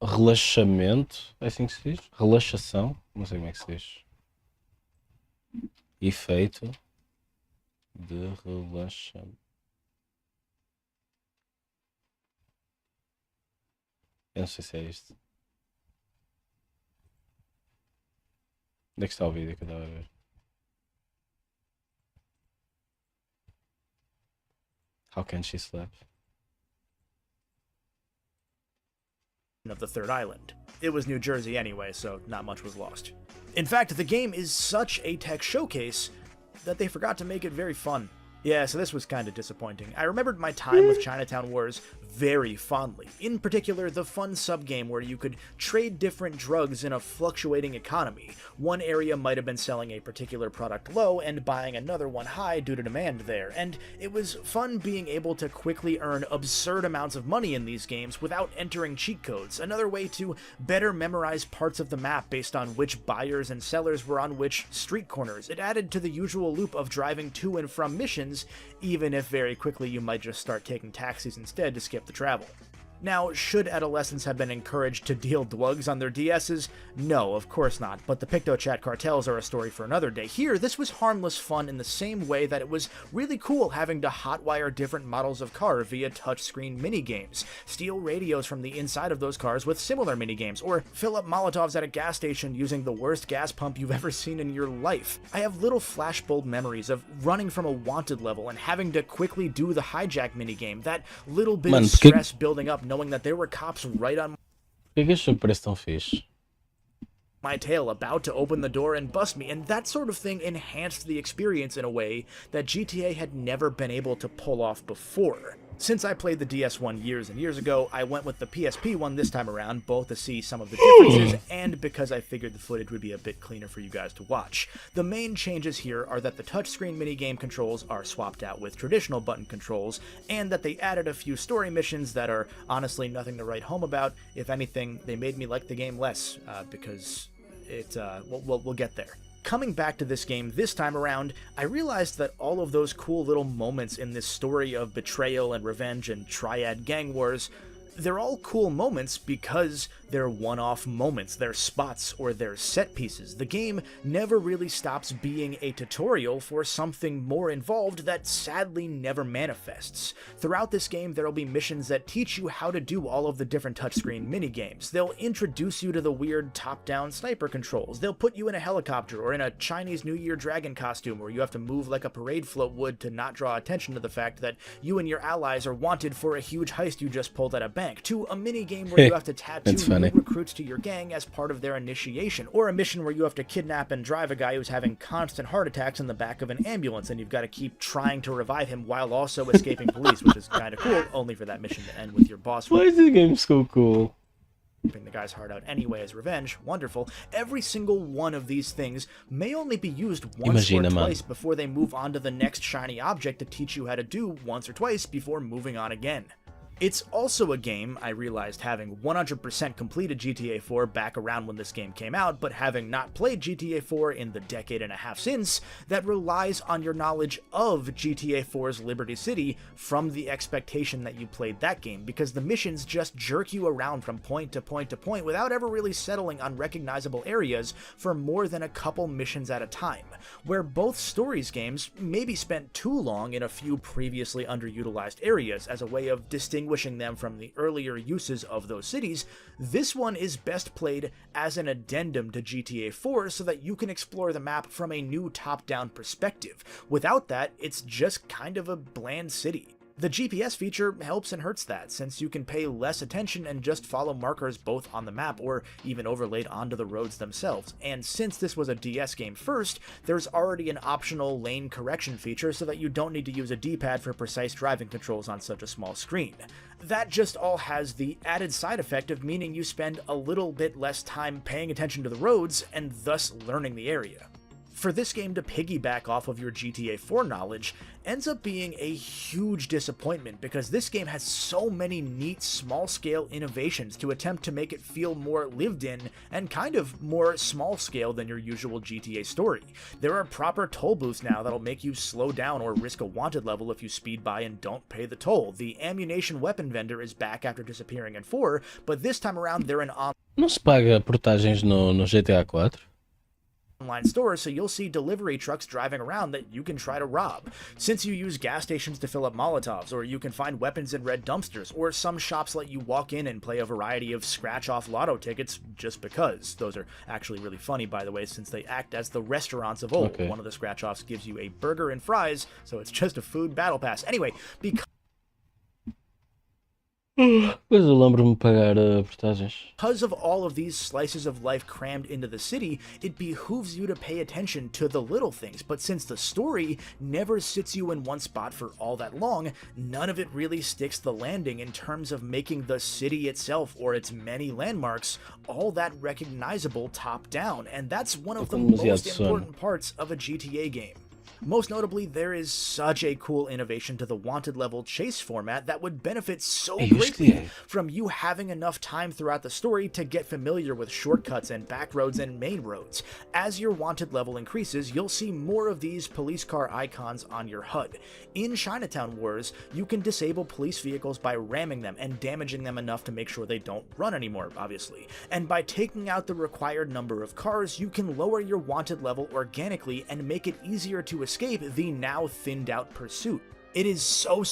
relaxamento. É assim que se diz? Relaxação? Não sei como é que se diz. Efeito de relaxamento. Eu não sei se é isto. Onde é que está o vídeo que eu estava a ver? How can she slap? of the third island. It was New Jersey anyway, so not much was lost. In fact, the game is such a tech showcase that they forgot to make it very fun. Yeah, so this was kind of disappointing. I remembered my time with Chinatown Wars very fondly. In particular, the fun subgame where you could trade different drugs in a fluctuating economy. One area might have been selling a particular product low and buying another one high due to demand there, and it was fun being able to quickly earn absurd amounts of money in these games without entering cheat codes, another way to better memorize parts of the map based on which buyers and sellers were on which street corners. It added to the usual loop of driving to and from missions, even if very quickly you might just start taking taxis instead to skip the travel. Now, should adolescents have been encouraged to deal drugs on their DSs? No, of course not, but the PictoChat cartels are a story for another day. Here, this was harmless fun in the same way that it was really cool having to hotwire different models of car via touchscreen minigames, steal radios from the inside of those cars with similar minigames, or fill up Molotovs at a gas station using the worst gas pump you've ever seen in your life. I have little flashbulb memories of running from a wanted level and having to quickly do the hijack minigame, that little bit of stress building up knowing that there were cops right on Por que este jogo parece tão fixe? my tail about to open the door and bust me, and that sort of thing enhanced the experience in a way that GTA had never been able to pull off before. Since I played the DS one years and years ago, I went with the PSP one this time around, both to see some of the differences and because I figured the footage would be a bit cleaner for you guys to watch. The main changes here are that the touchscreen minigame controls are swapped out with traditional button controls, and that they added a few story missions that are honestly nothing to write home about. If anything, they made me like the game less, because we'll get there. Coming back to this game this time around, I realized that all of those cool little moments in this story of betrayal and revenge and triad gang wars, they're all cool moments because they're one-off moments, they're spots, or they're set pieces. The game never really stops being a tutorial for something more involved that sadly never manifests. Throughout this game, there'll be missions that teach you how to do all of the different touchscreen minigames. They'll introduce you to the weird top-down sniper controls. They'll put you in a helicopter or in a Chinese New Year dragon costume where you have to move like a parade float would to not draw attention to the fact that you and your allies are wanted for a huge heist you just pulled at a bank. bank, to a mini game where you have to That's tattoo funny. new recruits to your gang as part of their initiation, or a mission where you have to kidnap and drive a guy who's having constant heart attacks in the back of an ambulance, and you've got to keep trying to revive him while also escaping police, which is kind of cool, only for that mission to end with your boss Why is this game so cool? ripping the guy's heart out anyway as revenge. Wonderful. Every single one of these things may only be used once Imagina, or mano. twice before they move on to the next shiny object to teach you how to do once or twice before moving on again. It's also a game, I realized having 100% completed GTA 4 back around when this game came out, but having not played GTA 4 in the decade and a half since, that relies on your knowledge of GTA 4's Liberty City from the expectation that you played that game, because the missions just jerk you around from point to point to point without ever really settling on recognizable areas for more than a couple missions at a time, where both Stories games maybe spent too long in a few previously underutilized areas as a way of distinguishing them from the earlier uses of those cities. This one is best played as an addendum to GTA 4 so that you can explore the map from a new top-down perspective. Without that, it's just kind of a bland city. The GPS feature helps and hurts that, since you can pay less attention and just follow markers both on the map or even overlaid onto the roads themselves. And since this was a DS game first, there's already an optional lane correction feature so that you don't need to use a D-pad for precise driving controls on such a small screen. That just all has the added side effect of meaning you spend a little bit less time paying attention to the roads and thus learning the area. For this game to piggyback off of your GTA 4 knowledge ends up being a huge disappointment, because this game has so many neat small-scale innovations to attempt to make it feel more lived in and kind of more small-scale than your usual GTA story. There are proper toll booths now that'll make you slow down or risk a wanted level if you speed by and don't pay the toll. The ammunition weapon vendor is back after disappearing in 4, but this time around they're an Não se paga portagens no GTA 4? online store, so you'll see delivery trucks driving around that you can try to rob. Since you use gas stations to fill up Molotovs, or you can find weapons in red dumpsters, or some shops let you walk in and play a variety of scratch-off lotto tickets just because. Those are actually really funny, by the way, since they act as the restaurants of old. Okay. One of the scratch-offs gives you a burger and fries, so it's just a food battle pass. Anyway, Pois eu lembro-me de pagar portagens. because of all of these slices of life crammed into the city, it behooves you to pay attention to the little things, but since the story never sits you in one spot for all that long, none of it really sticks the landing in terms of making the city itself or its many landmarks all that recognizable top-down, and that's one of the most important parts of a GTA game. Most notably, there is such a cool innovation to the wanted level chase format that would benefit so greatly from you having enough time throughout the story to get familiar with shortcuts and back roads and main roads. As your wanted level increases, you'll see more of these police car icons on your HUD. In Chinatown Wars, you can disable police vehicles by ramming them and damaging them enough to make sure they don't run anymore, obviously. And by taking out the required number of cars, you can lower your wanted level organically and make it easier to escape the now thinned out pursuit. It is so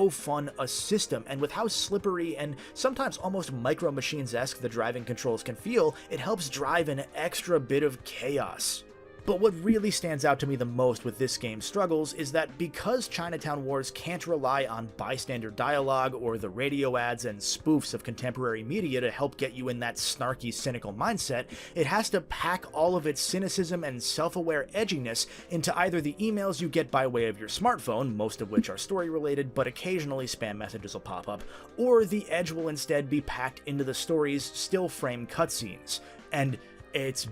fun a system, and with how slippery and sometimes almost Micro Machines-esque the driving controls can feel, it helps drive an extra bit of chaos. But what really stands out to me the most with this game's struggles is that because Chinatown Wars can't rely on bystander dialogue or the radio ads and spoofs of contemporary media to help get you in that snarky, cynical mindset, it has to pack all of its cynicism and self-aware edginess into either the emails you get by way of your smartphone, most of which are story-related, but occasionally spam messages will pop up, or the edge will instead be packed into the story's still-frame cutscenes. And it's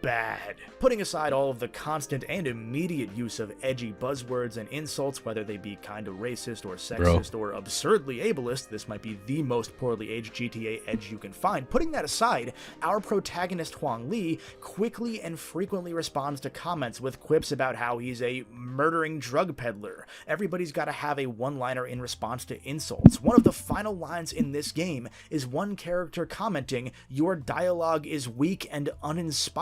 bad. Putting aside all of the constant and immediate use of edgy buzzwords and insults, whether they be kinda racist or sexist or absurdly ableist, this might be the most poorly aged GTA edge you can find. Putting that aside, our protagonist Huang Li quickly and frequently responds to comments with quips about how he's a murdering drug peddler. Everybody's gotta have a one-liner in response to insults. One of the final lines in this game is one character commenting, "Your dialogue is weak and uninspired."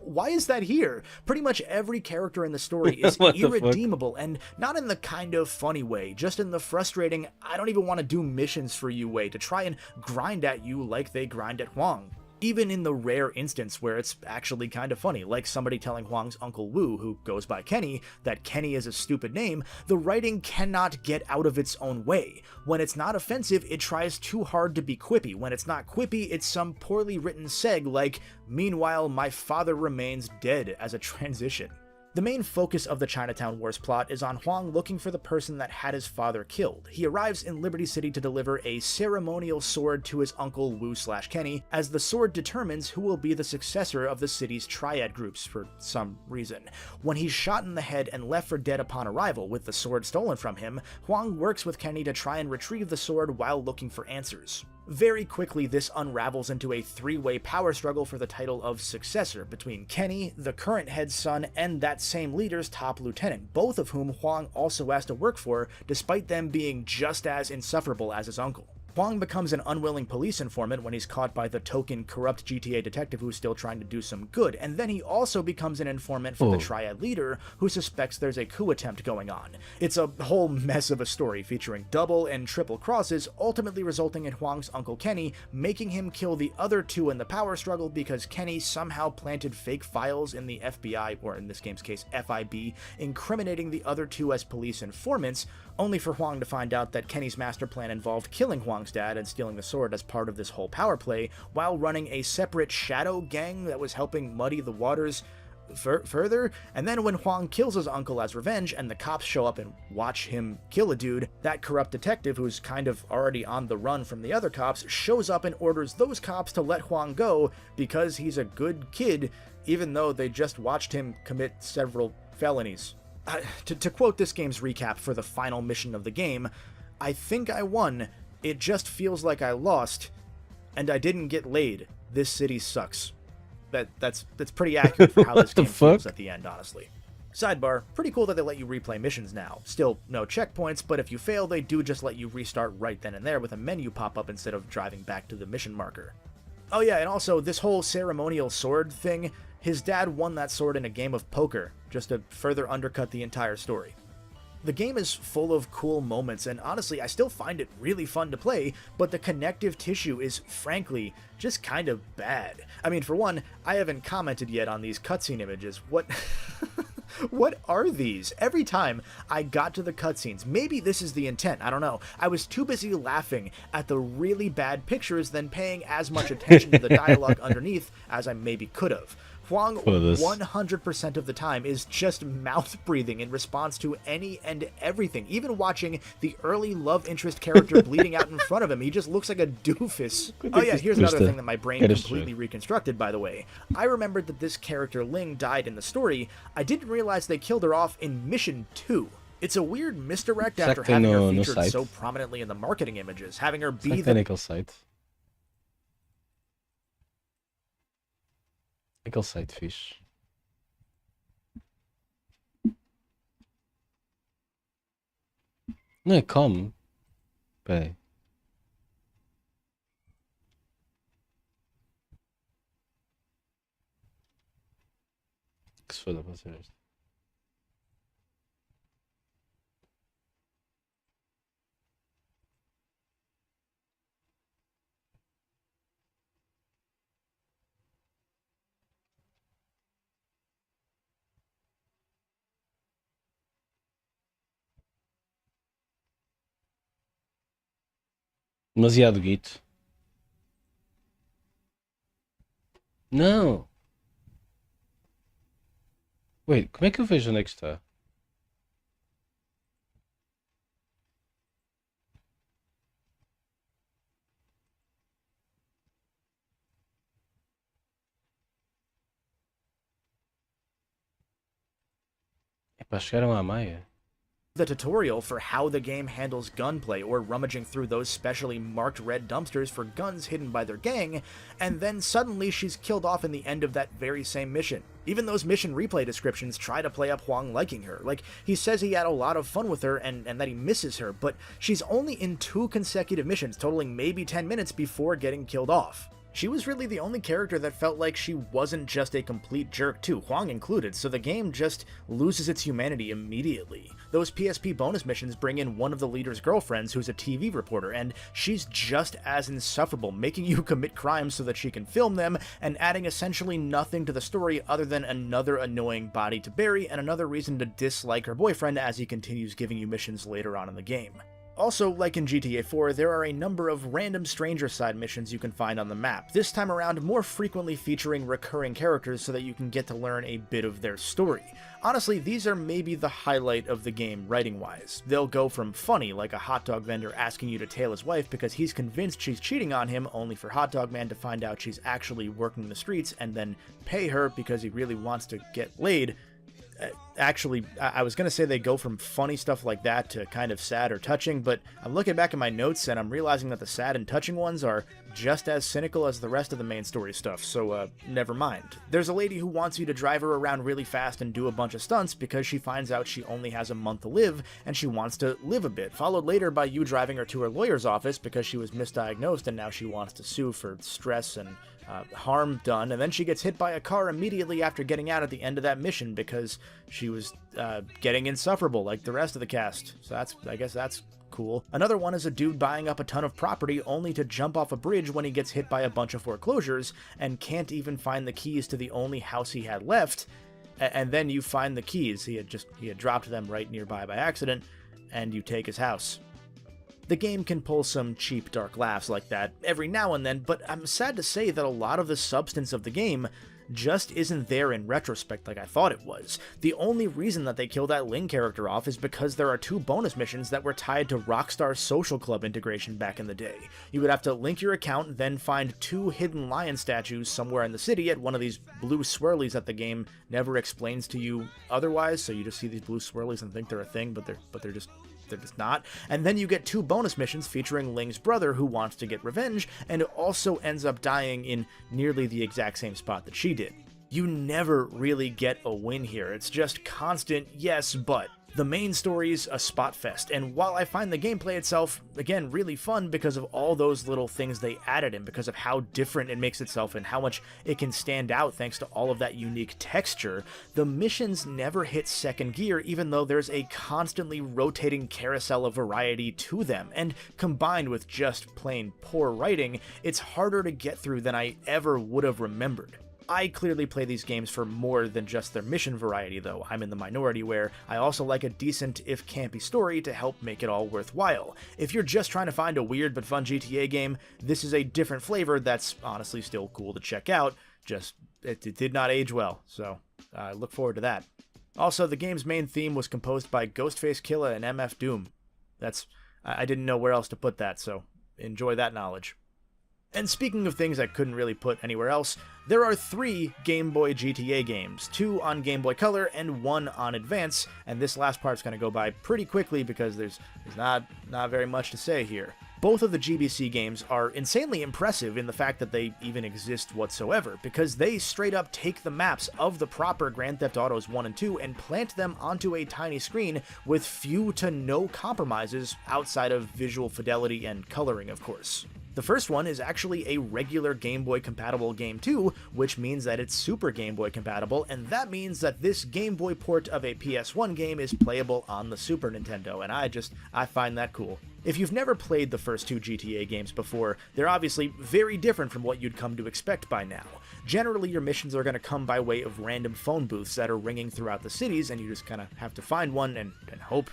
Why is that here? Pretty much every character in the story is irredeemable, and not in the kind of funny way, just in the frustrating, I don't even want to do missions for you way, to try and grind at you like they grind at Huang. Even in the rare instance where it's actually kind of funny, like somebody telling Huang's Uncle Wu, who goes by Kenny, that Kenny is a stupid name, the writing cannot get out of its own way. When it's not offensive, it tries too hard to be quippy. When it's not quippy, it's some poorly written seg like, "Meanwhile, my father remains dead," as a transition. The main focus of the Chinatown Wars plot is on Huang looking for the person that had his father killed. He arrives in Liberty City to deliver a ceremonial sword to his uncle Wu/Kenny, as the sword determines who will be the successor of the city's triad groups for some reason. When he's shot in the head and left for dead upon arrival with the sword stolen from him, Huang works with Kenny to try and retrieve the sword while looking for answers. Very quickly, this unravels into a three-way power struggle for the title of successor between Kenny, the current head's son, and that same leader's top lieutenant, both of whom Huang also has to work for, despite them being just as insufferable as his uncle. Huang becomes an unwilling police informant when he's caught by the token corrupt GTA detective who's still trying to do some good, and then he also becomes an informant for the triad leader who suspects there's a coup attempt going on. It's a whole mess of a story featuring double and triple crosses, ultimately resulting in Huang's uncle Kenny making him kill the other two in the power struggle because Kenny somehow planted fake files in the FBI, or in this game's case FIB, incriminating the other two as police informants, only for Huang to find out that Kenny's master plan involved killing Huang's dad and stealing the sword as part of this whole power play, while running a separate shadow gang that was helping muddy the waters further. And then when Huang kills his uncle as revenge and the cops show up and watch him kill a dude, that corrupt detective who's kind of already on the run from the other cops shows up and orders those cops to let Huang go because he's a good kid, even though they just watched him commit several felonies. To quote this game's recap for the final mission of the game, "I think I won. It just feels like I lost. And I didn't get laid. This city sucks." That's pretty accurate for how this game feels at the end, honestly. Sidebar, pretty cool that they let you replay missions now. Still no checkpoints, but if you fail, they do just let you restart right then and there with a menu pop up instead of driving back to the mission marker. Oh yeah, and also, this whole ceremonial sword thing, his dad won that sword in a game of poker, just to further undercut the entire story. The game is full of cool moments, and honestly, I still find it really fun to play, but the connective tissue is, frankly, just kind of bad. I mean, for one, I haven't commented yet on these cutscene images. What... What are these? Every time I got to the cutscenes, maybe this is the intent, I don't know, I was too busy laughing at the really bad pictures than paying as much attention to the dialogue underneath as I maybe could have. Huang 100% of the time is just mouth breathing in response to any and everything. Even watching the early love interest character bleeding out in front of him, he just looks like a doofus. Oh yeah, here's another thing that my brain completely reconstructed, by the way. I remembered that this character Ling died in the story. I didn't realize they killed her off in Mission 2. It's a weird misdirect after having her featured so prominently in the marketing images, having her be the... Aquele site fixe. Não é como? Espera aí. Que se foda para ser isto. Demasiado guito. Não! Wait, como é que eu vejo onde é que está? Epá, chegaram à Maia. The tutorial for how the game handles gunplay or rummaging through those specially marked red dumpsters for guns hidden by their gang, and then suddenly she's killed off in the end of that very same mission. Even those mission replay descriptions try to play up Huang liking her. Like, he says he had a lot of fun with her and that he misses her, but she's only in 2 consecutive missions, totaling maybe 10 minutes before getting killed off. She was really the only character that felt like she wasn't just a complete jerk too, Huang included, so the game just loses its humanity immediately. Those PSP bonus missions bring in one of the leader's girlfriends who's a TV reporter, and she's just as insufferable, making you commit crimes so that she can film them, and adding essentially nothing to the story other than another annoying body to bury and another reason to dislike her boyfriend as he continues giving you missions later on in the game. Also, like in GTA 4, there are a number of random stranger side missions you can find on the map, this time around more frequently featuring recurring characters so that you can get to learn a bit of their story. Honestly, these are maybe the highlight of the game writing-wise. They'll go from funny, like a hot dog vendor asking you to tail his wife because he's convinced she's cheating on him, only for Hot Dog Man to find out she's actually working the streets and then pay her because he really wants to get laid. Actually, I was going to say they go from funny stuff like that to kind of sad or touching, but I'm looking back at my notes and I'm realizing that the sad and touching ones are just as cynical as the rest of the main story stuff, so never mind. There's a lady who wants you to drive her around really fast and do a bunch of stunts because she finds out she only has a month to live and she wants to live a bit, followed later by you driving her to her lawyer's office because she was misdiagnosed and now she wants to sue for stress and harm done, and then she gets hit by a car immediately after getting out at the end of that mission because she was getting insufferable like the rest of the cast. So I guess that's cool. Another one is a dude buying up a ton of property only to jump off a bridge when he gets hit by a bunch of foreclosures and can't even find the keys to the only house he had left, and then you find the keys. He had dropped them right nearby by accident, and you take his house. The game can pull some cheap, dark laughs like that every now and then, but I'm sad to say that a lot of the substance of the game just isn't there in retrospect like I thought it was. The only reason that they killed that Ling character off is because there are 2 bonus missions that were tied to Rockstar's Social Club integration back in the day. You would have to link your account, then find 2 hidden lion statues somewhere in the city at one of these blue swirlies that the game never explains to you otherwise, so you just see these blue swirlies and think they're a thing, but they're just not. And then you get 2 bonus missions featuring Ling's brother who wants to get revenge and also ends up dying in nearly the exact same spot that she did. You never really get a win here. It's just constant yes, but. The main story's a spot fest, and while I find the gameplay itself, again, really fun because of all those little things they added and because of how different it makes itself and how much it can stand out thanks to all of that unique texture, the missions never hit second gear even though there's a constantly rotating carousel of variety to them, and combined with just plain poor writing, it's harder to get through than I ever would have remembered. I clearly play these games for more than just their mission variety, though. I'm in the minority where I also like a decent, if campy, story to help make it all worthwhile. If you're just trying to find a weird but fun GTA game, this is a different flavor that's honestly still cool to check out, just it did not age well, so I look forward to that. Also, the game's main theme was composed by Ghostface Killah and MF Doom. I didn't know where else to put that, so enjoy that knowledge. And speaking of things I couldn't really put anywhere else, there are 3 Game Boy GTA games, 2 on Game Boy Color and 1 on Advance, and this last part's going to go by pretty quickly because there's not very much to say here. Both of the GBC games are insanely impressive in the fact that they even exist whatsoever, because they straight up take the maps of the proper Grand Theft Autos 1 and 2 and plant them onto a tiny screen with few to no compromises outside of visual fidelity and coloring, of course. The first one is actually a regular Game Boy compatible game too, which means that it's Super Game Boy compatible, and that means that this Game Boy port of a PS1 game is playable on the Super Nintendo, and I find that cool. If you've never played the first 2 GTA games before, they're obviously very different from what you'd come to expect by now. Generally, your missions are going to come by way of random phone booths that are ringing throughout the cities, and you just kind of have to find one and hope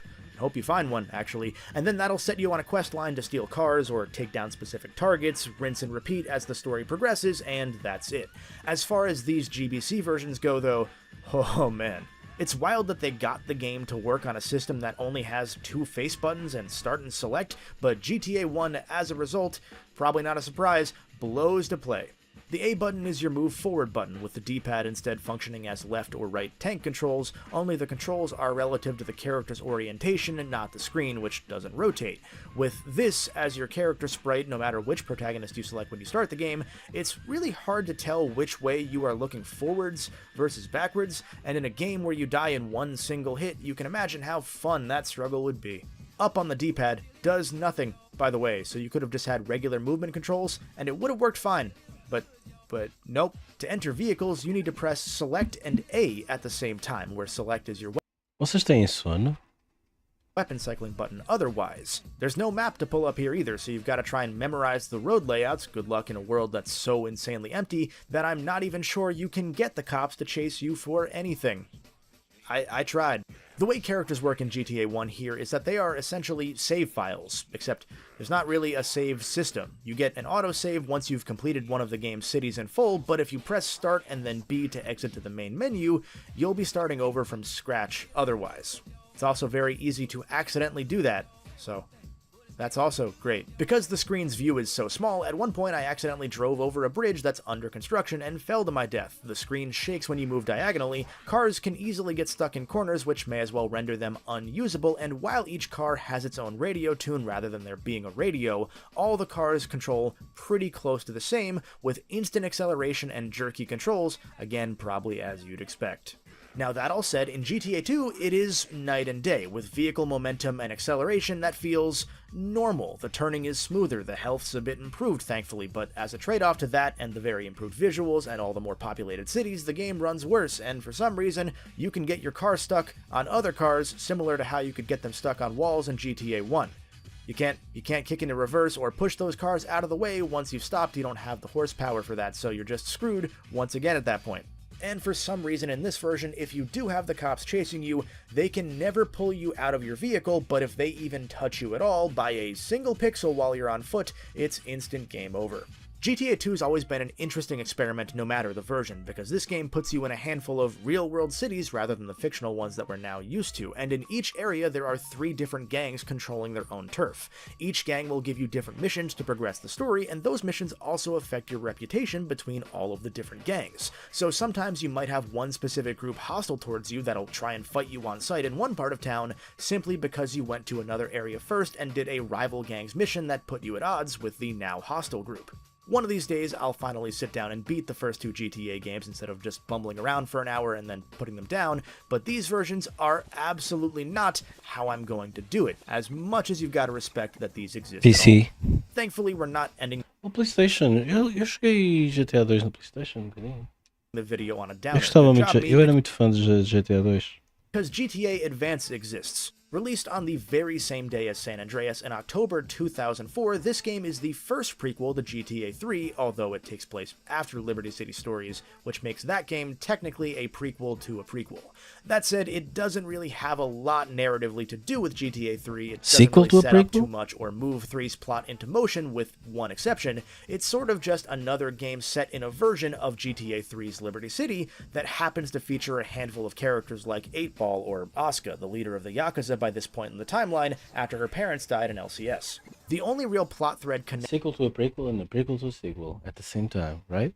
you find one, actually, and then that'll set you on a quest line to steal cars or take down specific targets, rinse and repeat as the story progresses, and that's it. As far as these GBC versions go, though, oh man. It's wild that they got the game to work on a system that only has 2 face buttons and start and select, but GTA 1, as a result, probably not a surprise, blows to play. The A button is your move forward button, with the D-pad instead functioning as left or right tank controls, only the controls are relative to the character's orientation and not the screen, which doesn't rotate. With this as your character sprite, no matter which protagonist you select when you start the game, it's really hard to tell which way you are looking forwards versus backwards, and in a game where you die in one single hit, you can imagine how fun that struggle would be. Up on the D-pad does nothing, by the way, so you could have just had regular movement controls, and it would have worked fine. But nope. To enter vehicles, you need to press Select and A at the same time, where Select is your Vocês têm sono? weapon cycling button otherwise. There's no map to pull up here either, so you've got to try and memorize the road layouts. Good luck in a world that's so insanely empty that I'm not even sure you can get the cops to chase you for anything. I tried. The way characters work in GTA 1 here is that they are essentially save files, except there's not really a save system. You get an autosave once you've completed one of the game's cities in full, but if you press start and then B to exit to the main menu, you'll be starting over from scratch otherwise. It's also very easy to accidentally do that, so that's also great. Because the screen's view is so small, at one point I accidentally drove over a bridge that's under construction and fell to my death. The screen shakes when you move diagonally, cars can easily get stuck in corners, which may as well render them unusable, and while each car has its own radio tune rather than there being a radio, all the cars control pretty close to the same, with instant acceleration and jerky controls, again probably as you'd expect. Now that all said, in GTA 2, it is night and day, with vehicle momentum and acceleration that feels normal. The turning is smoother, the health's a bit improved thankfully, but as a trade-off to that and the very improved visuals and all the more populated cities, the game runs worse, and for some reason, you can get your car stuck on other cars similar to how you could get them stuck on walls in GTA 1. You can't kick into reverse or push those cars out of the way. Once you've stopped, you don't have the horsepower for that, so you're just screwed once again at that point. And for some reason in this version, if you do have the cops chasing you, they can never pull you out of your vehicle, but if they even touch you at all by a single pixel while you're on foot, it's instant game over. GTA 2 has always been an interesting experiment no matter the version, because this game puts you in a handful of real-world cities rather than the fictional ones that we're now used to, and in each area there are 3 different gangs controlling their own turf. Each gang will give you different missions to progress the story, and those missions also affect your reputation between all of the different gangs. So sometimes you might have one specific group hostile towards you that'll try and fight you on sight in one part of town, simply because you went to another area first and did a rival gang's mission that put you at odds with the now hostile group. One of these days, I'll finally sit down and beat the first 2 GTA games instead of just bumbling around for an hour and then putting them down, but these versions are absolutely not how I'm going to do it, as much as you've got to respect that these exist. PC. Thankfully, we're not ending O PlayStation. Eu joguei GTA 2 no PlayStation um bocadinho. the video on a Eu downer. gostava Good muito. job, Eu me, era muito fã de GTA 2. because GTA Advance exists. Released on the very same day as San Andreas in October 2004, this game is the first prequel to GTA 3, although it takes place after Liberty City Stories, which makes that game technically a prequel to a prequel. That said, it doesn't really have a lot narratively to do with GTA 3. It doesn't Sequel really to a set up prequel? too much or move 3's plot into motion, with one exception. It's sort of just another game set in a version of GTA 3's Liberty City that happens to feature a handful of characters like 8-Ball or Asuka, the leader of the Yakuza by this point in the timeline after her parents died in LCS. The only real plot thread Sequel to a prequel and a prequel to a sequel at the same time, right?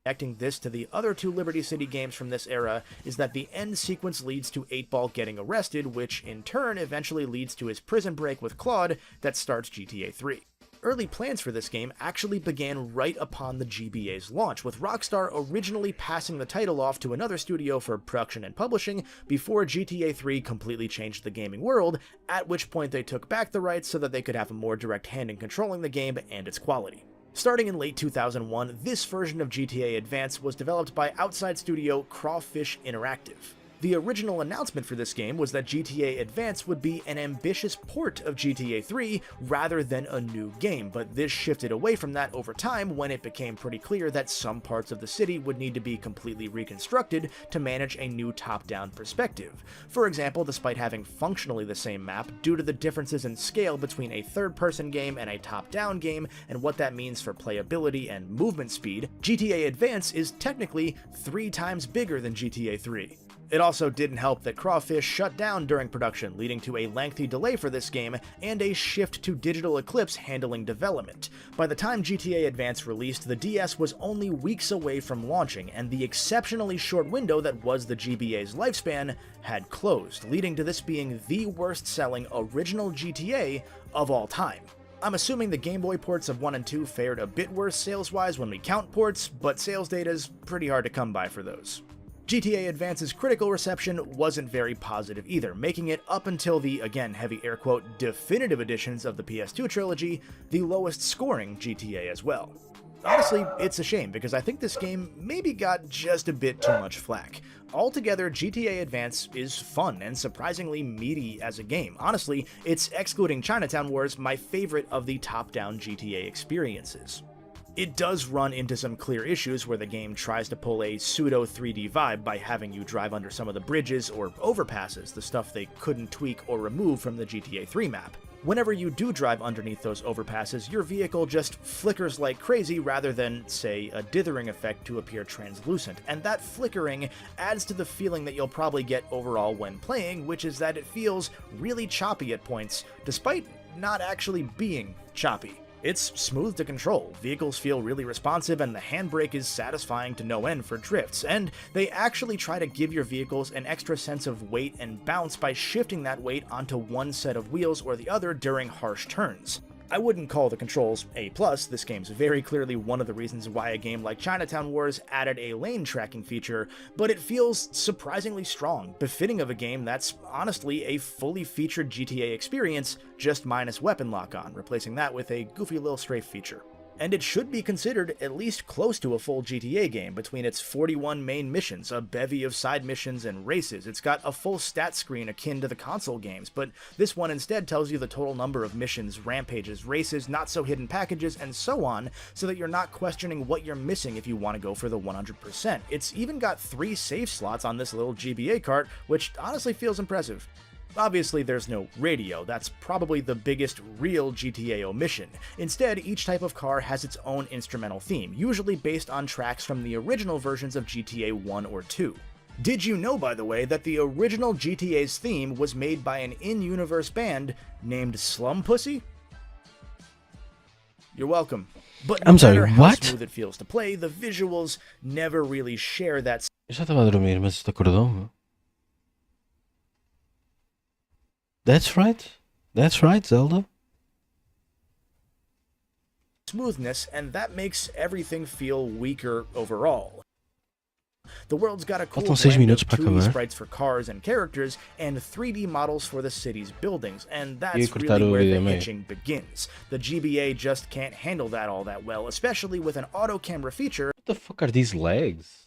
connecting this to the other 2 Liberty City games from this era is that the end sequence leads to 8-Ball getting arrested, which in turn eventually leads to his prison break with Claude that starts GTA 3. Early plans for this game actually began right upon the GBA's launch, with Rockstar originally passing the title off to another studio for production and publishing before GTA 3 completely changed the gaming world, at which point they took back the rights so that they could have a more direct hand in controlling the game and its quality. Starting in late 2001, this version of GTA Advance was developed by outside studio Crawfish Interactive. The original announcement for this game was that GTA Advance would be an ambitious port of GTA 3 rather than a new game, but this shifted away from that over time when it became pretty clear that some parts of the city would need to be completely reconstructed to manage a new top-down perspective. For example, despite having functionally the same map, due to the differences in scale between a third-person game and a top-down game and what that means for playability and movement speed, GTA Advance is technically 3 times bigger than GTA 3. It also didn't help that Crawfish shut down during production, leading to a lengthy delay for this game and a shift to Digital Eclipse handling development. By the time GTA Advance released, the DS was only weeks away from launching, and the exceptionally short window that was the GBA's lifespan had closed, leading to this being the worst-selling original GTA of all time. I'm assuming the Game Boy ports of 1 and 2 fared a bit worse sales-wise when we count ports, but sales data's pretty hard to come by for those. GTA Advance's critical reception wasn't very positive either, making it, up until the, again heavy air quote, definitive editions of the PS2 trilogy, the lowest scoring GTA as well. Honestly, it's a shame because I think this game maybe got just a bit too much flack. Altogether, GTA Advance is fun and surprisingly meaty as a game. Honestly, it's, excluding Chinatown Wars, my favorite of the top-down GTA experiences. It does run into some clear issues where the game tries to pull a pseudo 3D vibe by having you drive under some of the bridges or overpasses, the stuff they couldn't tweak or remove from the GTA 3 map. Whenever you do drive underneath those overpasses, your vehicle just flickers like crazy rather than, say, a dithering effect to appear translucent, and that flickering adds to the feeling that you'll probably get overall when playing, which is that it feels really choppy at points, despite not actually being choppy. It's smooth to control, vehicles feel really responsive, and the handbrake is satisfying to no end for drifts, and they actually try to give your vehicles an extra sense of weight and bounce by shifting that weight onto one set of wheels or the other during harsh turns. I wouldn't call the controls A+, this game's very clearly one of the reasons why a game like Chinatown Wars added a lane tracking feature, but it feels surprisingly strong, befitting of a game that's honestly a fully featured GTA experience, just minus weapon lock-on, replacing that with a goofy little strafe feature. And it should be considered at least close to a full GTA game between its 41 main missions, a bevy of side missions, and races. It's got a full stat screen akin to the console games, but this one instead tells you the total number of missions, rampages, races, not-so-hidden packages, and so on, so that you're not questioning what you're missing if you want to go for the 100%. It's even got 3 save slots on this little GBA cart, which honestly feels impressive. Obviously, there's no radio, that's probably the biggest real GTA omission. Instead, each type of car has its own instrumental theme, usually based on tracks from the original versions of GTA 1 or 2. Did you know, by the way, that the original GTA's theme was made by an in-universe band named Slum Pussy? You're welcome. But no I'm sorry, matter how what? smooth it feels to play, the visuals never really share that Eu já estava a dormir, mas isto acordou-me. That's right, Zelda. smoothness, and that makes everything feel weaker overall. The world's got a cool Faltam 6 blend minutos of para 2D acabar. sprites for cars and characters, and 3D models for the city's buildings, and that's cortar really o where vídeo the a meio. hitching begins. The GBA just can't handle that all that well, especially with an auto camera feature What the fuck are these legs?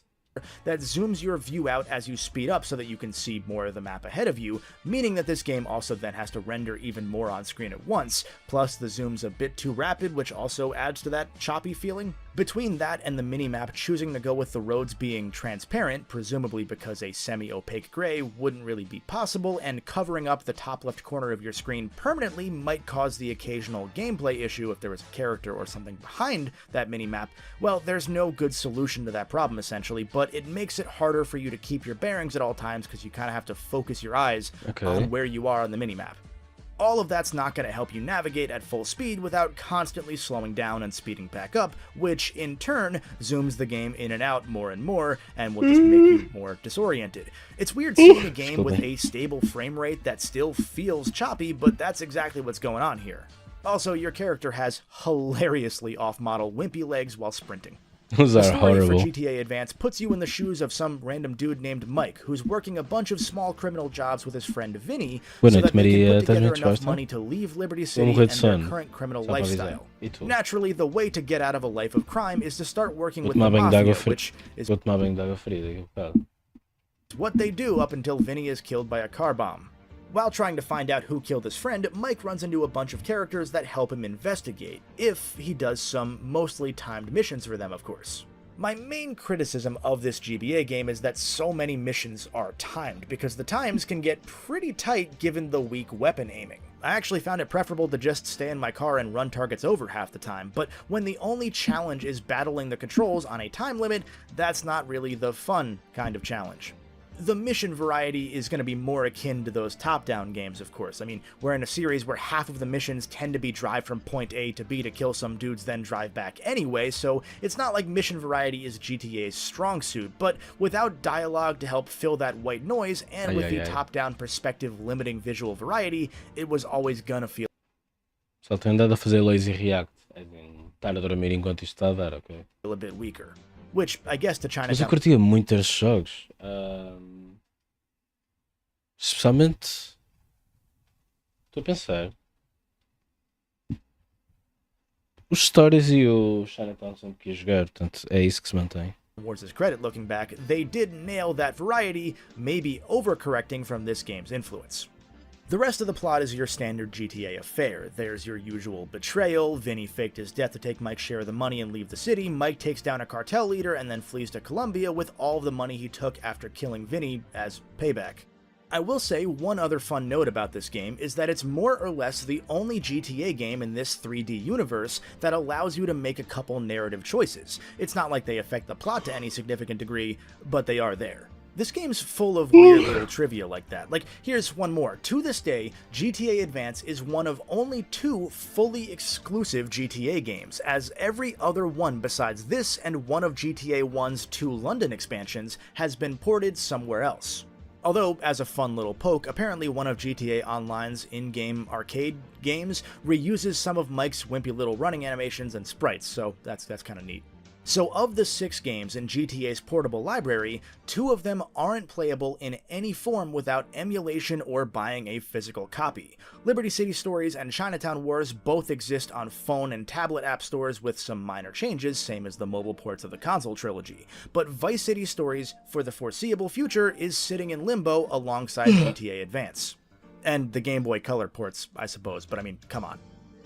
that zooms your view out as you speed up so that you can see more of the map ahead of you, meaning that this game also then has to render even more on screen at once, plus the zoom's a bit too rapid, which also adds to that choppy feeling. Between that and the minimap choosing to go with the roads being transparent, presumably because a semi-opaque gray wouldn't really be possible, and covering up the top left corner of your screen permanently might cause the occasional gameplay issue if there was a character or something behind that minimap, well, there's no good solution to that problem essentially, but it makes it harder for you to keep your bearings at all times because you kind of have to focus your eyes on where you are on the minimap. All of that's not going to help you navigate at full speed without constantly slowing down and speeding back up, which in turn zooms the game in and out more and more and will just make you more disoriented. It's weird seeing a game with a stable frame rate that still feels choppy, but that's exactly what's going on here. Also, your character has hilariously off-model wimpy legs while sprinting. Those The are story horrible. for GTA Advance puts you in the shoes of some random dude named Mike, who's working a bunch of small criminal jobs with his friend Vinny, Boa so noite, that they Maria. can put Estás together bem enough disposta? money to leave Liberty Vou City morrer and de their sono. current criminal Só para avisar. lifestyle. E tu? Naturally, the way to get out of a life of crime is to start working Vou with the tomar banho de água Mafia, fria. which is Vou tomar banho de água fria daqui a bocado. what they do up until Vinny is killed by a car bomb. While trying to find out who killed his friend, Mike runs into a bunch of characters that help him investigate, if he does some mostly timed missions for them, of course. My main criticism of this GBA game is that so many missions are timed, because the times can get pretty tight given the weak weapon aiming. I actually found it preferable to just stay in my car and run targets over half the time, but when the only challenge is battling the controls on a time limit, that's not really the fun kind of challenge. The mission variety is going to be more akin to those top-down games, of course. I mean, we're in a series where half of the missions tend to be drive from point A to B to kill some dudes, then drive back anyway, so it's not like mission variety is GTA's strong suit, but without dialogue to help fill that white noise, and with the top-down perspective limiting visual variety, it was always gonna feel Só tenho andado a fazer lazy react. É de estar a dormir enquanto isto está a dar, ok? a bit weaker. Which, I guess, to Mas eu Chinatown curtia muito estes jogos. Especialmente. Estou a pensar. Os Stories e o Chinatown sempre quis jogar, portanto é isso que se mantém. Towards credit looking back, they did nail that variety, maybe overcorrecting from this game's influence. The rest of the plot is your standard GTA affair. There's your usual betrayal, Vinny faked his death to take Mike's share of the money and leave the city, Mike takes down a cartel leader and then flees to Colombia with all of the money he took after killing Vinny as payback. I will say one other fun note about this game is that it's more or less the only GTA game in this 3D universe that allows you to make a couple narrative choices. It's not like they affect the plot to any significant degree, but they are there. This game's full of weird little trivia like that. Like, here's one more. To this day, GTA Advance is one of only 2 fully exclusive GTA games, as every other one besides this and one of GTA 1's 2 London expansions has been ported somewhere else. Although, as a fun little poke, apparently one of GTA Online's in-game arcade games reuses some of Mike's wimpy little running animations and sprites, so that's kind of neat. So of the 6 games in GTA's portable library, 2 of them aren't playable in any form without emulation or buying a physical copy. Liberty City Stories and Chinatown Wars both exist on phone and tablet app stores with some minor changes, same as the mobile ports of the console trilogy. But Vice City Stories, for the foreseeable future, is sitting in limbo alongside GTA Advance. And the Game Boy Color ports, I suppose, but I mean, come on.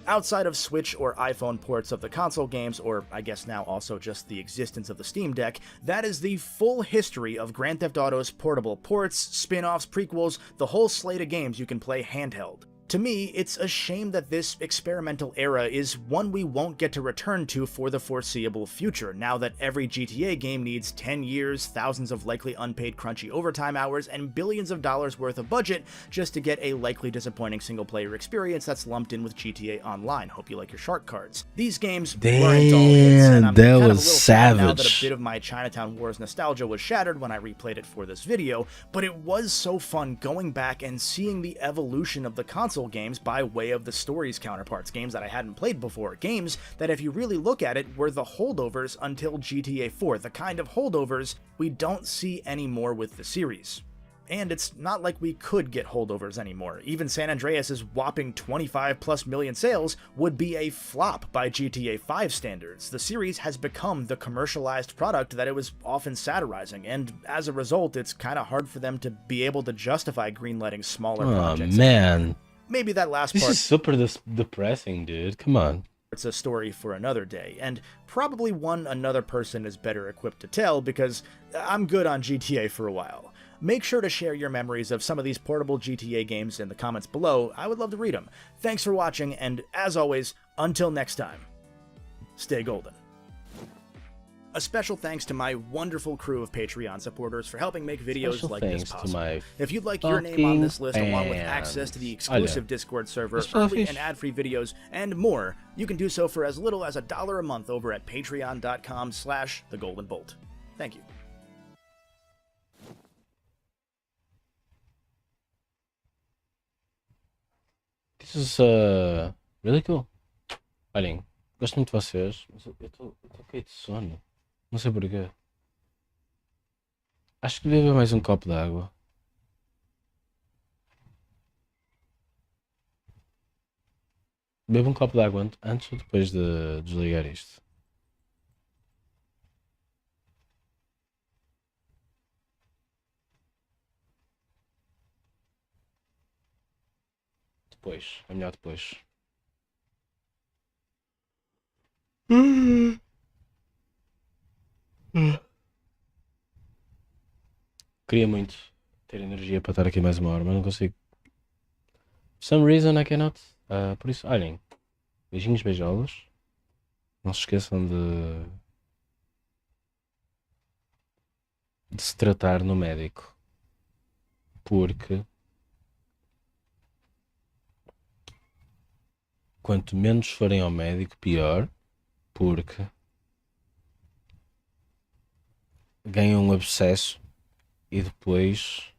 Outside of Switch or iPhone ports of the console games, or I guess now also just the existence of the Steam Deck, that is the full history of Grand Theft Auto's portable ports, spin-offs, prequels, the whole slate of games you can play handheld. To me, it's a shame that this experimental era is one we won't get to return to for the foreseeable future, now that every GTA game needs 10 years, thousands of likely unpaid crunchy overtime hours, and billions of dollars worth of budget just to get a likely disappointing single-player experience that's lumped in with GTA Online. Hope you like your shark cards. These games weren't all hits, and I'm kind of a little sad now that a bit of my Chinatown Wars nostalgia was shattered when I replayed it for this video, but it was so fun going back and seeing the evolution of the console games by way of the story's counterparts, games that I hadn't played before, games that if you really look at it were the holdovers until GTA 4, the kind of holdovers we don't see anymore with the series. And it's not like we could get holdovers anymore. Even San Andreas' whopping 25+ million sales would be a flop by GTA 5 standards. The series has become the commercialized product that it was often satirizing, and as a result, it's kind of hard for them to be able to justify greenlighting smaller projects. Oh man. Maybe that last This part is super depressing, dude. Come on. it's a story for another day, and probably one another person is better equipped to tell, because I'm good on GTA for a while. Make sure to share your memories of some of these portable GTA games in the comments below. I would love to read them. Thanks for watching, and as always, until next time, stay golden. A special thanks to my wonderful crew of Patreon supporters for helping make videos Special like this thanks to possible. my If you'd like your name on this fucking list, along with fans. access to the exclusive Olha. Discord server, Mas fala early fixe. and ad-free videos, and more, you can do so for as little as $1 a month over at patreon.com/thegoldenbolt. Thank you. This is really cool. Olhem, gosto muito de vocês, mas eu estou caído de sono. Não sei porquê. Acho que devia beber mais um copo de água. Bebo um copo de água antes ou depois de desligar isto? Depois, é melhor depois. Queria muito ter energia para estar aqui mais uma hora, mas não consigo. For some reason I cannot. Por isso, olhem. Beijinhos, beijolas. Não se esqueçam de se tratar no médico. Porque quanto menos forem ao médico, pior. Porque ganham um abscesso e depois